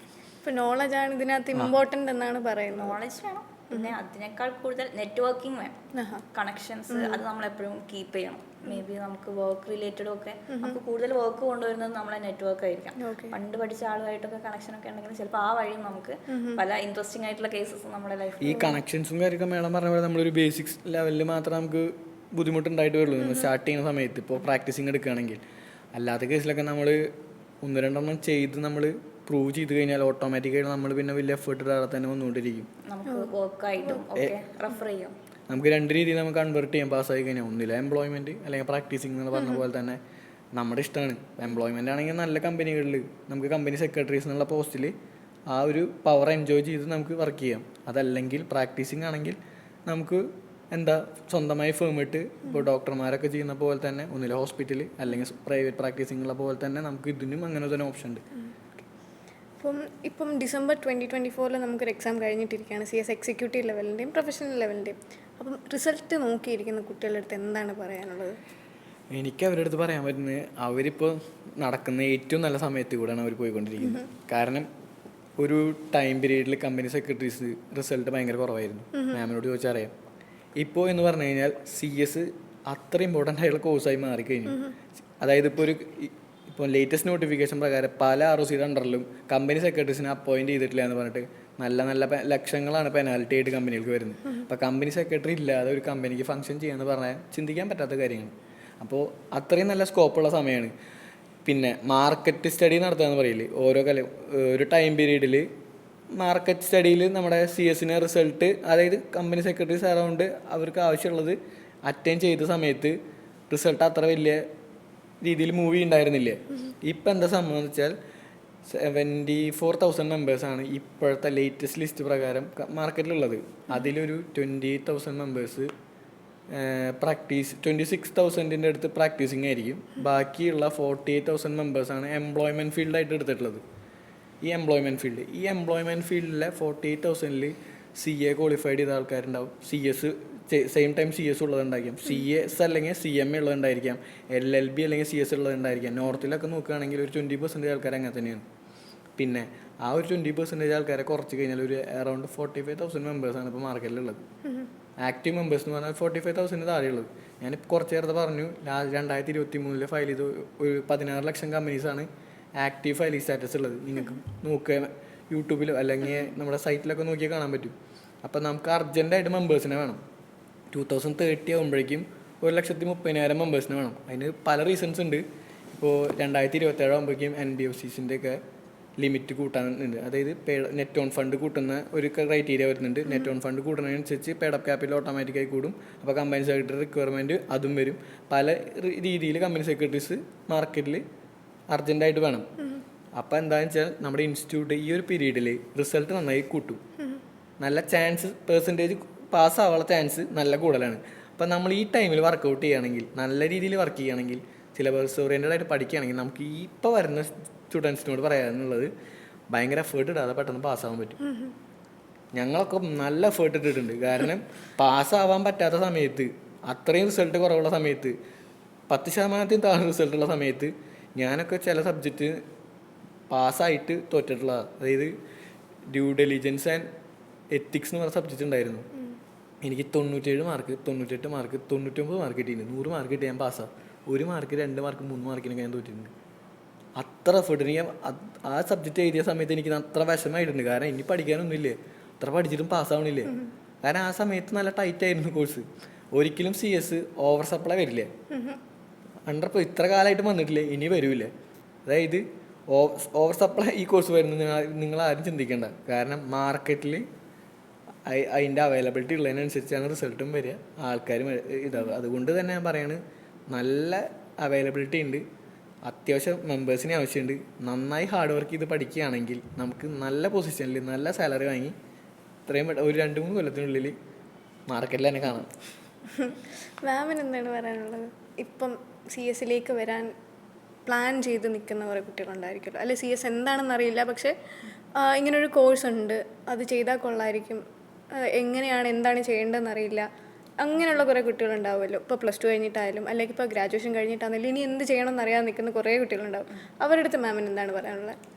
ഇപ്പോൾ നോളജാണ് ഇതിനകത്ത് ഇമ്പോർട്ടൻ്റ് എന്നാണ് പറയുന്നത്. നോളജ് വേണം. പിന്നെ അതിനേക്കാൾ കൂടുതൽ നെറ്റ്വർക്കിംഗ് വേണം, കണക്ഷൻസ് അത് നമ്മളെപ്പോഴും കീപ്പ് ചെയ്യണം. മേ ബി നമുക്ക് വർക്ക് റിലേറ്റഡും ഒക്കെ നമുക്ക് കൂടുതൽ വർക്ക് കൊണ്ടുവരുന്നത് നമ്മളെ നെറ്റ്വർക്ക് ആയിരിക്കാം. പണ്ട് പഠിച്ച ആളുമായിട്ടൊക്കെ കണക്ഷൻ ഒക്കെ ഉണ്ടെങ്കിൽ ചിലപ്പോൾ ആ വഴി നമുക്ക് പല ഇൻട്രസ്റ്റിംഗ് ആയിട്ടുള്ള കേസസ് നമ്മുടെ ലൈഫിൽ. ഈ കണക്ഷൻസും കാര്യമൊക്കെ മേഡം പറഞ്ഞ പോലെ നമ്മളൊരു ബേസിക്സ് ലെവലിൽ മാത്രമേ നമുക്ക് ബുദ്ധിമുട്ടുണ്ടായിട്ട് വരുള്ളൂ നമ്മൾ സ്റ്റാർട്ട് ചെയ്യുന്ന സമയത്ത്. ഇപ്പോൾ പ്രാക്ടീസിങ് എടുക്കുകയാണെങ്കിൽ, അല്ലാത്ത കേസിലൊക്കെ നമ്മൾ 1-2 ചെയ്ത് നമ്മൾ പ്രൂവ് ചെയ്ത് കഴിഞ്ഞാൽ ഓട്ടോമാറ്റിക്കായിട്ട് നമ്മൾ പിന്നെ വലിയ എഫേർട്ട് ഇടാതെ തന്നെ വന്നുകൊണ്ടിരിക്കും. നമുക്ക് വർക്കായിട്ടും ഒക്കെ റെഫർ ചെയ്യാം. നമുക്ക് 2 രീതിയിൽ നമുക്ക് കൺവേർട്ട് ചെയ്യാൻ പാസ്സായി കഴിഞ്ഞാൽ, ഒന്നില്ല എംപ്ലോയ്മെൻറ്റ് അല്ലെങ്കിൽ പ്രാക്ടീസിങ് എന്ന് പറഞ്ഞ പോലെ തന്നെ നമ്മുടെ ഇഷ്ടമാണ്. എംപ്ലോയ്മെൻ്റ് ആണെങ്കിൽ നല്ല കമ്പനികളിൽ നമുക്ക് കമ്പനി സെക്രട്ടറീസ് എന്നുള്ള പോസ്റ്റിൽ ആ ഒരു പവർ എൻജോയ് ചെയ്ത് നമുക്ക് വർക്ക് ചെയ്യാം. അതല്ലെങ്കിൽ പ്രാക്ടീസിങ് ആണെങ്കിൽ നമുക്ക് സ്വന്തമായി ഫേം ഇട്ട് ഇപ്പോൾ ഡോക്ടർമാരൊക്കെ ചെയ്യുന്ന പോലെ തന്നെ ഒന്നില്ല ഹോസ്പിറ്റൽ അല്ലെങ്കിൽ പ്രൈവറ്റ് പ്രാക്ടീസിങ് ഉള്ള പോലെ തന്നെ നമുക്ക് ഇതിനും അങ്ങനെ തന്നെ ഓപ്ഷൻ ഉണ്ട്. ഇപ്പം ഡിസംബർ 2024 നമുക്കൊരു എക്സാം കഴിഞ്ഞിട്ടിരിക്കുകയാണ്, CS എക്സിക്യൂട്ടീവ് ലെവലിൻ്റെയും പ്രൊഫഷണൽ ലെവലിൻ്റെയും. അപ്പം റിസൾട്ട് നോക്കിയിരിക്കുന്ന കുട്ടികളുടെ അടുത്ത് എന്താണ് പറയാനുള്ളത്? എനിക്ക് അവരുടെ അടുത്ത് പറയാൻ പറ്റുന്നത്, അവരിപ്പോൾ നടക്കുന്ന ഏറ്റവും നല്ല സമയത്ത് കൂടെയാണ് അവർ പോയിക്കൊണ്ടിരിക്കുന്നത്. കാരണം ഒരു ടൈം പീരീഡിൽ കമ്പനി സെക്രട്ടറീസ് റിസൾട്ട് ഭയങ്കര കുറവായിരുന്നു. മാമിനോട് ചോദിച്ചാൽ അറിയാം. ഇപ്പോൾ എന്ന് പറഞ്ഞു കഴിഞ്ഞാൽ CS അത്ര ഇമ്പോർട്ടൻ്റ് ആയിട്ടുള്ള കോഴ്സായി മാറിക്കഴിഞ്ഞു. അതായത് ഇപ്പോൾ ലേറ്റസ്റ്റ് നോട്ടിഫിക്കേഷൻ പ്രകാരം പല ROC അണ്ടറിലും കമ്പനി സെക്രട്ടറീസിനെ അപ്പോയിൻറ്റ് ചെയ്തിട്ടില്ല എന്ന് പറഞ്ഞിട്ട് നല്ല ലക്ഷങ്ങളാണ് പെനാൽറ്റി ആയിട്ട് കമ്പനികൾക്ക് വരുന്നത്. അപ്പോൾ കമ്പനി സെക്രട്ടറി ഇല്ലാതെ ഒരു കമ്പനിക്ക് ഫംഗ്ഷൻ ചെയ്യാന്ന് പറഞ്ഞാൽ ചിന്തിക്കാൻ പറ്റാത്ത കാര്യമാണ്. അപ്പോൾ അത്രയും നല്ല സ്കോപ്പുള്ള സമയമാണ്. പിന്നെ മാർക്കറ്റ് സ്റ്റഡി നടത്തുകയെന്ന് പറയില്ലേ, ഒരു ടൈം പീരീഡിൽ മാർക്കറ്റ് സ്റ്റഡിയിൽ നമ്മുടെ CS റിസൾട്ട്, അതായത് കമ്പനി സെക്രട്ടറീസ് അറൗണ്ട് അവർക്ക് ആവശ്യമുള്ളത് അറ്റൈൻ ചെയ്ത സമയത്ത് റിസൾട്ട് അത്ര വലിയ രീതിയിൽ മൂവി ഉണ്ടായിരുന്നില്ലേ. ഇപ്പം എന്താ സംഭവം എന്ന് വെച്ചാൽ 74,000 മെമ്പേഴ്സാണ് ഇപ്പോഴത്തെ ലേറ്റസ്റ്റ് ലിസ്റ്റ് പ്രകാരം മാർക്കറ്റിലുള്ളത്. അതിലൊരു 28,000 മെമ്പേഴ്സ് 26,000 അടുത്ത് പ്രാക്ടീസിങ് ആയിരിക്കും. ബാക്കിയുള്ള 48,000 മെമ്പേഴ്സാണ് എംപ്ലോയ്മെൻറ്റ് ഫീൽഡായിട്ട് എടുത്തിട്ടുള്ളത്. ഈ എംപ്ലോയ്മെൻറ്റ് ഫീൽഡിലെ 48,000-ൽ CA ക്വാളിഫൈഡ് ചെയ്ത ആൾക്കാരുണ്ടാവും, CS same time CS ഉള്ളതുണ്ടായിരിക്കാം, CS അല്ലെങ്കിൽ CMA ഉള്ളതുണ്ടായിരിക്കാം, LLB അല്ലെങ്കിൽ CS ഉള്ളതുണ്ടായിരിക്കാം. നോർത്തിലൊക്കെ നോക്കുകയാണെങ്കിൽ ഒരു 20% ആൾക്കാർ അങ്ങനെ തന്നെയാണ്. പിന്നെ ആ ഒരു 20% ആൾക്കാരെ കുറച്ച് കഴിഞ്ഞാൽ ഒരു അറൗണ്ട് 45,000 മെമ്പേഴ്സാണ് ഇപ്പോൾ മാർക്കറ്റിലുള്ളത്. ആക്റ്റീവ് മെമ്പേഴ്സ് എന്ന് പറഞ്ഞാൽ 45,000 താഴെയുള്ളത്. ഞാൻ കുറച്ച് നേരത്തെ പറഞ്ഞു 2023 ഫയൽ ചെയ്ത് ഒരു 16 ലക്ഷം കമ്പനീസാണ് ആക്റ്റീവ് ഫയലിംഗ് സ്റ്റാറ്റസ് ഉള്ളത്. നിങ്ങൾക്ക് നോക്കുക യൂട്യൂബിലോ അല്ലെങ്കിൽ നമ്മുടെ സൈറ്റിലൊക്കെ നോക്കിയാൽ കാണാൻ പറ്റും. അപ്പോൾ നമുക്ക് അർജൻറ്റായിട്ട് മെമ്പേഴ്സിനെ വേണം. 2030 ആകുമ്പോഴേക്കും 1,30,000 മെമ്പേഴ്സിന് വേണം. അതിന് പല റീസൺസ് ഉണ്ട്. ഇപ്പോൾ 2027 ആകുമ്പോഴേക്കും NBFCസിൻ്റെ ഒക്കെ ലിമിറ്റ് കൂട്ടാനുണ്ട്. അതായത് നെറ്റ് ഓൺ ഫണ്ട് കൂട്ടുന്ന ഒരു ക്രൈറ്റീരിയ വരുന്നുണ്ട്. നെറ്റ് ഓൺ ഫണ്ട് കൂട്ടുന്നതിനനുസരിച്ച് പേഡപ്പ് ക്യാപിറ്റൽ ഓട്ടോമാറ്റിക്കായി കൂടും. അപ്പോൾ കമ്പനി സെക്രട്ടറി റിക്വയർമെൻറ്റ് അതും വരും. പല രീതിയിൽ കമ്പനി സെക്രട്ടറീസ് മാർക്കറ്റിൽ അർജൻറ്റായിട്ട് വേണം. അപ്പോൾ എന്താണെന്ന് വെച്ചാൽ നമ്മുടെ ഇൻസ്റ്റിറ്റ്യൂട്ട് ഈ ഒരു പീരീഡിൽ റിസൾട്ട് നന്നായി കൂട്ടും. നല്ല ചാൻസ് പെർസെൻറ്റേജ് പാസ്സാവാനുള്ള ചാൻസ് നല്ല കൂടുതലാണ്. അപ്പോൾ നമ്മൾ ഈ ടൈമിൽ വർക്കൗട്ട് ചെയ്യുകയാണെങ്കിൽ, നല്ല രീതിയിൽ വർക്ക് ചെയ്യുകയാണെങ്കിൽ, സിലബസ് ഓറിയൻറ്റഡ് ആയിട്ട് പഠിക്കുകയാണെങ്കിൽ നമുക്ക് ഈ ഇപ്പോൾ വരുന്ന സ്റ്റുഡൻസിനോട് പറയാനുള്ളത് ഭയങ്കര എഫേർട്ട് ഇടാതെ പെട്ടെന്ന് പാസ്സാവാൻ പറ്റും. ഞങ്ങളൊക്കെ നല്ല എഫേർട്ട് ഇട്ടിട്ടുണ്ട്. കാരണം പാസ്സാവാൻ പറ്റാത്ത സമയത്ത്, അത്രയും റിസൾട്ട് കുറവുള്ള സമയത്ത്, 10% താഴെ റിസൾട്ടുള്ള സമയത്ത് ഞാനൊക്കെ ചില സബ്ജക്റ്റ് പാസ്സായിട്ട് തോറ്റിട്ടുള്ളതാണ്. അതായത് ഡ്യൂ ഡെലിജൻസ് ആൻഡ് എത്തിക്സ് എന്ന് പറഞ്ഞ സബ്ജക്റ്റ് ഉണ്ടായിരുന്നു. എനിക്ക് 97 മാർക്ക്, 98 മാർക്ക്, 99 മാർക്ക് കിട്ടിയിട്ടുണ്ട്. 100 മാർക്ക് കിട്ടി ഞാൻ പാസ്സാവും. 1 മാർക്ക്, 2 മാർക്ക്, 3 മാർക്കിനൊക്കെ ഞാൻ തോറ്റിട്ടുണ്ട്. അത്ര എഫേർട്ട് എനിക്ക് ആ സബ്ജക്റ്റ് എഴുതിയ സമയത്ത് എനിക്ക് അത്ര വിഷമമായിട്ടുണ്ട്. കാരണം ഇനി പഠിക്കാനൊന്നുമില്ലേ, അത്ര പഠിച്ചിട്ടും പാസ്സാവണില്ലേ. കാരണം ആ സമയത്ത് നല്ല ടൈറ്റ് ആയിരുന്നു കോഴ്സ്. ഒരിക്കലും CS ഓവർ സപ്ലൈ വരില്ലേ. ഇത്ര കാലമായിട്ട് വന്നിട്ടില്ലേ, ഇനി വരില്ലേ. അതായത് ഓവർ സപ്ലൈ ഈ കോഴ്സ് വരുന്നത് നിങ്ങൾ ആരും ചിന്തിക്കേണ്ട. കാരണം മാർക്കറ്റിൽ അതിൻ്റെ അവൈലബിലിറ്റി ഉള്ളതിനനുസരിച്ചാണ് റിസൾട്ടും വരിക, ആൾക്കാരും ഇതാവുക. അതുകൊണ്ട് തന്നെ ഞാൻ പറയാണ്, നല്ല അവൈലബിലിറ്റി ഉണ്ട്, അത്യാവശ്യം മെമ്പേഴ്സിന് ആവശ്യമുണ്ട്. നന്നായി ഹാർഡ് വർക്ക് ചെയ്ത് പഠിക്കുകയാണെങ്കിൽ നമുക്ക് നല്ല പൊസിഷനിൽ നല്ല സാലറി വാങ്ങി ഇത്രയും ഒരു 2-3 കൊല്ലത്തിനുള്ളിൽ മാർക്കറ്റിൽ തന്നെ കാണാം. മാമിന് എന്താണ് പറയാനുള്ളത്? ഇപ്പം CS വരാൻ പ്ലാൻ ചെയ്ത് നിൽക്കുന്ന കുറേ കുട്ടികളുണ്ടായിരിക്കുമല്ലോ, അല്ലെ CS എന്താണെന്ന് അറിയില്ല, പക്ഷേ ഇങ്ങനൊരു കോഴ്സ് ഉണ്ട്, അത് ചെയ്താൽ കൊള്ളായിരിക്കും, എങ്ങനെയാണ് എന്താണ് ചെയ്യേണ്ടതെന്ന് അറിയില്ല, അങ്ങനെയുള്ള കുറേ കുട്ടികളുണ്ടാവുമല്ലോ. ഇപ്പോൾ +2 കഴിഞ്ഞിട്ടായാലും അല്ലെങ്കിൽ ഇപ്പോൾ ഗ്രാജുവേഷൻ കഴിഞ്ഞിട്ടാണെങ്കിലും ഇനി എന്ത് ചെയ്യണമെന്ന് അറിയാൻ നിൽക്കുന്ന കുറേ കുട്ടികളുണ്ടാവും. അവരുടെ അടുത്ത് മാമിന് എന്താണ് പറയാനുള്ളത്?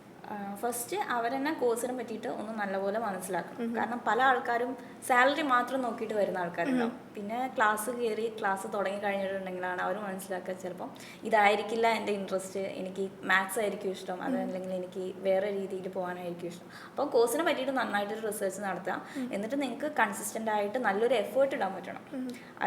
ഫസ്റ്റ് അവരെന്നെ കോഴ്സിനെ പറ്റിയിട്ട് ഒന്ന് നല്ലപോലെ മനസ്സിലാക്കണം. കാരണം പല ആൾക്കാരും സാലറി മാത്രം നോക്കിയിട്ട് വരുന്ന ആൾക്കാരുണ്ടാവും. പിന്നെ ക്ലാസ് കയറി ക്ലാസ് തുടങ്ങി കഴിഞ്ഞിട്ടുണ്ടെങ്കിലാണ് അവർ മനസ്സിലാക്കുക ചിലപ്പം ഇതായിരിക്കില്ല എൻ്റെ ഇൻട്രസ്റ്റ്, എനിക്ക് മാത്സ് ആയിരിക്കും ഇഷ്ടം, അതല്ലെങ്കിൽ എനിക്ക് വേറെ രീതിയിൽ പോകാനായിരിക്കും ഇഷ്ടം. അപ്പോൾ കോഴ്സിനെ പറ്റിയിട്ട് നന്നായിട്ടൊരു റിസർച്ച് നടത്തുക. എന്നിട്ട് നിങ്ങൾക്ക് കൺസിസ്റ്റൻ്റ് ആയിട്ട് നല്ലൊരു എഫേർട്ട് ഇടാൻ പറ്റണം.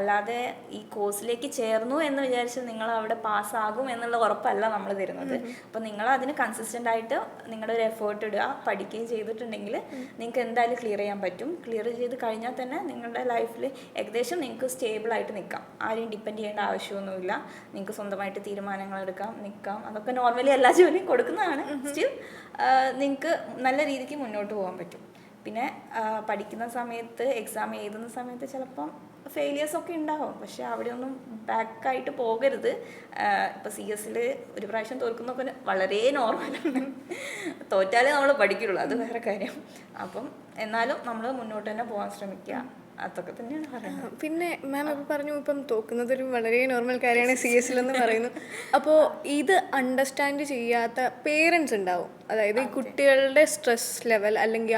അല്ലാതെ ഈ കോഴ്സിലേക്ക് ചേർന്നു എന്ന് വിചാരിച്ച് നിങ്ങൾ അവിടെ പാസ്സാകും എന്നുള്ള ഉറപ്പല്ല നമ്മൾ തരുന്നത്. അപ്പോൾ നിങ്ങൾ അതിന് കൺസിസ്റ്റൻ്റ് ആയിട്ട് നിങ്ങളുടെ ഒരു എഫേർട്ട് ഇടുക, പഠിക്കുകയും ചെയ്തിട്ടുണ്ടെങ്കിൽ നിങ്ങൾക്ക് എന്തായാലും ക്ലിയർ ചെയ്യാൻ പറ്റും. ക്ലിയർ ചെയ്ത് കഴിഞ്ഞാൽ തന്നെ നിങ്ങളുടെ ലൈഫിൽ ഏകദേശം നിങ്ങൾക്ക് സ്റ്റേബിളായിട്ട് നിൽക്കാം. ആരെയും ഡിപ്പെൻഡ് ചെയ്യേണ്ട ആവശ്യമൊന്നുമില്ല. നിങ്ങൾക്ക് സ്വന്തമായിട്ട് തീരുമാനങ്ങൾ എടുക്കാം, നിൽക്കാം. അതൊക്കെ നോർമലി എല്ലാ ജോലിയും കൊടുക്കുന്നതാണ്. സ്റ്റിൽ നിങ്ങൾക്ക് നല്ല രീതിക്ക് മുന്നോട്ട് പോകാൻ പറ്റും. പിന്നെ പഠിക്കുന്ന സമയത്ത് എക്സാം എഴുതുന്ന സമയത്ത് ചിലപ്പം ഫെയിലിയേഴ്സൊക്കെ ഉണ്ടാവും. പക്ഷെ അവിടെയൊന്നും ബാക്കായിട്ട് പോകരുത്. ഇപ്പോൾ CS ഒരു പ്രാവശ്യം തോൽക്കുന്നതൊക്കെ വളരെ നോർമലാണ്. തോറ്റാലേ നമ്മൾ പഠിക്കുള്ളൂ, അത് വേറെ കാര്യം. അപ്പം എന്നാലും നമ്മൾ മുന്നോട്ട് തന്നെ പോകാൻ ശ്രമിക്കുക. അതൊക്കെ തന്നെയാണ് പറയുന്നത്. പിന്നെ മാം ഇപ്പോൾ പറഞ്ഞു ഇപ്പം തോക്കുന്നതൊരു വളരെ നോർമൽ കാര്യമാണ് CS പറയുന്നു. അപ്പോൾ ഇത് അണ്ടർസ്റ്റാൻഡ് ചെയ്യാത്ത പേരൻസ് ഉണ്ടാവും. അതായത് ഈ കുട്ടികളുടെ സ്ട്രെസ് ലെവൽ അല്ലെങ്കിൽ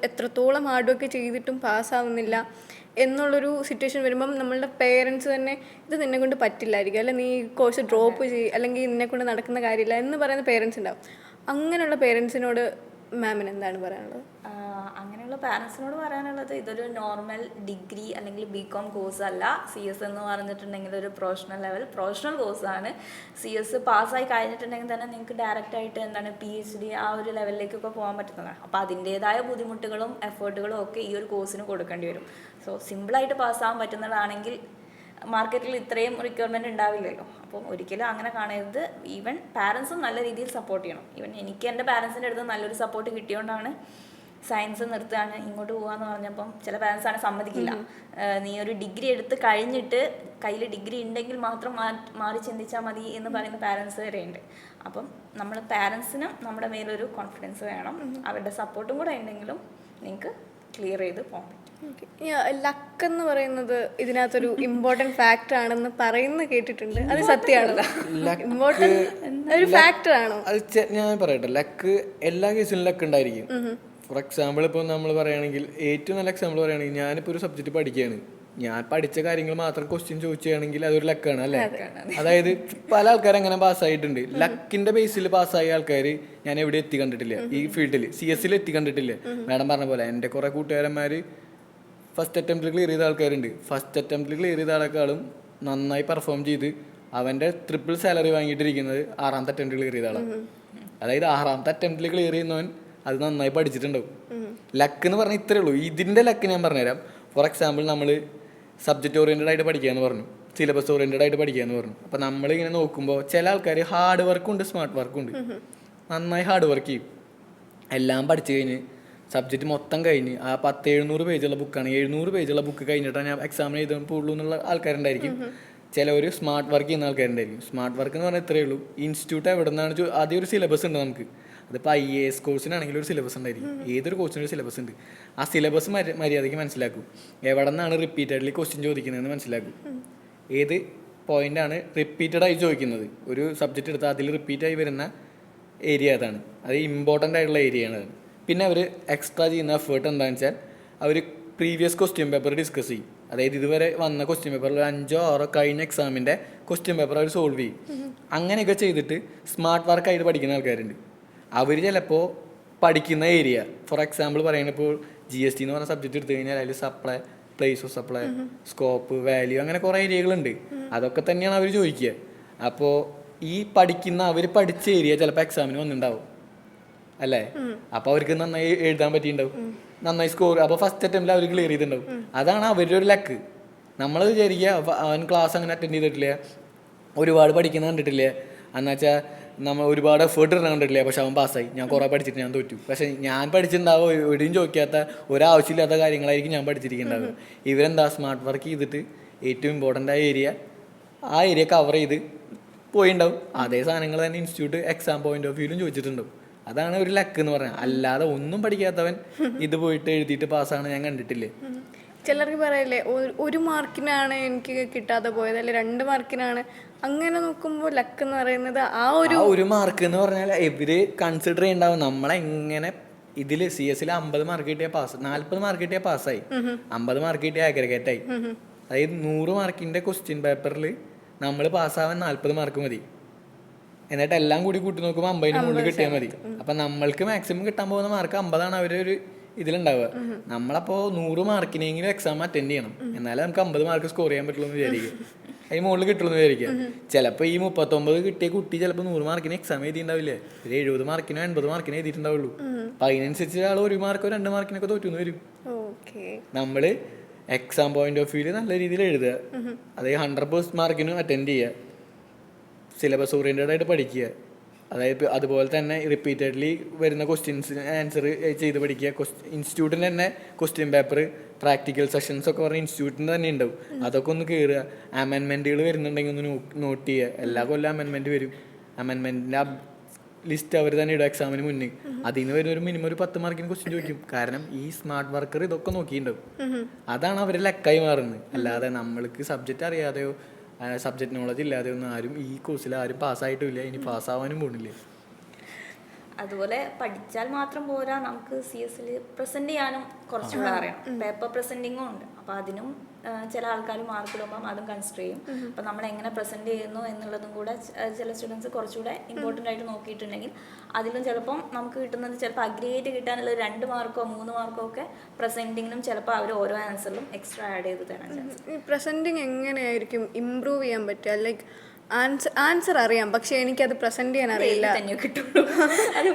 എത്രത്തോളം ഹാർഡ് വർക്ക് ചെയ്തിട്ടും പാസ്സാവുന്നില്ല എന്നുള്ളൊരു സിറ്റുവേഷൻ വരുമ്പം നമ്മളുടെ പേരൻസ് തന്നെ ഇത് നിന്നെ കൊണ്ട് പറ്റില്ലായിരിക്കും, അല്ലെങ്കിൽ നീ കോഴ്സ് ഡ്രോപ്പ് ചെയ്യും, അല്ലെങ്കിൽ നിന്നെ കൊണ്ട് നടക്കുന്ന കാര്യമില്ല എന്ന് പറയുന്ന പേരൻസ് ഉണ്ടാവും. അങ്ങനെയുള്ള പേരൻസിനോട് മാമിന് എന്താണ് പറയാനുള്ളത്? അങ്ങനെയുള്ള പാരൻസിനോട് പറയാനുള്ളത്, ഇതൊരു നോർമൽ ഡിഗ്രി അല്ലെങ്കിൽ BCom കോഴ്സ് അല്ല. CS എന്ന് പറഞ്ഞിട്ടുണ്ടെങ്കിൽ ഒരു പ്രൊഫഷണൽ കോഴ്സാണ്. CS പാസ്സായി കഴിഞ്ഞിട്ടുണ്ടെങ്കിൽ തന്നെ നിങ്ങൾക്ക് ഡയറക്റ്റായിട്ട് എന്താണ് PhD ആ ഒരു ലെവലിലേക്കൊക്കെ പോകാൻ പറ്റുന്നതാണ്. അപ്പോൾ അതിൻ്റേതായ ബുദ്ധിമുട്ടുകളും എഫേർട്ടുകളും ഒക്കെ ഈ ഒരു കോഴ്സിന് കൊടുക്കേണ്ടി വരും. സോ സിമ്പിളായിട്ട് പാസ്സാകാൻ പറ്റുന്നതാണെങ്കിൽ മാർക്കറ്റിൽ ഇത്രയും റിക്വയർമെൻറ്റ് ഉണ്ടാവില്ലല്ലോ. അപ്പം ഒരിക്കലും അങ്ങനെ കാണരുത്. ഈവൻ പാരൻസും നല്ല രീതിയിൽ സപ്പോർട്ട് ചെയ്യണം. ഈവൻ എനിക്ക് എൻ്റെ പാരൻസിൻ്റെ അടുത്ത് നല്ലൊരു സപ്പോർട്ട് കിട്ടിയോണ്ടാണ് സയൻസ് നിർത്തുകയാണ് ഇങ്ങോട്ട് പോകാന്ന് പറഞ്ഞപ്പം ചില പാരൻസ് ആണ് സമ്മതിക്കില്ല. നീ ഒരു ഡിഗ്രി എടുത്ത് കഴിഞ്ഞിട്ട് കയ്യിൽ ഡിഗ്രി ഉണ്ടെങ്കിൽ മാത്രം മാറി ചിന്തിച്ചാൽ മതി എന്ന് പറയുന്ന പാരൻസ് വരെ ഉണ്ട്. അപ്പം നമ്മൾ പാരൻസിനും നമ്മുടെ മേലൊരു കോൺഫിഡൻസ് വേണം. അവരുടെ സപ്പോർട്ടും കൂടെ ഉണ്ടെങ്കിലും നിങ്ങൾക്ക് ക്ലിയർ ചെയ്ത് പോകാൻ പറ്റും. ലക്ക് എന്ന് പറയുന്നത് ഇതിനകത്തൊരു ഇമ്പോർട്ടൻറ്റ് ഫാക്ടർ ആണെന്ന് പറയുന്നത് കേട്ടിട്ടുണ്ട്. അത് സത്യമാണല്ലോ? ഇമ്പോർട്ടൻറ്റ് ഒരു ഫാക്ടർ ആണോ? അത് ഞാൻ പറയട്ടെ, ലക്ക് എല്ലാ കേസിലും ലക്ക് ഉണ്ടായിരിക്കും. ഫോർ എക്സാമ്പിൾ ഇപ്പോൾ നമ്മൾ പറയുകയാണെങ്കിൽ, ഏറ്റവും നല്ല എക്സാമ്പിൾ പറയുകയാണെങ്കിൽ, ഞാനിപ്പോൾ ഒരു സബ്ജക്റ്റ് പഠിക്കുകയാണ്, ഞാൻ പഠിച്ച കാര്യങ്ങൾ മാത്രം ക്വസ്റ്റ്യൻ ചോദിക്കുകയാണെങ്കിൽ അതൊരു ലക്കാണ് അല്ലേ? അതായത് പല ആൾക്കാരും അങ്ങനെ പാസ്സായിട്ടുണ്ട്. ലക്കിന്റെ ബേസിൽ പാസ്സായ ആൾക്കാർ ഞാൻ എവിടെ എത്തി കണ്ടിട്ടില്ല. ഈ ഫീൽഡിൽ CS എത്തി കണ്ടിട്ടില്ല. മാഡം പറഞ്ഞ പോലെ എൻ്റെ കുറേ കൂട്ടുകാരന്മാർ ഫസ്റ്റ് അറ്റംപ്റ്റിൽ ക്ലിയർ ചെയ്ത ആൾക്കാരുണ്ട്. ഫസ്റ്റ് അറ്റംപ്റ്റിൽ ക്ലിയർ ചെയ്ത ആളെക്കാളും നന്നായി പെർഫോം ചെയ്ത് അവൻ്റെ ട്രിപ്പിൾ സാലറി വാങ്ങിയിട്ടിരിക്കുന്നത് 6ാമത്തെ അറ്റംപ്റ്റിൽ ക്ലിയർ ചെയ്ത ആളാണ്. അതായത് 6ാമത്തെ അറ്റംപ്റ്റിൽ ക്ലിയർ ചെയ്യുന്നവൻ അത് നന്നായി പഠിച്ചിട്ടുണ്ടാവും. ലക്ക് എന്ന് പറഞ്ഞാൽ ഇത്രയേ ഉള്ളൂ. ഇതിൻ്റെ ലക്ക് ഞാൻ പറഞ്ഞുതരാം. ഫോർ എക്സാമ്പിൾ, നമ്മൾ സബ്ജക്റ്റ് ഓറിയൻറ്റഡ് ആയിട്ട് പഠിക്കാമെന്ന് പറഞ്ഞു, സിലബസ് ഓറിയൻറ്റഡ് ആയിട്ട് പഠിക്കാമെന്ന് പറഞ്ഞു. അപ്പോൾ നമ്മളിങ്ങനെ നോക്കുമ്പോൾ ചില ആൾക്കാർ ഹാർഡ് വർക്കും ഉണ്ട്, സ്മാർട്ട് വർക്കും ഉണ്ട്. നന്നായി ഹാർഡ് വർക്ക് ചെയ്യും. എല്ലാം പഠിച്ചു കഴിഞ്ഞ് സബ്ജക്റ്റ് മൊത്തം കഴിഞ്ഞ് ആ 700 പേജുള്ള ബുക്കാണ്, 700 പേജുള്ള ബുക്ക് കഴിഞ്ഞിട്ടാണ് ഞാൻ എക്സാമിന് എഴുതാൻ പോകുള്ളൂ എന്നുള്ള ആൾക്കാരുണ്ടായിരിക്കും. ചിലവർ സ്മാർട്ട് വർക്ക് ചെയ്യുന്ന ആൾക്കാരുണ്ടായിരിക്കും. സ്മാർട്ട് വർക്ക് എന്ന് പറഞ്ഞാൽ ഇത്രയേ ഉള്ളൂ. ഇൻസ്റ്റിറ്റ്യൂട്ട് എവിടെ നിന്നാണ് ആദ്യം ഒരു സിലബസ് ഉണ്ട് നമുക്ക്. അതിപ്പോൾ IAS കോഴ്സിനാണെങ്കിലും ഒരു സിലബസ് ഉണ്ടായിരിക്കും. ഏതൊരു കോഴ്സിനും ഒരു സിലബസ് ഉണ്ട്. ആ സിലബസ് മര്യാദയ്ക്ക് മനസ്സിലാക്കും. എവിടെ നിന്നാണ് റിപ്പീറ്റഡ്ലി ക്വസ്റ്റ്യൻ ചോദിക്കുന്നതെന്ന് മനസ്സിലാക്കും. ഏത് പോയിൻ്റാണ് റിപ്പീറ്റഡായി ചോദിക്കുന്നത്, ഒരു സബ്ജക്റ്റ് എടുത്താൽ അതിൽ റിപ്പീറ്റായി വരുന്ന ഏരിയ അതാണ്. അത് ഇമ്പോർട്ടൻ്റ് ആയിട്ടുള്ള ഏരിയയാണ്. പിന്നെ അവർ എക്സ്ട്രാ ചെയ്യുന്ന എഫേർട്ട് എന്താണെന്ന് വെച്ചാൽ അവർ പ്രീവിയസ് ക്വസ്റ്റ്യൻ പേപ്പർ ഡിസ്കസ് ചെയ്യും. അതായത് ഇതുവരെ വന്ന ക്വസ്റ്റ്യൻ പേപ്പറിൽ 5 or 6 കഴിഞ്ഞ എക്സാമിൻ്റെ ക്വസ്റ്റ്യൻ പേപ്പർ അവർ സോൾവ് ചെയ്യും. അങ്ങനെയൊക്കെ ചെയ്തിട്ട് സ്മാർട്ട് വർക്കായിട്ട് പഠിക്കുന്ന ആൾക്കാരുണ്ട്. അവർ ചിലപ്പോൾ പഠിക്കുന്ന ഏരിയ, ഫോർ എക്സാമ്പിൾ പറയുമ്പോൾ GST എന്ന് പറഞ്ഞ സബ്ജക്റ്റ് എടുത്തു കഴിഞ്ഞാൽ അതിൽ supply, place of supply, scope, value, അങ്ങനെ കുറേ ഏരിയകളുണ്ട്. അതൊക്കെ തന്നെയാണ് അവർ ചോദിക്കുക. അപ്പോൾ ഈ പഠിക്കുന്ന അവർ പഠിച്ച ഏരിയ ചിലപ്പോൾ എക്സാമിന് വന്നിട്ടുണ്ടാവും അല്ലേ? അപ്പോൾ അവർക്ക് നന്നായി എഴുതാൻ പറ്റിയിട്ടുണ്ടാവും, നന്നായി സ്കോർ. അപ്പോൾ ഫസ്റ്റ് അറ്റംപ്റ്റിൽ അവർ ക്ലിയർ ചെയ്തിട്ടുണ്ടാവും. അതാണ് അവരുടെ ഒരു ലക്ക്. നമ്മൾ വിചാരിക്കുക അവൻ ക്ലാസ് അങ്ങനെ അറ്റൻഡ് ചെയ്തിട്ടില്ല, ഒരുപാട് പഠിക്കുന്ന കണ്ടിട്ടില്ല, എന്നുവെച്ചാൽ നമ്മൾ ഒരുപാട് എഫേർട്ട് ഇടാൻ കണ്ടിട്ടില്ല, പക്ഷെ അവൻ പാസ്സായി, ഞാൻ കുറേ പഠിച്ചിട്ട് ഞാൻ തോറ്റു. പക്ഷെ ഞാൻ പഠിച്ചിട്ടുണ്ടാവും എവിടെയും ചോദിക്കാത്ത ഒരാവശ്യമില്ലാത്ത കാര്യങ്ങളായിരിക്കും ഞാൻ പഠിച്ചിരിക്കുന്നുണ്ടാവുക. ഇവരെന്താ സ്മാർട്ട് വർക്ക് ചെയ്തിട്ട് ഏറ്റവും ഇമ്പോർട്ടൻ്റ് ആയ ഏരിയ, ആ ഏരിയ കവർ ചെയ്ത് പോയിണ്ടാവും. അതേ സാധനങ്ങൾ തന്നെ ഇൻസ്റ്റിറ്റ്യൂട്ട് എക്സാം പോയിന്റ് ഓഫ് വ്യൂവിലും ചോദിച്ചിട്ടുണ്ടാവും. അതാണ് ഒരു ലക്ക് എന്ന് പറഞ്ഞാൽ. അല്ലാതെ ഒന്നും പഠിക്കാത്തവൻ ഇത് പോയിട്ട് എഴുതിയിട്ട് പാസ്സാണ് ഞാൻ കണ്ടിട്ടില്ലേ. ചിലർക്ക് പറയില്ലേ 1 മാർക്കിനാണ് എനിക്ക് കിട്ടാതെ പോയത്, അല്ലെ 2 മാർക്കിനാണ്. അങ്ങനെ നോക്കുമ്പോൾ ലക്ക് എന്ന് പറയുന്നത് ആ 1 മാർക്ക് എന്ന് പറഞ്ഞാൽ ഇവര് കൺസിഡർ ചെയ്യണ്ടാവും നമ്മളെങ്ങനെ. ഇതിൽ CS 50 മാർക്ക് കിട്ടിയാൽ പാസ്, 40 മാർക്ക് കിട്ടിയാൽ പാസ്സായി, 50 മാർക്ക് കിട്ടിയാൽ അഗ്രഗേറ്റ് ആയി. അതായത് 100 മാർക്കിന്റെ ക്വസ്റ്റ്യൻ പേപ്പറിൽ നമ്മൾ പാസ്സാവാൻ 40 മാർക്ക് മതി. എന്നിട്ട് എല്ലാം കൂടി കൂട്ടി നോക്കുമ്പോൾ 50ന് മുകളിൽ കിട്ടിയാൽ മതി. അപ്പം നമ്മൾക്ക് മാക്സിമം കിട്ടാൻ പോകുന്ന മാർക്ക് 50ആണ് അവരൊരു ഇതിലുണ്ടാവുക. നമ്മളപ്പോൾ 100 മാർക്കിനെങ്കിലും എക്സാം അറ്റൻഡ് ചെയ്യണം, എന്നാലേ നമുക്ക് 50 മാർക്ക് സ്കോർ ചെയ്യാൻ പറ്റുള്ളൂ എന്ന് വിചാരിക്കുക. അതിന് മുകളിൽ കിട്ടുള്ളൂ എന്ന് വിചാരിക്കുക. ചിലപ്പോൾ ഈ 39 കിട്ടിയ കുട്ടി ചിലപ്പോൾ 100 മാർക്കിന് എക്സാം എഴുതിയിട്ടുണ്ടാവില്ലേ, ഒരു 70 മാർക്കിനോ 80 മാർക്കിനോ എഴുതിയിട്ടുണ്ടാവുള്ളൂ. അപ്പം അതിനനുസരിച്ച് ആൾ 1 മാർക്കോ 2 മാർക്കിനൊക്കെ തോറ്റുന്ന് വരും. നമ്മൾ എക്സാം പോയിന്റ് ഓഫ് വ്യൂവിൽ നല്ല രീതിയിൽ എഴുതുക, അതായത് 100% മാർക്കിനും അറ്റൻഡ് ചെയ്യുക, സിലബസ് ഓറിയൻറ്റഡ് ആയിട്ട് പഠിക്കുക. അതായത് അതുപോലെ തന്നെ റിപ്പീറ്റഡ്ലി വരുന്ന ക്വസ്റ്റ്യൻസ് ആൻസർ ചെയ്ത് പഠിക്കുക. ഇൻസ്റ്റിറ്റ്യൂട്ടിന് തന്നെ ക്വസ്റ്റ്യൻ പേപ്പർ, പ്രാക്ടിക്കൽ സെഷൻസ് ഒക്കെ പറഞ്ഞ ഇൻസ്റ്റിറ്റ്യൂട്ടിന് തന്നെ ഉണ്ടാവും. അതൊക്കെ ഒന്ന് കയറുക. അമെൻമെൻറ്റുകൾ വരുന്നുണ്ടെങ്കിൽ ഒന്ന് നോട്ട് ചെയ്യുക. എല്ലാ കൊല്ലം അമെൻമെൻറ്റ് വരും. അമെൻമെൻറ്റിൻ്റെ ലിസ്റ്റ് അവർ തന്നെ ഇടും എക്സാമിന് മുന്നേ. അതിന് വരുന്ന ഒരു മിനിമം ഒരു 10 മാർക്കിന് ക്വസ്റ്റ്യൻ ചോദിക്കും. കാരണം ഈ സ്മാർട്ട് വർക്കർ ഇതൊക്കെ നോക്കിയിട്ടുണ്ടാവും. അതാണ് അവരുടെ ലക്കായി മാറുന്നത്. അല്ലാതെ നമ്മൾക്ക് സബ്ജക്റ്റ് അറിയാതെയോ സബ്ജക്റ്റ് നോളജ് ഇല്ലാതെ ഒന്നും ആരും ഈ കോഴ്സിൽ ആരും പാസ്സായിട്ടുമില്ല, ഇനി പാസ്സാവാനും പോണില്ല. അതുപോലെ പഠിച്ചാൽ മാത്രം പോരാ, നമുക്ക് CS പ്രസന്റ് ചെയ്യാനും കുറച്ചുകൂടെ അറിയണം. പേപ്പർ പ്രസന്റിങ്ങും ഉണ്ട്. അപ്പോൾ അതിനും ചില ആൾക്കാർ മാർക്ക് ഇടുമ്പം അതും കൺസിഡർ ചെയ്യും. അപ്പം നമ്മൾ എങ്ങനെ പ്രസന്റ് ചെയ്യുന്നു എന്നുള്ളതും കൂടെ ചില സ്റ്റുഡൻസ് കുറച്ചുകൂടെ ഇമ്പോർട്ടൻ്റ് ആയിട്ട് നോക്കിയിട്ടുണ്ടെങ്കിൽ അതിലും ചിലപ്പം നമുക്ക് കിട്ടുന്നത് ചിലപ്പോൾ അഗ്രിഗേറ്റ് കിട്ടാനുള്ള 2 മാർക്കോ 3 മാർക്കോ ഒക്കെ പ്രസന്റിങ്ങിനും ചിലപ്പോൾ അവർ ഓരോ ആൻസറിലും എക്സ്ട്രാ ആഡ് ചെയ്ത് തരാൻ ചാൻസ്. ഈ പ്രസന്റിങ് എങ്ങനെയായിരിക്കും ഇമ്പ്രൂവ് ചെയ്യാൻ പറ്റുക? ലൈക്ക് ആൻസർ അറിയാം, പക്ഷെ എനിക്കത് പ്രസന്റ് ചെയ്യാൻ അറിയില്ല. തന്നെ കിട്ടുള്ളൂ.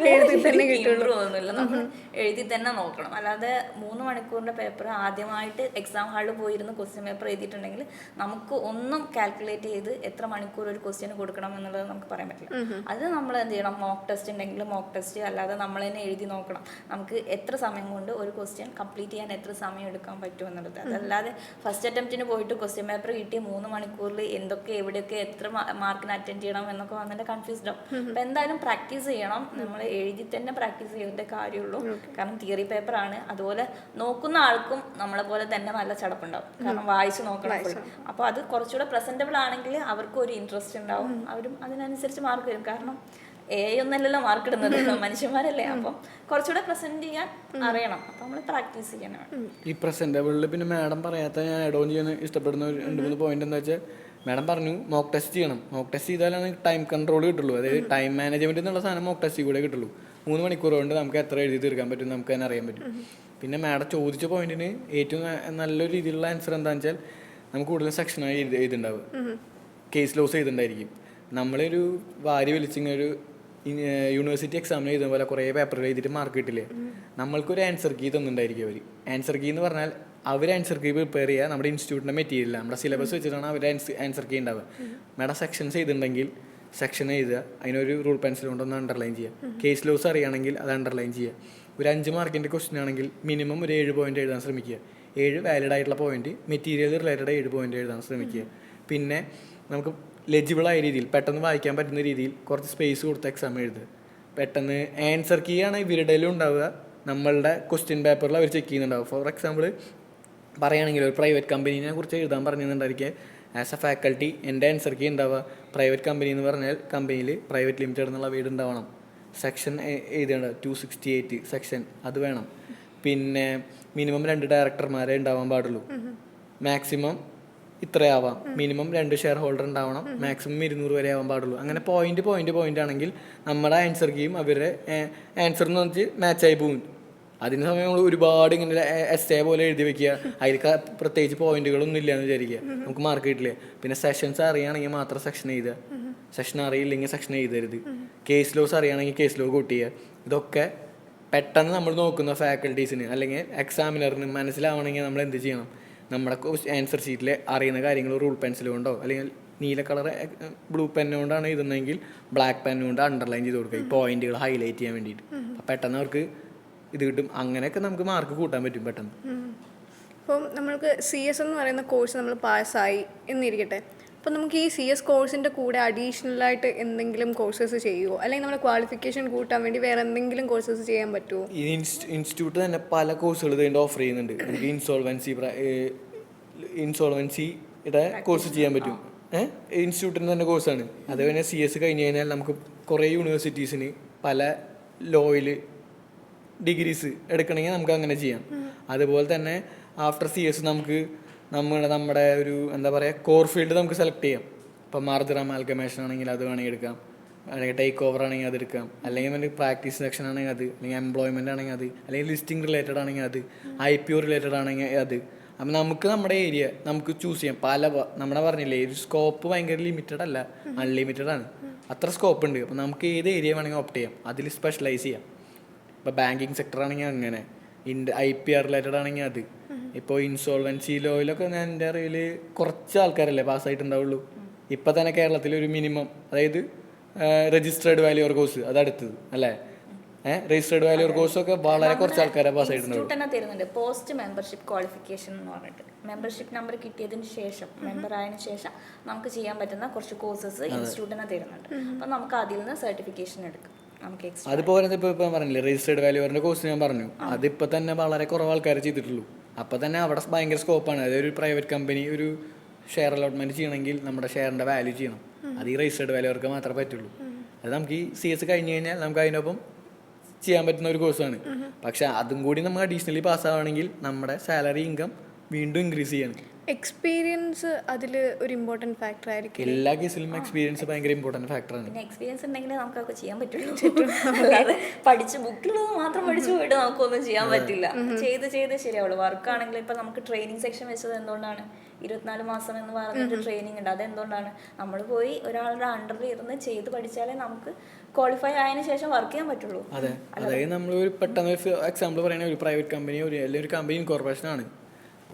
എഴുതി തന്നെ കിട്ടുള്ളൂ. ഒന്നുമില്ല, നമ്മൾ എഴുതി തന്നെ നോക്കണം. അല്ലാതെ 3 മണിക്കൂറിന്റെ പേപ്പർ ആദ്യമായിട്ട് എക്സാം ഹാളിൽ പോയിരുന്ന് ക്വസ്റ്റ്യൻ പേപ്പർ എഴുതിയിട്ടുണ്ടെങ്കിൽ നമുക്ക് ഒന്നും കാൽക്കുലേറ്റ് ചെയ്ത് എത്ര മണിക്കൂർ ഒരു ക്വസ്റ്റ്യന് കൊടുക്കണം എന്നുള്ളത് നമുക്ക് പറയാൻ പറ്റില്ല. അത് നമ്മൾ എന്ത് ചെയ്യണം, മോക്ക് ടെസ്റ്റ് ഉണ്ടെങ്കിൽ മോക്ക് ടെസ്റ്റ്, അല്ലാതെ നമ്മൾ തന്നെ എഴുതി നോക്കണം നമുക്ക് എത്ര സമയം കൊണ്ട് ഒരു ക്വസ്റ്റ്യൻ കംപ്ലീറ്റ് ചെയ്യാൻ എത്ര സമയം എടുക്കാൻ പറ്റും എന്നുള്ളത്. അതല്ലാതെ ഫസ്റ്റ് അറ്റംപ്റ്റിന് പോയിട്ട് ക്വസ്റ്റ്യൻ പേപ്പർ കിട്ടി 3 മണിക്കൂറിൽ എന്തൊക്കെ എവിടെയൊക്കെ എത്ര മാർക്കിന് അറ്റൻഡ് ചെയ്യണം എന്നൊക്കെ വന്നിട്ട് കൺഫ്യൂസ്ഡ് ആവും. അപ്പം എന്തായാലും പ്രാക്ടീസ് ചെയ്യണം, നമ്മൾ എഴുതി തന്നെ പ്രാക്ടീസ് ചെയ്യേണ്ട കാര്യമുള്ളൂ. കാരണം തിയറി പേപ്പർ ആണ്. അതുപോലെ നോക്കുന്ന ആൾക്കും നമ്മളെ പോലെ തന്നെ നല്ല ചടപ്പുണ്ടാവും, കാരണം വായിച്ച് നോക്കണം. അപ്പോൾ അത് കുറച്ചുകൂടെ പ്രസന്റബിൾ ആണെങ്കിൽ അവർക്കും ഒരു ഇൻട്രസ്റ്റ് ഉണ്ടാവും, അവരും അതിനനുസരിച്ച് മാർക്ക് വരും. കാരണം ഒന്നല്ലല്ലോ മാർക്ക് ഇടുന്നത്, മനുഷ്യന്മാരല്ലേ. അപ്പം കുറച്ചുകൂടെ പ്രസന്റ് ചെയ്യാൻ അറിയണം. അപ്പം നമ്മൾ പ്രാക്ടീസ് ചെയ്യണം. ഈ പ്രസന്റബിളിൽ പിന്നെ മാഡം പറയാത്ത ഞാൻ ആഡ് ഓൺ ചെയ്യാൻ ഇഷ്ടപ്പെടുന്ന ഒരു 2-3 പോയിന്റ് എന്താ വെച്ചാൽ, മാഡം പറഞ്ഞു മോക്ക് ടെസ്റ്റ് ചെയ്യണം. മോക്ക് ടെസ്റ്റ് ചെയ്താലാണ് ടൈം കൺട്രോൾ കിട്ടുള്ളൂ. അതായത് ടൈം മാനേജ്മെന്റ് എന്നുള്ള സാധനം മോക്ക് ടെസ്റ്റ് കൂടെ കിട്ടുള്ളൂ. 3 മണിക്കൂർ കൊണ്ട് നമുക്ക് എത്ര എഴുതി തീർക്കാൻ പറ്റും നമുക്ക് തന്നെ അറിയാൻ പറ്റും. പിന്നെ മാഡം ചോദിച്ച പോയിന്റിന് ഏറ്റവും നല്ലൊരു രീതിയിലുള്ള ആൻസർ എന്താണെന്ന് വെച്ചാൽ, നമുക്ക് കൂടുതൽ സെക്ഷനായി എഴുതുണ്ടാവുക, കേസ് ലോസ് എഴുതുണ്ടായിരിക്കും. നമ്മളൊരു വാരി വലിച്ചിങ്ങൊരു യൂണിവേഴ്സിറ്റി എക്സാമിന് എഴുതുന്ന പോലെ കുറേ പേപ്പറുകൾ എഴുതിയിട്ട് മാർക്ക് കിട്ടില്ലേ, നമ്മൾക്കൊരു ആൻസർ കീ തന്നിട്ടുണ്ടായിരിക്കും അവർ. ആൻസർ കീ എന്ന് പറഞ്ഞാൽ അവർ ആൻസർ കീ പ്രിപ്പയർ ചെയ്യുക, നമ്മുടെ ഇൻസ്റ്റിറ്റ്യൂട്ടിൻ്റെ മെറ്റീരിയൽ നമ്മുടെ സിലബസ് വെച്ചിട്ടാണ് അവർ ആൻസർ കീ ഉണ്ടാവുക. മാഡം സെക്ഷൻസ് ചെയ്തിട്ടുണ്ടെങ്കിൽ സെക്ഷൻ എഴുതുക, അതിനൊരു റൂൾ പെൻസിൽ കൊണ്ടൊന്ന് അണ്ടർലൈൻ ചെയ്യുക. കേസ് ലോസ് അറിയുകയാണെങ്കിൽ അത് അണ്ടർലൈൻ ചെയ്യുക. ഒരു 5 മാർക്കിൻ്റെ ക്വസ്റ്റ്യൻ ആണെങ്കിൽ മിനിമം ഒരു 7 പോയിന്റ് എഴുതാൻ ശ്രമിക്കുക. 7 വാലിഡ് ആയിട്ടുള്ള പോയിന്റ്, മെറ്റീരിയൽ റിലേറ്റഡ് 7 പോയിന്റ് എഴുതാൻ ശ്രമിക്കുക. പിന്നെ നമുക്ക് ലെജിബിളായ രീതിയിൽ പെട്ടെന്ന് വായിക്കാൻ പറ്റുന്ന രീതിയിൽ കുറച്ച് സ്പേസ് കൊടുത്ത് എക്സാം എഴുതുക. പെട്ടെന്ന് ആൻസർ കീ ആണ് ഇവരുടെയിലും ഉണ്ടാവുക, നമ്മളുടെ ക്വസ്റ്റ്യൻ പേപ്പറിൽ അവർ ചെക്ക് ചെയ്യുന്നുണ്ടാവും. ഫോർ എക്സാമ്പിൾ പറയുകയാണെങ്കിൽ ഒരു പ്രൈവറ്റ് കമ്പനീനെ കുറിച്ച് എഴുതാൻ പറഞ്ഞിട്ടുണ്ടായിരിക്കുക, ആസ് എ ഫാക്കൽറ്റി എൻ്റെ ആൻസർ കീ ഉണ്ടാവുക പ്രൈവറ്റ് കമ്പനി എന്ന് പറഞ്ഞാൽ കമ്പനിയിൽ പ്രൈവറ്റ് ലിമിറ്റഡ് എന്നുള്ള വീട് ഉണ്ടാവണം. സെക്ഷൻ എഴുതേണ്ട 268 സെക്ഷൻ അത് വേണം. പിന്നെ മിനിമം 2 ഡയറക്ടർമാരെ ഉണ്ടാവാൻ പാടുള്ളൂ, മാക്സിമം ഇത്രയാവാം. മിനിമം 2 ഷെയർ ഹോൾഡർ ഉണ്ടാവണം, മാക്സിമം 200 വരെ ആവാൻ പാടുള്ളൂ. അങ്ങനെ പോയിന്റ് ആണെങ്കിൽ നമ്മുടെ ആൻസർ കീയും അവരുടെ ആൻസർ എന്ന് വെച്ച് മാച്ചായി പോകും. അതിന് സമയം നമ്മൾ ഒരുപാട് ഇങ്ങനെ എസ്സേ പോലെ എഴുതി വെക്കുക, അതിൽ പ്രത്യേകിച്ച് പോയിന്റുകളൊന്നും ഇല്ല എന്ന് വിചാരിക്കുക, നമുക്ക് മാർക്ക് കിട്ടില്ല. പിന്നെ സെഷൻസ് അറിയുകയാണെങ്കിൽ മാത്രം സെക്ഷൻ എഴുതുക, സെക്ഷൻ അറിയില്ലെങ്കിൽ സെക്ഷൻ എഴുതരുത്. കേസ് ലോസ് അറിയുകയാണെങ്കിൽ കേസ് ലോ കൂട്ട് ചെയ്യുക. ഇതൊക്കെ പെട്ടെന്ന് നമ്മൾ നോക്കുന്ന ഫാക്കൽറ്റീസിന് അല്ലെങ്കിൽ എക്സാമിനറിന് മനസ്സിലാവണമെങ്കിൽ നമ്മൾ എന്ത് ചെയ്യണം, നമ്മുടെ ആൻസർ ഷീറ്റിൽ അറിയുന്ന കാര്യങ്ങൾ റൂൾ പെൻസിൽ കൊണ്ടോ അല്ലെങ്കിൽ നീല കളർ ബ്ലൂ പെൻ കൊണ്ടാണ് എഴുതുന്നതെങ്കിൽ ബ്ലാക്ക് പെൻ കൊണ്ട് അണ്ടർലൈൻ ചെയ്ത് കൊടുക്കുക, ഈ പോയിന്റുകൾ ഹൈലൈറ്റ് ചെയ്യാൻ വേണ്ടിയിട്ട്. അപ്പം പെട്ടെന്ന് അവർക്ക് ഇത് കിട്ടും. അങ്ങനെയൊക്കെ നമുക്ക് മാർക്ക് കൂട്ടാൻ പറ്റും പെട്ടെന്ന്. അപ്പം നമ്മൾക്ക് CS എന്ന് പറയുന്ന കോഴ്സ് നമ്മൾ പാസ്സായി എന്നിരിക്കട്ടെ, അപ്പം നമുക്ക് ഈ CS കോഴ്സിൻ്റെ കൂടെ അഡീഷണലായിട്ട് എന്തെങ്കിലും കോഴ്സസ് ചെയ്യുമോ, അല്ലെങ്കിൽ നമ്മുടെ ക്വാളിഫിക്കേഷൻ കൂട്ടാൻ വേണ്ടി വേറെ എന്തെങ്കിലും കോഴ്സസ് ചെയ്യാൻ പറ്റുമോ? ഈ ഇൻസ്റ്റിറ്റ്യൂട്ട് തന്നെ പല കോഴ്സുകൾ ഇതിൻ്റെ ഓഫർ ചെയ്യുന്നുണ്ട്. നമുക്ക് ഇൻസോൾവൻസിയുടെ കോഴ്സ് ചെയ്യാൻ പറ്റും. ഇൻസ്റ്റിറ്റ്യൂട്ടിന് തന്നെ കോഴ്സാണ്. അതുപോലെ CS കഴിഞ്ഞ് കഴിഞ്ഞാൽ നമുക്ക് കുറേ യൂണിവേഴ്സിറ്റീസിന് പല ലോയിൽ ഡിഗ്രീസ് എടുക്കണമെങ്കിൽ നമുക്ക് അങ്ങനെ ചെയ്യാം. അതുപോലെ തന്നെ ആഫ്റ്റർ CS നമുക്ക് നമ്മുടെ ഒരു എന്താ പറയുക കോർ ഫീൽഡ് നമുക്ക് സെലക്ട് ചെയ്യാം. ഇപ്പം മാർജർ അമാൽഗമേഷൻ ആണെങ്കിൽ അത് വേണമെങ്കിൽ എടുക്കാം, അല്ലെങ്കിൽ ടേക്ക് ഓവർ ആണെങ്കിൽ അത് എടുക്കാം, അല്ലെങ്കിൽ പ്രാക്ടീസ് സെക്ഷൻ ആണെങ്കിൽ അത്, അല്ലെങ്കിൽ എംപ്ലോയ്മെൻ്റ് ആണെങ്കിൽ അത്, അല്ലെങ്കിൽ ലിസ്റ്റിംഗ് റിലേറ്റഡ് ആണെങ്കിൽ അത്, IPO റിലേറ്റഡ് ആണെങ്കിൽ അത്. അപ്പം നമുക്ക് നമ്മുടെ ഏരിയ നമുക്ക് ചൂസ് ചെയ്യാം. നമ്മുടെ പറഞ്ഞില്ലേ ഒരു സ്കോപ്പ് ഭയങ്കര ലിമിറ്റഡ് അല്ല, അൺലിമിറ്റഡ് ആണ്. അത്ര സ്കോപ്പ് ഉണ്ട്. അപ്പം നമുക്ക് ഏത് ഏരിയ വേണമെങ്കിൽ ഓപ്റ്റ് ചെയ്യാം, അതിൽ സ്പെഷ്യലൈസ് ചെയ്യാം. ഇപ്പോൾ ബാങ്കിങ് സെക്ടർ ആണെങ്കിൽ അങ്ങനെ, IPR റിലേറ്റഡ് ആണെങ്കിൽ അത്. ഇപ്പോൾ ഇൻസോൾവൻസി ലോയിലൊക്കെ ഞാൻ എൻ്റെ അറിവിൽ കുറച്ച് ആൾക്കാരല്ലേ പാസ്സായിട്ടുണ്ടാവുള്ളൂ. ഇപ്പം തന്നെ കേരളത്തിൽ ഒരു മിനിമം, അതായത് രജിസ്റ്റേർഡ് വാല്യൂർ കോഴ്സ് അതടുത്തത് അല്ലേ, രജിസ്റ്റേർഡ് വാല്യൂർ കോഴ്സൊക്കെ വളരെ കുറച്ച് ആൾക്കാരെ പാസ്സായിട്ടുണ്ടാവും. തരുന്നുണ്ട് പോസ്റ്റ് മെമ്പർഷിപ്പ് ക്വാളിഫിക്കേഷൻ എന്ന് പറഞ്ഞിട്ട്. മെമ്പർഷിപ്പ് നമ്പർ കിട്ടിയതിന് ശേഷം, മെമ്പർ ആയതിനു ശേഷം നമുക്ക് ചെയ്യാൻ പറ്റുന്ന കുറച്ച് കോഴ്സസ് ഇൻസ്റ്റിറ്റ്യൂട്ടിനെ തരുന്നുണ്ട്. അപ്പം നമുക്ക് അതിൽ നിന്ന് സർട്ടിഫിക്കേഷൻ എടുക്കാം. അതുപോലെ ഇപ്പം പറഞ്ഞില്ലേ രജിസ്റ്റേർഡ് വാല്യൂറിൻ്റെ കോഴ്സ് ഞാൻ പറഞ്ഞു, അതിപ്പോൾ തന്നെ വളരെ കുറവ് ആൾക്കാർ ചെയ്തിട്ടുള്ളൂ. അപ്പോൾ തന്നെ അവിടെ ഭയങ്കര സ്കോപ്പാണ്. അതായത് ഒരു പ്രൈവറ്റ് കമ്പനി ഒരു ഷെയർ അലോട്ട്മെൻറ്റ് ചെയ്യണമെങ്കിൽ നമ്മുടെ ഷെയറിൻ്റെ വാല്യൂ ചെയ്യണം. അത് ഈ രജിസ്റ്റേർഡ് വാല്യൂർക്ക് മാത്രമേ പറ്റുള്ളൂ. അത് നമുക്ക് ഈ CS കഴിഞ്ഞ് കഴിഞ്ഞാൽ നമുക്ക് അതിനൊപ്പം ചെയ്യാൻ പറ്റുന്ന ഒരു കോഴ്സാണ്. പക്ഷെ അതും കൂടി നമുക്ക് അഡീഷണലി പാസ്സാവുകയാണെങ്കിൽ നമ്മുടെ സാലറി ഇൻകം വീണ്ടും ഇൻക്രീസ് ചെയ്യണം. എക്സ്പീരിയൻസ് അതിൽ ഒരു ഇമ്പോർട്ടൻറ്റ് ഫാക്ടർ ആയിരിക്കും. എല്ലാ കേസിലും എക്സ്പീരിയൻസ് ഭയങ്കര ഇമ്പോർട്ടൻറ്റ് ഫാക്ടറാണ്. പിന്നെ എക്സ്പീരിയൻസ് ഉണ്ടെങ്കിൽ നമുക്കൊക്കെ ചെയ്യാൻ പറ്റുള്ളൂ. അല്ലാതെ പഠിച്ച് ബുക്കിലുള്ളത് മാത്രം പഠിച്ചു പോയിട്ട് നമുക്കൊന്നും ചെയ്യാൻ പറ്റില്ല. ചെയ്ത് ചെയ്ത് ശരിയാവുള്ളൂ. വർക്കാണെങ്കിൽ ഇപ്പം നമുക്ക് ട്രെയിനിങ് സെക്ഷൻ വെച്ചത് എന്തുകൊണ്ടാണ് 24 മാസം എന്ന് പറഞ്ഞിട്ട് ട്രെയിനിങ് ഉണ്ട്. അതെന്തുകൊണ്ടാണ്? നമ്മൾ പോയി ഒരാളുടെ അണ്ടറിൽ ഇരുന്ന് ചെയ്ത് പഠിച്ചാലേ നമുക്ക് ക്വാളിഫൈ ആയതിനു ശേഷം വർക്ക് ചെയ്യാൻ പറ്റുള്ളൂ. അതെ, അതായത് നമ്മൾ ഒരു പെട്ടെന്ന് എക്സാമ്പിൾ പറയുന്ന ഒരു പ്രൈവറ്റ് കമ്പനി അല്ലെങ്കിൽ ഒരു കമ്പനി ഇൻകോർപ്പറേഷനാണ്.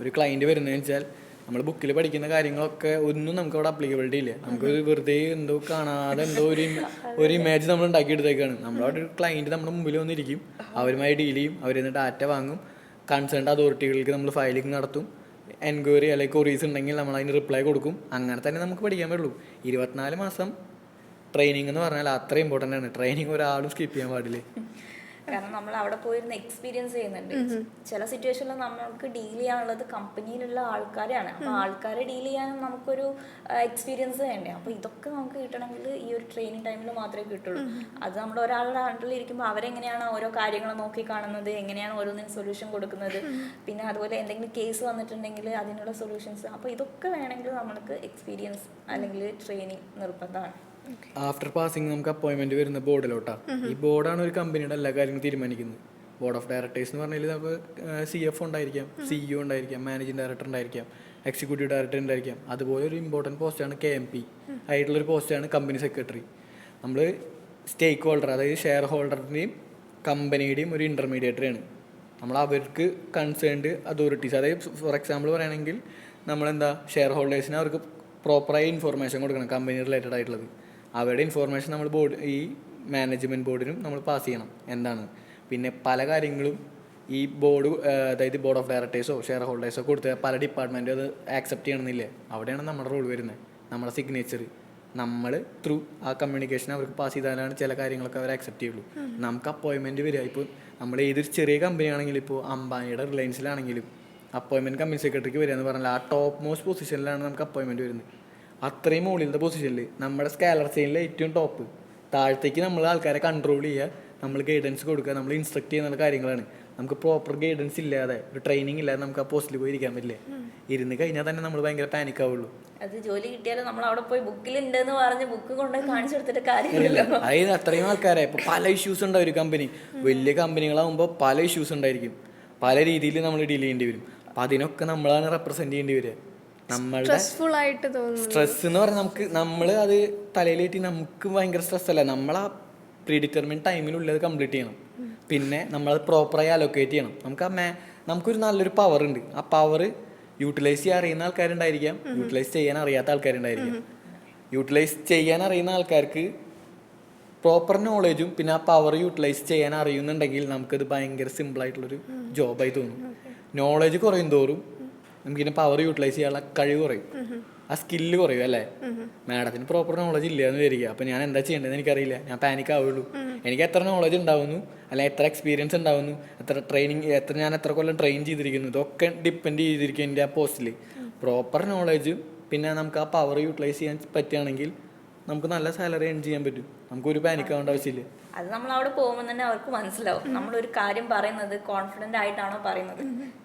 ഒരു ക്ലയൻറ്റ് വരുന്നതെന്ന് വെച്ചാൽ നമ്മൾ ബുക്കിൽ പഠിക്കുന്ന കാര്യങ്ങളൊക്കെ ഒന്നും നമുക്ക് അവിടെ അപ്ലിക്കബിലിറ്റി ഇല്ല. നമുക്ക് വെറുതെ എന്തോ കാണാതെ എന്തോ ഒരു ഇമേജ് നമ്മൾ ഉണ്ടാക്കിയെടുത്തേക്കാണ്. നമ്മളവിടെ ഒരു ക്ലയൻറ്റ് നമ്മുടെ മുമ്പിൽ വന്നിരിക്കും, അവരുമായി ഡീൽ ചെയ്യും, അവരിൽ നിന്ന് ഡാറ്റ വാങ്ങും, കൺസേൺഡ് അതോറിറ്റികൾക്ക് നമ്മൾ ഫയലിംഗ് നടത്തും, എൻക്വയറി അല്ലെങ്കിൽ കൊറീസ് ഉണ്ടെങ്കിൽ നമ്മൾ അതിന് റിപ്ലൈ കൊടുക്കും. അങ്ങനെ തന്നെ നമുക്ക് പഠിക്കാൻ പറ്റുള്ളൂ. 24 മാസം ട്രെയിനിങ് എന്ന് പറഞ്ഞാൽ അത്ര ഇമ്പോർട്ടൻ്റ് ആണ്. ട്രെയിനിങ് ഒരാളും സ്കിപ്പ് ചെയ്യാൻ പാടില്ലേ. കാരണം നമ്മൾ അവിടെ പോയിരുന്ന് എക്സ്പീരിയൻസ് ചെയ്യുന്നുണ്ട്. ചില സിറ്റുവേഷനിൽ നമുക്ക് ഡീൽ ചെയ്യാനുള്ളത് കമ്പനിയിലുള്ള ആൾക്കാരെയാണ്. അപ്പോൾ ആൾക്കാരെ ഡീൽ ചെയ്യാനും നമുക്കൊരു എക്സ്പീരിയൻസ് വേണ്ടേ. അപ്പോൾ ഇതൊക്കെ നമുക്ക് കിട്ടണമെങ്കിൽ ഈ ഒരു ട്രെയിനിങ് ടൈമിൽ മാത്രമേ കിട്ടുള്ളൂ. അത് നമ്മൾ ഒരാളുടെ അണ്ടറിൽ ഇരിക്കുമ്പോൾ അവരെങ്ങനെയാണ് ഓരോ കാര്യങ്ങൾ നോക്കി കാണുന്നത്, എങ്ങനെയാണ് ഓരോന്നിനും സൊല്യൂഷൻ കൊടുക്കുന്നത്, പിന്നെ അതുപോലെ എന്തെങ്കിലും കേസ് വന്നിട്ടുണ്ടെങ്കിൽ അതിനുള്ള സൊല്യൂഷൻസ്. അപ്പോൾ ഇതൊക്കെ വേണമെങ്കിൽ നമുക്ക് എക്സ്പീരിയൻസ് അല്ലെങ്കിൽ ട്രെയിനിങ് നിർബന്ധമാണ്. ആഫ്റ്റർ പാസിംഗ് നമുക്ക് അപ്പോയിൻമെന്റ് വരുന്ന ബോർഡിലോട്ടാണ്. ഈ ബോർഡാണ് ഒരു കമ്പനിയുടെ എല്ലാ കാര്യങ്ങളും തീരുമാനിക്കുന്നത്. ബോർഡ് ഓഫ് ഡയറക്ടേഴ്സ് എന്ന് പറഞ്ഞാൽ നമുക്ക് CFO ഉണ്ടായിരിക്കാം, CEO ഉണ്ടായിരിക്കാം, മാനേജിംഗ് ഡയറക്ടർ ഉണ്ടായിരിക്കാം, എക്സിക്യൂട്ടീവ് ഡയറക്ടർ ഉണ്ടായിരിക്കാം. അതുപോലെ ഒരു ഇമ്പോർട്ടൻറ്റ് പോസ്റ്റാണ് KMP ആയിട്ടുള്ളൊരു പോസ്റ്റാണ് കമ്പനി സെക്രട്ടറി. നമ്മൾ സ്റ്റേക്ക് ഹോൾഡർ, അതായത് ഷെയർ ഹോൾഡറിൻ്റെയും കമ്പനിയുടെയും ഒരു ഇൻ്റർമീഡിയേറ്ററിയാണ്. നമ്മൾ അവർക്ക് കൺസേൺഡ് അതോറിറ്റീസ്, അതായത് ഫോർ എക്സാമ്പിൾ പറയുകയാണെങ്കിൽ നമ്മളെന്താ ഷെയർ ഹോൾഡേഴ്സിന് അവർക്ക് പ്രോപ്പറായി ഇൻഫോർമേഷൻ കൊടുക്കണം കമ്പനി റിലേറ്റഡ് ആയിട്ടുള്ളത്. അവരുടെ ഇൻഫോർമേഷൻ നമ്മൾ ഈ മാനേജ്മെൻറ്റ് ബോർഡിനും നമ്മൾ പാസ് ചെയ്യണം എന്താണ്. പിന്നെ പല കാര്യങ്ങളും ഈ ബോർഡ്, അതായത് ബോർഡ് ഓഫ് ഡയറക്ടേഴ്സോ ഷെയർ ഹോൾഡേഴ്സോ കൊടുത്ത പല ഡിപ്പാർട്ട്മെൻറ്റും അത് ആക്സെപ്റ്റ് ചെയ്യണമെന്നില്ല. അവിടെയാണ് നമ്മുടെ റോൾ വരുന്നത്. നമ്മുടെ സിഗ്നേച്ചർ നമ്മൾ ത്രൂ ആ കമ്മ്യൂണിക്കേഷൻ അവർക്ക് പാസ് ചെയ്താലാണ് ചില കാര്യങ്ങളൊക്കെ അവർ ആക്സെപ്റ്റ് ചെയ്യുള്ളൂ. നമുക്ക് അപ്പോയിൻമെൻറ്റ് വരിക. ഇപ്പോൾ നമ്മൾ ഏതൊരു ചെറിയ കമ്പനി ആണെങ്കിലും, ഇപ്പോൾ അംബാനിയുടെ റിലയൻസിലാണെങ്കിലും അപ്പോയിൻമെൻറ്റ് കമ്പനി സെക്രട്ടറിക്ക് വരിക എന്ന് പറഞ്ഞാൽ ആ ടോപ്പ് മോസ്റ്റ് പൊസിഷനിലാണ് നമുക്ക് അപ്പോയിൻമെൻറ്റ് വരുന്നത്. അത്രയും മുകളിലത്തെ പൊസിഷനിൽ നമ്മുടെ സ്കാലർ ചെയിനിലെ ഏറ്റവും ടോപ്പ്, താഴത്തേക്ക് നമ്മൾ ആൾക്കാരെ കൺട്രോൾ ചെയ്യുക, നമ്മൾ ഗൈഡൻസ് കൊടുക്കുക, നമ്മൾ ഇൻസ്ട്രക്ട് ചെയ്യുന്ന കാര്യങ്ങളാണ്. നമുക്ക് പ്രോപ്പർ ഗൈഡൻസ് ഇല്ലാതെ, ഒരു ട്രെയിനിങ് ഇല്ലാതെ നമുക്ക് ആ പോസ്റ്റിൽ പോയി ഇരിക്കാൻ പറ്റില്ല. ഇരുന്ന് കഴിഞ്ഞാൽ തന്നെ നമ്മൾ ഭയങ്കര പാനിക് ആവുള്ളൂ. അത് ജോലി കിട്ടിയാലും നമ്മൾ അവിടെ പോയി ബുക്കിലുണ്ടെന്ന് പറഞ്ഞ് ബുക്ക് കൊണ്ട് കാണിച്ചു കൊടുത്തിട്ട് കാര്യമില്ല. അതായത് അത്രയും ആൾക്കാരെ ഇപ്പോൾ പല ഇഷ്യൂസ് ഉണ്ടാവും. ഒരു കമ്പനി വലിയ കമ്പനികളാകുമ്പോൾ പല ഇഷ്യൂസ് ഉണ്ടായിരിക്കും, പല രീതിയിൽ നമ്മൾ ഡീൽ ചെയ്യേണ്ടി വരും. അപ്പം അതിനൊക്കെ നമ്മളാണ് റെപ്രസെൻറ്റ് ചെയ്യേണ്ടി വരിക. നമ്മളുടെ സ്ട്രെസ് എന്ന് പറഞ്ഞാൽ നമ്മൾ അത് തലയിലേറ്റി നമുക്ക് ഭയങ്കര സ്ട്രെസ് അല്ല. നമ്മൾ ആ പ്രീഡിറ്റർമിൻ ടൈമിനുള്ളത് കംപ്ലീറ്റ് ചെയ്യണം. പിന്നെ നമ്മളത് പ്രോപ്പറായി അലോക്കേറ്റ് ചെയ്യണം. നമുക്കൊരു നല്ലൊരു പവർ ഉണ്ട്. ആ പവർ യൂട്ടിലൈസ് ചെയ്യാൻ അറിയുന്ന ആൾക്കാരുണ്ടായിരിക്കാം, യൂട്ടിലൈസ് ചെയ്യാൻ അറിയാത്ത ആൾക്കാരുണ്ടായിരിക്കാം. യൂട്ടിലൈസ് ചെയ്യാൻ അറിയുന്ന ആൾക്കാർക്ക് പ്രോപ്പർ നോളേജും പിന്നെ ആ പവർ യൂട്ടിലൈസ് ചെയ്യാൻ അറിയുന്നുണ്ടെങ്കിൽ നമുക്കത് ഭയങ്കര സിമ്പിളായിട്ടുള്ളൊരു ജോബായി തോന്നും. നോളേജ് കുറയും തോറും നമുക്കിതിനെ പവർ യൂട്ടിലൈസ് ചെയ്യാനുള്ള കഴിവ് കുറയും, ആ സ്കില്ല് കുറയും. അല്ലേ, മാഡത്തിന് പ്രോപ്പർ നോളജ് ഇല്ല എന്ന് വരിക. അപ്പം ഞാൻ എന്താ ചെയ്യേണ്ടതെന്ന് എനിക്കറിയില്ല, ഞാൻ പാനിക് ആവുള്ളൂ. എനിക്ക് എത്ര നോളജ് ഉണ്ടാവുന്നു, അല്ലെങ്കിൽ എത്ര എക്സ്പീരിയൻസ് ഉണ്ടാവുന്നു, ഞാൻ എത്ര കൊല്ലം ട്രെയിൻ ചെയ്തിരിക്കുന്നു, ഇതൊക്കെ ഡിപ്പെൻഡ് ചെയ്തിരിക്കും എൻ്റെ ആ പോസ്റ്റിൽ. പ്രോപ്പർ നോളജും പിന്നെ നമുക്ക് ആ പവർ യൂട്ടിലൈസ് ചെയ്യാൻ പറ്റുകയാണെങ്കിൽ നമുക്ക് നല്ല സാലറി ഏൺ ചെയ്യാൻ പറ്റും. നമുക്കൊരു പാനിക് ആവേണ്ട ആവശ്യമില്ല. അത് നമ്മൾ അവിടെ പോകുമ്പോൾ തന്നെ അവർക്ക് മനസ്സിലാവും നമ്മളൊരു കാര്യം പറയുന്നത് കോൺഫിഡൻ്റ് ആയിട്ടാണോ പറയുന്നത്.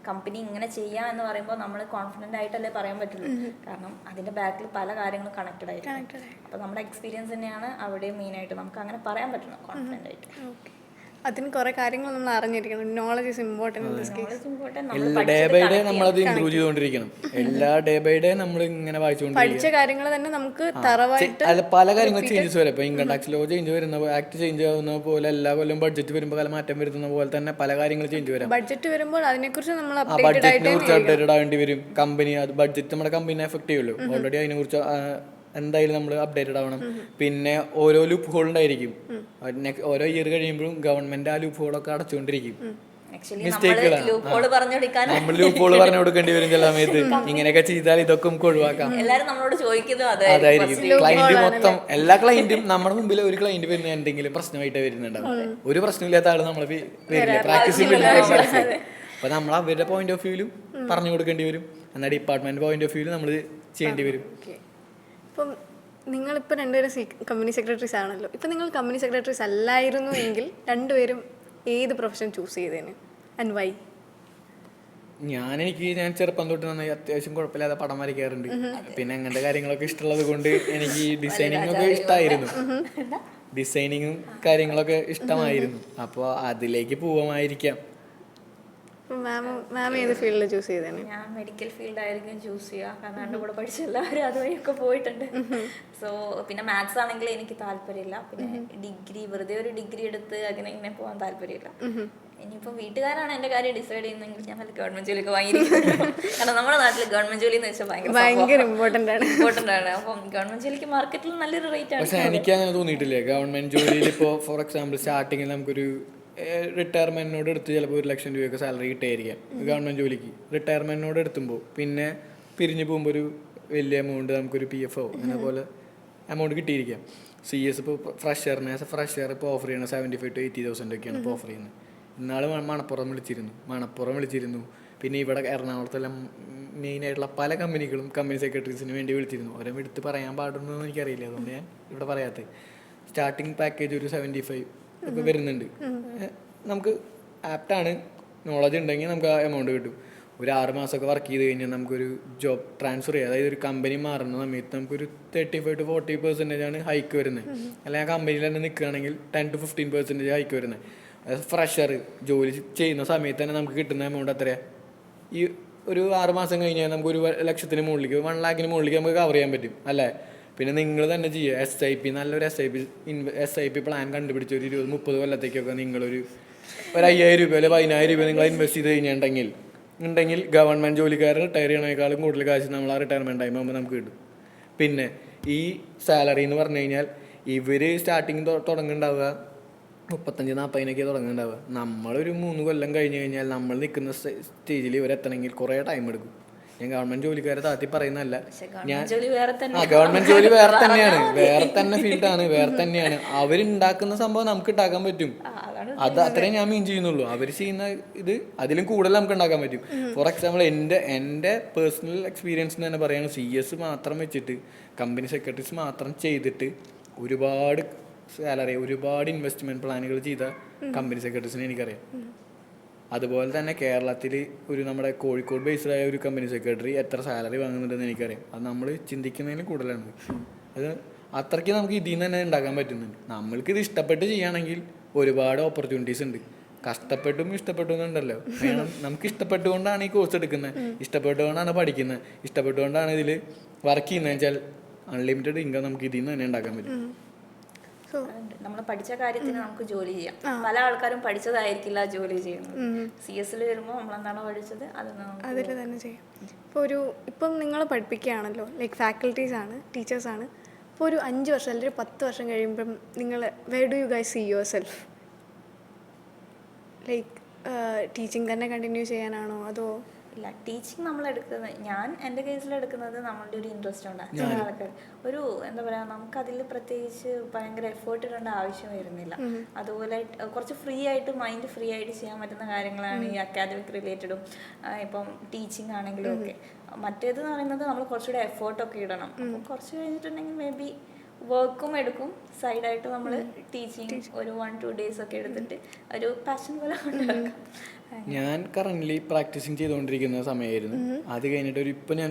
കമ്പനി ഇങ്ങനെ ചെയ്യാം എന്ന് പറയുമ്പോൾ നമ്മൾ കോൺഫിഡൻ്റ് ആയിട്ടല്ലേ പറയാൻ പറ്റുള്ളൂ. കാരണം അതിൻ്റെ ബാക്കിൽ പല കാര്യങ്ങളും കണക്റ്റഡ് ആയിരിക്കും. അപ്പോൾ നമ്മുടെ എക്സ്പീരിയൻസ് തന്നെയാണ് അവിടെ മെയിനായിട്ട് നമുക്ക് അങ്ങനെ പറയാൻ പറ്റുന്നത് കോൺഫിഡൻ്റ് ആയിട്ട്. അതിന് കുറെ കാര്യങ്ങൾ നമ്മൾ അറിഞ്ഞിരിക്കണം. Knowledge is important. Day by day നമ്മളത് ഇംപ്രൂവ് ചെയ്തുകൊണ്ടിരിക്കണം. എല്ലാ ഡേ ബൈ ഡേ നമ്മൾ ഇങ്ങനെ വായിച്ചുകൊണ്ടിരിക്കണം. പഠിച്ച കാര്യങ്ങൾ തന്നെ നമുക്ക് തറവായിട്ട് അല്ല പല കാര്യങ്ങളും ചേഞ്ചസ് വരും. ഇപ്പോൾ ഇൻകം ടാക്സ് ലോ ചേഞ്ച് വരുന്ന, ആക്ട് ചേഞ്ച് ആവുന്ന പോലെ എല്ലാ കൊല്ലം ബഡ്ജറ്റ് വരുമ്പോൾ പല മാറ്റം വരുന്ന പോലെ തന്നെ പല കാര്യങ്ങൾ ചേഞ്ച് വരാം. ബഡ്ജറ്റ് വരുമ്പോൾ അതിനെക്കുറിച്ച് നമ്മൾ ബഡ്ജറ്റിനെ കുറിച്ച് അപ്ഡേറ്റഡ് ആവേണ്ടി വരും. കമ്പനി അത് ബഡ്ജറ്റ് നമ്മുടെ കമ്പനിനെ എഫക്ട് ചെയ്യുമല്ലോ. ഓൾറെഡി അതിനെക്കുറിച്ച് എന്തായാലും നമ്മൾ അപ്ഡേറ്റഡ് ആവണം. പിന്നെ ഓരോ ലൂപ്പ് ഹോൾ ഉണ്ടായിരിക്കും. ഓരോ ഇയർ കഴിയുമ്പോഴും ഗവൺമെന്റ് ആ ലൂപ്പ് ഹോളൊക്കെ അടച്ചുകൊണ്ടിരിക്കും. മിസ്റ്റേക്കുകളാണ്. നമ്മൾ ലൂപ്പ് ഹോൾ പറഞ്ഞു കൊടുക്കേണ്ടി വരും ചില സമയത്ത്. ഇങ്ങനെയൊക്കെ ചെയ്താൽ ഇതൊക്കെ നമുക്ക് ഒഴിവാക്കാം. അതായിരിക്കും ക്ലയന്റ് മൊത്തം, എല്ലാ ക്ലയന്റും നമ്മുടെ മുമ്പിൽ ഒരു ക്ലയന്റ് വരുന്ന എന്തെങ്കിലും പ്രശ്നമായിട്ട് വരുന്നുണ്ടാവും. ഒരു പ്രശ്നമില്ലാത്ത ആള് നമ്മൾ വരില്ല, പ്രാക്ടീസിൽ വരില്ല. അപ്പൊ നമ്മൾ അവരുടെ പോയിന്റ് ഓഫ് വ്യൂവിലും പറഞ്ഞു കൊടുക്കേണ്ടി വരും. എന്നാൽ ഡിപ്പാർട്ട്മെന്റ് പോയിന്റ് ഓഫ് വ്യൂവിൽ നമ്മൾ ചെയ്യേണ്ടി വരും. ഇപ്പം നിങ്ങളിപ്പോൾ രണ്ടുപേരും കമ്പനി സെക്രട്ടറീസ് ആണല്ലോ. ഇപ്പം നിങ്ങൾ കമ്പനി സെക്രട്ടറീസ് അല്ലായിരുന്നു എങ്കിൽ രണ്ടുപേരും ഏത് പ്രൊഫഷൻ ചൂസ് ചെയ്തേന് ആൻഡ് വൈ? ഞാൻ ചെറുപ്പം തൊട്ട് നന്നായി അത്യാവശ്യം കുഴപ്പമില്ലാതെ പടം വരയ്ക്കാറുണ്ട്. പിന്നെ അങ്ങനത്തെ കാര്യങ്ങളൊക്കെ ഇഷ്ടമുള്ളത് കൊണ്ട് എനിക്ക് ഈ ഡിസൈനിങ് ഒക്കെ ഇഷ്ടമായിരുന്നു. ഡിസൈനിങ്ങും കാര്യങ്ങളൊക്കെ ഇഷ്ടമായിരുന്നു. അപ്പോൾ അതിലേക്ക് പോവാമായിരിക്കാം. മാം ഏത് ഫീൽഡിൽ ചൂസ് ചെയ്തേനെ? ഞാൻ മെഡിക്കൽ ഫീൽഡ് ആയിരിക്കും ചൂസ് ചെയ്യുക, കാരണം എൻ്റെ കൂടെ പഠിച്ച എല്ലാവരും അതുവഴിയൊക്കെ പോയിട്ടുണ്ട്. സോ പിന്നെ മാത്സ് ആണെങ്കിൽ എനിക്ക് താല്പര്യമില്ല. പിന്നെ വെറുതെ ഒരു ഡിഗ്രി എടുത്ത് അങ്ങനെ ഇങ്ങനെ പോകാൻ താല്പര്യമില്ല. ഇനിയിപ്പോൾ വീട്ടുകാരാണ് എൻ്റെ കാര്യം ഡിസൈഡ് ചെയ്യുന്നതെങ്കിൽ ഞാൻ നല്ല ഗവൺമെന്റ് ജോലിയൊക്കെ വാങ്ങിയിരിക്കും. കാരണം നമ്മുടെ നാട്ടിൽ ഗവൺമെന്റ് ജോലി എന്ന് വെച്ചാൽ ഭയങ്കര ഇമ്പോർട്ടൻ്റ് ആണ്. അപ്പം ഗവൺമെന്റ് ജോലിക്ക് മാർക്കറ്റിൽ നല്ലൊരു റേറ്റ് ആണ്. പക്ഷെ എനിക്ക് അങ്ങനെ തോന്നിയിട്ടില്ലേ. ഗവൺമെന്റ് ജോലിയിൽ ഇപ്പോൾ ഫോർ എക്സാമ്പിൾ സ്റ്റാർട്ടിങ്ങിൽ നമുക്കൊരു റിട്ടയർമെന്റിനോട് എടുത്ത് ചിലപ്പോൾ 1 ലക്ഷം രൂപയൊക്കെ സാലറി കിട്ടിയായിരിക്കാം ഗവൺമെന്റ് ജോലിക്ക്. റിട്ടയർമെന്റിനോട് എടുത്തുമ്പോൾ പിന്നെ പിരിഞ്ഞു പോകുമ്പോൾ ഒരു വലിയ എമൗണ്ട് നമുക്കൊരു PFO അങ്ങനെ പോലെ എമൗണ്ട് കിട്ടിയിരിക്കാം. CS ഇപ്പോൾ ഫ്രഷർ ഇപ്പോൾ ഓഫർ ചെയ്യുന്നത് 75,000 to 80,000 ഒക്കെയാണ് ഇപ്പോൾ ഓഫർ ചെയ്യുന്നത്. ഇന്നാൾ മണപ്പുറം വിളിച്ചിരുന്നു. പിന്നെ ഇവിടെ എറണാകുളത്തെല്ലാം മെയിനായിട്ടുള്ള പല കമ്പനികളും കമ്പനി സെക്രട്ടറീസിന് വേണ്ടി വിളിച്ചിരുന്നു. ഓരോ എടുത്ത് പറയാൻ പാടുണ്ടോ എന്ന് എനിക്കറിയില്ല, അതുകൊണ്ട് ഞാൻ ഇവിടെ പറയാത്തത്. സ്റ്റാർട്ടിങ് പാക്കേജ് ഒരു 75 ഒക്കെ വരുന്നുണ്ട്. നമുക്ക് ആപ്റ്റാണ്, നോളജ് ഉണ്ടെങ്കിൽ നമുക്ക് ആ എമൗണ്ട് കിട്ടും. ഒരു 6 മാസമൊക്കെ വർക്ക് ചെയ്ത് കഴിഞ്ഞാൽ നമുക്കൊരു ജോബ് ട്രാൻസ്ഫർ ചെയ്യുക. അതായത് ഒരു കമ്പനി മാറുന്ന സമയത്ത് നമുക്കൊരു 35 to 40% ഹൈക്ക് വരുന്നത്. അല്ലെങ്കിൽ ആ കമ്പനിയിൽ തന്നെ നിൽക്കുകയാണെങ്കിൽ 10 to 15% ഹൈക്ക് വരുന്നത്. ഫ്രഷർ ജോലി ചെയ്യുന്ന സമയത്ത് തന്നെ നമുക്ക് കിട്ടുന്ന എമൗണ്ട് എത്രയാണ്? ഈ ഒരു 6 മാസം കഴിഞ്ഞാൽ നമുക്ക് 1 ലക്ഷത്തിന് മുകളിലേക്ക് 1 lakhന് മുകളിലേക്ക് നമുക്ക് കവർ ചെയ്യാൻ പറ്റും അല്ലേ? പിന്നെ നിങ്ങൾ തന്നെ ചെയ്യുക. SIP നല്ലൊരു SIP പ്ലാൻ കണ്ടുപിടിച്ച് ഒരു 20-30 കൊല്ലത്തേക്കൊക്കെ നിങ്ങളൊരു 5,000 രൂപ അല്ലെങ്കിൽ 10,000 രൂപ നിങ്ങൾ ഇൻവെസ്റ്റ് ചെയ്ത് കഴിഞ്ഞിട്ടുണ്ടെങ്കിൽ ഗവൺമെൻറ് ജോലിക്കാരൻ റിട്ടയർ ചെയ്യണേക്കാളും കൂടുതൽ കാശ് നമ്മൾ ആ റിട്ടയർമെൻറ്റ് ടൈം ആകുമ്പോൾ നമുക്ക് കിട്ടും. പിന്നെ ഈ സാലറി എന്ന് പറഞ്ഞു കഴിഞ്ഞാൽ ഇവർ സ്റ്റാർട്ടിങ് തുടങ്ങുന്നുണ്ടാവുക 35-40 തുടങ്ങുന്നുണ്ടാവുക. നമ്മളൊരു 3 കൊല്ലം കഴിഞ്ഞ് കഴിഞ്ഞാൽ നമ്മൾ നിൽക്കുന്ന സ്റ്റേജിൽ ഇവരെത്തണമെങ്കിൽ കുറേ ടൈം എടുക്കും. ഞാൻ ഗവൺമെന്റ് ജോലിക്കാരെ താത്തി പറയുന്നല്ല, ഗവൺമെന്റ് ജോലി വേറെ തന്നെയാണ്, വേറെ തന്നെ ഫീൽഡാണ്, വേറെ തന്നെയാണ്. അവരുണ്ടാക്കുന്ന സംഭവം നമുക്ക് ഉണ്ടാക്കാൻ പറ്റും. അത് അത്രയും ഞാൻ മീൻ ചെയ്യുന്നുള്ളൂ. അവർ ചെയ്യുന്ന ഇത് അതിലും കൂടുതൽ നമുക്ക് ഉണ്ടാക്കാൻ പറ്റും. ഫോർ എക്സാമ്പിൾ എൻ്റെ പേഴ്സണൽ എക്സ്പീരിയൻസ് തന്നെ പറയുകയാണ്. CS മാത്രം വെച്ചിട്ട് കമ്പനി സെക്രട്ടറീസ് മാത്രം ചെയ്തിട്ട് ഒരുപാട് സാലറി, ഒരുപാട് ഇൻവെസ്റ്റ്മെന്റ് പ്ലാനുകൾ ചെയ്ത കമ്പനി സെക്രട്ടറീസിനെ എനിക്കറിയാം. അതുപോലെ തന്നെ കേരളത്തിൽ ഒരു നമ്മുടെ കോഴിക്കോട് ബേസ്ഡായ ഒരു കമ്പനി സെക്രട്ടറി എത്ര സാലറി വാങ്ങുന്നുണ്ടെന്ന് എനിക്കറിയാം. അത് നമ്മൾ ചിന്തിക്കുന്നതിന് കൂടുതലാണ്. അത് അത്രയ്ക്ക് നമുക്ക് ഇതിൽ നിന്ന് തന്നെ ഉണ്ടാക്കാൻ പറ്റുന്നുണ്ട്. നമ്മൾക്കിത് ഇഷ്ടപ്പെട്ട് ചെയ്യുകയാണെങ്കിൽ ഒരുപാട് ഓപ്പർച്യൂണിറ്റീസ് ഉണ്ട്. കഷ്ടപ്പെട്ടും ഇഷ്ടപ്പെട്ടുന്നുണ്ടല്ലോ. വേണം, നമുക്ക് ഇഷ്ടപ്പെട്ടുകൊണ്ടാണ് ഈ കോഴ്സ് എടുക്കുന്നത്, ഇഷ്ടപ്പെട്ടുകൊണ്ടാണ് പഠിക്കുന്നത്, ഇഷ്ടപ്പെട്ടുകൊണ്ടാണ് ഇതിൽ വർക്ക് ചെയ്യുന്നത് വെച്ചാൽ അൺലിമിറ്റഡ് ഇൻകം നമുക്ക് ഇതിൽ നിന്ന് തന്നെ ഉണ്ടാക്കാൻ പറ്റും. നമ്മൾ പഠിച്ച കാര്യത്തിന് നമുക്ക് ജോലി ചെയ്യാം. പല ആൾക്കാരും പഠിച്ചതായിരിക്കില്ല ജോലി ചെയ്യുന്നത്. CS വരുമ്പോൾ നമ്മൾ എന്താണോ പഠിച്ചത് അതിൽ തന്നെ ചെയ്യാം. ഇപ്പം നിങ്ങൾ പഠിപ്പിക്കുകയാണല്ലോ, ലൈക്ക് ഫാക്കൽറ്റീസ് ആണ്, ടീച്ചേഴ്സ് ആണ്. ഇപ്പോൾ ഒരു 5 വർഷം അല്ലെങ്കിൽ ഒരു 10 വർഷം കഴിയുമ്പം നിങ്ങൾ where do you guys see yourself? Like teaching തന്നെ കണ്ടിന്യൂ ചെയ്യാനാണോ അതോ? ഇല്ല, ടീച്ചിങ് നമ്മൾ എടുക്കുന്നത്, ഞാൻ എൻ്റെ കേസിലെടുക്കുന്നത് നമ്മളുടെ ഒരു ഇൻട്രസ്റ്റ് ഉണ്ട്. ചില ആൾക്കാർ ഒരു എന്താ പറയുക, നമുക്കതിൽ പ്രത്യേകിച്ച് ഭയങ്കര എഫേർട്ട് ഇടേണ്ട ആവശ്യം വരുന്നില്ല. അതുപോലെ കുറച്ച് മൈൻഡ് ഫ്രീ ആയിട്ട് ചെയ്യാൻ പറ്റുന്ന കാര്യങ്ങളാണ് ഈ അക്കാദമിക് റിലേറ്റഡും ഇപ്പം ടീച്ചിങ് ആണെങ്കിലും ഒക്കെ. മറ്റേതെന്ന് പറയുന്നത് നമ്മൾ കുറച്ചുകൂടെ എഫേർട്ടൊക്കെ ഇടണം. അപ്പം കുറച്ച് കഴിഞ്ഞിട്ടുണ്ടെങ്കിൽ മേ ബി വർക്കും എടുക്കും, സൈഡായിട്ട് നമ്മൾ ടീച്ചിങ് ഒരു 1-2 days ഒക്കെ എടുത്തിട്ട് ഒരു പാഷൻ പോലെ കൊണ്ടുനടക്കാം. ഞാൻ കറൻ്റ്ലി പ്രാക്ടീസിങ് ചെയ്തുകൊണ്ടിരിക്കുന്ന സമയമായിരുന്നു. അത് കഴിഞ്ഞിട്ട് ഇപ്പം ഞാൻ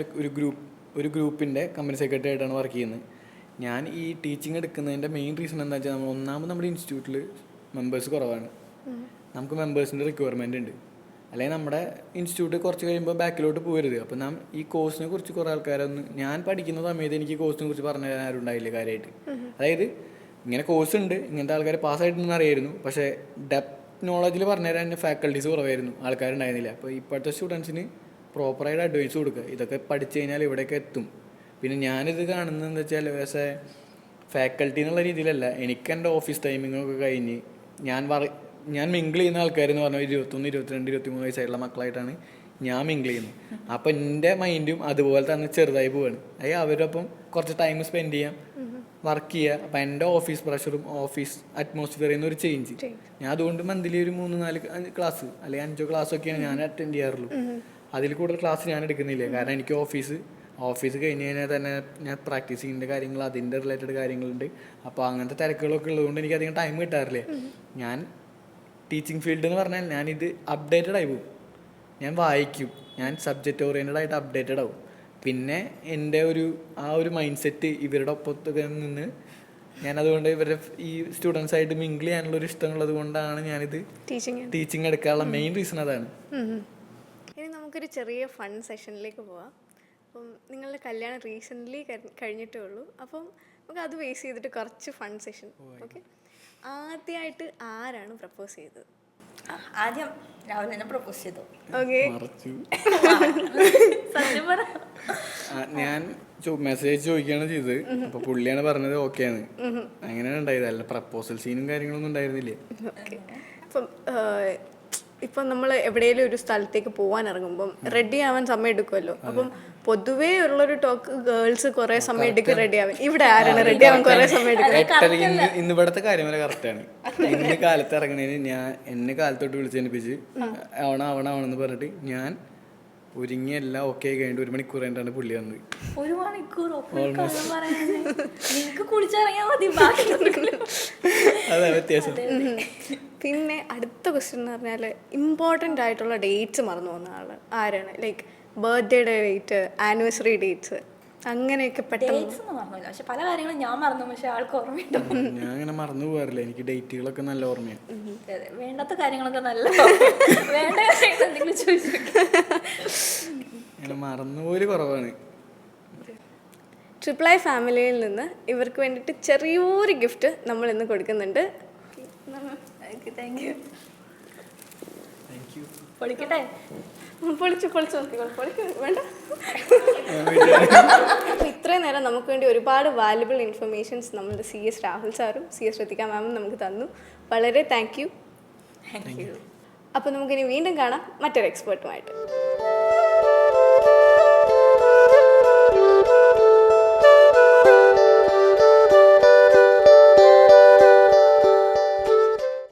ഒരു ഗ്രൂപ്പിൻ്റെ കമ്പനി സെക്രട്ടറി ആയിട്ടാണ് വർക്ക് ചെയ്യുന്നത്. ഞാൻ ഈ ടീച്ചിങ് എടുക്കുന്നതിൻ്റെ മെയിൻ റീസൺ എന്താ വെച്ചാൽ ഒന്നാമത് നമ്മുടെ ഇൻസ്റ്റിറ്റ്യൂട്ടിൽ മെമ്പേഴ്സ് കുറവാണ്. നമുക്ക് മെമ്പേഴ്സിൻ്റെ റിക്വയർമെൻ്റ് ഉണ്ട്. അല്ലെങ്കിൽ നമ്മുടെ ഇൻസ്റ്റിറ്റ്യൂട്ട് കുറച്ച് കഴിയുമ്പോൾ ബാക്കിലോട്ട് പോകരുത്. അപ്പോൾ നാം ഈ കോഴ്സിനെ കുറിച്ച് കുറേ ആൾക്കാരൊന്നും, ഞാൻ പഠിക്കുന്ന സമയത്ത് എനിക്ക് കോഴ്സിനെ കുറിച്ച് പറഞ്ഞു തരാൻ ആരും ഉണ്ടായില്ല കാര്യമായിട്ട്. അതായത് ഇങ്ങനെ കോഴ്സ് ഉണ്ട്, ഇങ്ങനത്തെ ആൾക്കാർ പാസ്സായിട്ടുണ്ടെന്ന് അറിയായിരുന്നു, പക്ഷേ ഡെപ്ത് നോളജിൽ പറഞ്ഞുതരാൻ ഫാക്കൽറ്റീസ് കുറവായിരുന്നു, ആൾക്കാരുണ്ടായിരുന്നില്ല. അപ്പോൾ ഇപ്പോഴത്തെ സ്റ്റുഡൻസിന് പ്രോപ്പറായിട്ട് അഡ്വൈസ് കൊടുക്കുക. ഇതൊക്കെ പഠിച്ചു കഴിഞ്ഞാൽ ഇവിടെയൊക്കെ എത്തും. പിന്നെ ഞാനിത് കാണുന്നത് എന്താ വെച്ചാൽ പക്ഷേ ഫാക്കൽറ്റി എന്നുള്ള രീതിയിലല്ല. എനിക്ക് എൻ്റെ ഓഫീസ് ടൈമിങ്ങൊക്കെ കഴിഞ്ഞ് ഞാൻ മിങ്കിൾ ചെയ്യുന്ന ആൾക്കാരെന്ന് പറഞ്ഞാൽ 21, 22, 23 വയസ്സായിട്ടുള്ള മക്കളായിട്ടാണ് ഞാൻ മിങ്കിൾ ചെയ്യുന്നത്. അപ്പം എൻ്റെ മൈൻഡും അതുപോലെ തന്നെ ചെറുതായി പോവാണ്. അതായത് അവരൊപ്പം കുറച്ച് ടൈം സ്പെൻഡ് ചെയ്യാം, വർക്ക് ചെയ്യുക. അപ്പം എൻ്റെ ഓഫീസ് പ്രഷറും ഓഫീസ് അറ്റ്മോസ്ഫിയറിൽ നിന്ന് ഒരു ചേഞ്ച്. ഞാൻ അതുകൊണ്ട് മന്ത്ലി ഒരു 3-4 ക്ലാസ് അല്ലെങ്കിൽ 5 ക്ലാസ്സൊക്കെയാണ് ഞാൻ അറ്റൻഡ് ചെയ്യാറുള്ളൂ. അതിൽ കൂടുതൽ ക്ലാസ് ഞാൻ എടുക്കുന്നില്ല. കാരണം എനിക്ക് ഓഫീസ് കഴിഞ്ഞ് കഴിഞ്ഞാൽ തന്നെ ഞാൻ പ്രാക്ടീസ് ചെയ്യുന്ന കാര്യങ്ങൾ, അതിൻ്റെ റിലേറ്റഡ് കാര്യങ്ങളുണ്ട്. അപ്പോൾ അങ്ങനത്തെ തിരക്കുകളൊക്കെ ഉള്ളതുകൊണ്ട് എനിക്ക് അധികം ടൈം കിട്ടാറില്ല. ഞാൻ ടീച്ചിങ് ഫീൽഡ് എന്ന് പറഞ്ഞാൽ ഞാനിത് അപ്ഡേറ്റഡ് ആയി പോകും. ഞാൻ വായിക്കും, ഞാൻ സബ്ജക്റ്റ് ഓറിയൻറ്റഡ് ആയിട്ട് അപ്ഡേറ്റഡ് ആവും. പിന്നെ എൻ്റെ ആ ഒരു മൈൻഡ് സെറ്റ് ഇവരുടെ ഒപ്പത്തൊക്കെ നിന്ന് ഞാനതുകൊണ്ട് ഇവരുടെ ഈ സ്റ്റുഡൻസായിട്ട് മിങ്കിൾ ചെയ്യാനുള്ളൊരു ഇഷ്ടമുള്ളത് കൊണ്ടാണ് ഞാനിത് ടീച്ചിങ് എടുക്കാനുള്ള മെയിൻ റീസൺ അതാണ്. ഇനി നമുക്കൊരു ചെറിയ ഫൺ സെഷനിലേക്ക് പോവാം. അപ്പം നിങ്ങളുടെ കല്യാണം റീസെൻ്റ്ലി കഴിഞ്ഞിട്ടേ ഉള്ളൂ. അപ്പം നമുക്ക് അത് ബേസ് ചെയ്തിട്ട് കുറച്ച് ഫൺ സെഷൻ. ഓക്കെ, ആദ്യമായിട്ട് ആരാണ് പ്രപ്പോസ് ചെയ്തത്? ആദ്യം രാഹുൽ തന്നെ പ്രപ്പോസ് ചെയ്തു. ഓക്കെ, മറച്ചു. സത്യം പറ. ഞാൻ മെസ്സേജ് ചോദിക്കുകയാണ് ചെയ്തത്. അപ്പൊ പുള്ളിയാണ് പറഞ്ഞത് ഓക്കെയാണ്. അങ്ങനെയാണ് ഉണ്ടായത്, അല്ല പ്രപ്പോസൽ സീനും കാര്യങ്ങളൊന്നും ഉണ്ടായിരുന്നില്ല. ഓക്കെ. ഇപ്പം നമ്മൾ എവിടെയെങ്കിലും ഒരു സ്ഥലത്തേക്ക് പോകാൻ ഇറങ്ങുമ്പം റെഡി ആവാൻ സമയം എടുക്കുമല്ലോ. അപ്പം പൊതുവേ ഉള്ളൊരു ടോക്ക് ഗേൾസ് കുറെ സമയം എടുക്കും റെഡി ആവാൻ. ഇവിടെ ആരാണ് റെഡി ആവാൻ കുറെ സമയം എടുക്കും? ഇന്ന് ഇവിടത്തെ കാര്യം വരെ കറക്റ്റാണ്. ഇന്ന് കാലത്ത് ഇറങ്ങണേന് എന്നെ കാലത്തോട്ട് വിളിച്ചെന്നിപ്പിച്ച് ആവണമെന്ന് പറഞ്ഞിട്ട് ഞാൻ ഒരുങ്ങി എല്ലാം ഓക്കെ കഴിഞ്ഞിട്ട് 1 മണിക്കൂർ കഴിഞ്ഞിട്ടാണ് പുള്ളി വന്നത്. 1 മണിക്കൂറോ? നിനക്ക് കുളിച്ചിറങ്ങിയാൽ മതി, ബാക്കി അതാ വ്യത്യാസം. പിന്നെ അടുത്ത ക്വസ്റ്റ്യൻ എന്ന് പറഞ്ഞാൽ ഇമ്പോർട്ടൻ്റ് ആയിട്ടുള്ള ഡേറ്റ്സ് മറന്നു പോകുന്ന ആള് ആരാണ്? ലൈക്ക് ബർത്ത്ഡേയുടെ ഡേറ്റ്, ആനിവേഴ്സറി ഡേറ്റ്സ്, അങ്ങനെയൊക്കെ പെട്ടെന്ന്. മറന്നില്ല, പക്ഷെ പല കാര്യങ്ങളും ഞാൻ മറന്നു, പക്ഷെ ആൾക്ക് ഓർമ്മയുണ്ടോ? ഞാൻ അങ്ങനെ മറന്നു പോകാറില്ല, എനിക്ക് ഡേറ്റുകളൊക്കെ നല്ല ഓർമ്മയാണ്. വേണ്ടാത്ത കാര്യങ്ങളൊക്കെ നല്ല വേണ്ട എന്തെങ്കിലും ചോദിച്ചു. അങ്ങനെ മറന്നുപോല് കുറവാണ്. ട്രിപ്പിൾ ഐ ഫാമിലിയിൽ നിന്ന് ഇവർക്ക് വേണ്ടിയിട്ട് ചെറിയൊരു ഗിഫ്റ്റ് നമ്മൾ ഇന്ന് കൊടുക്കുന്നുണ്ട്. Thank you. പൊളിക്കട്ടെ? പൊളിച്ചു വേണ്ട. അപ്പോൾ ഇത്രയും നേരം നമുക്ക് വേണ്ടി ഒരുപാട് വാല്യുബിൾ ഇൻഫർമേഷൻസ് നമ്മുടെ CS രാഹുൽ സാറും CS ഋതിക മാമും നമുക്ക് തന്നു. വളരെ താങ്ക് യു. അപ്പോൾ നമുക്കിനി വീണ്ടും കാണാം മറ്റൊരു എക്സ്പേർട്ടുമായിട്ട്.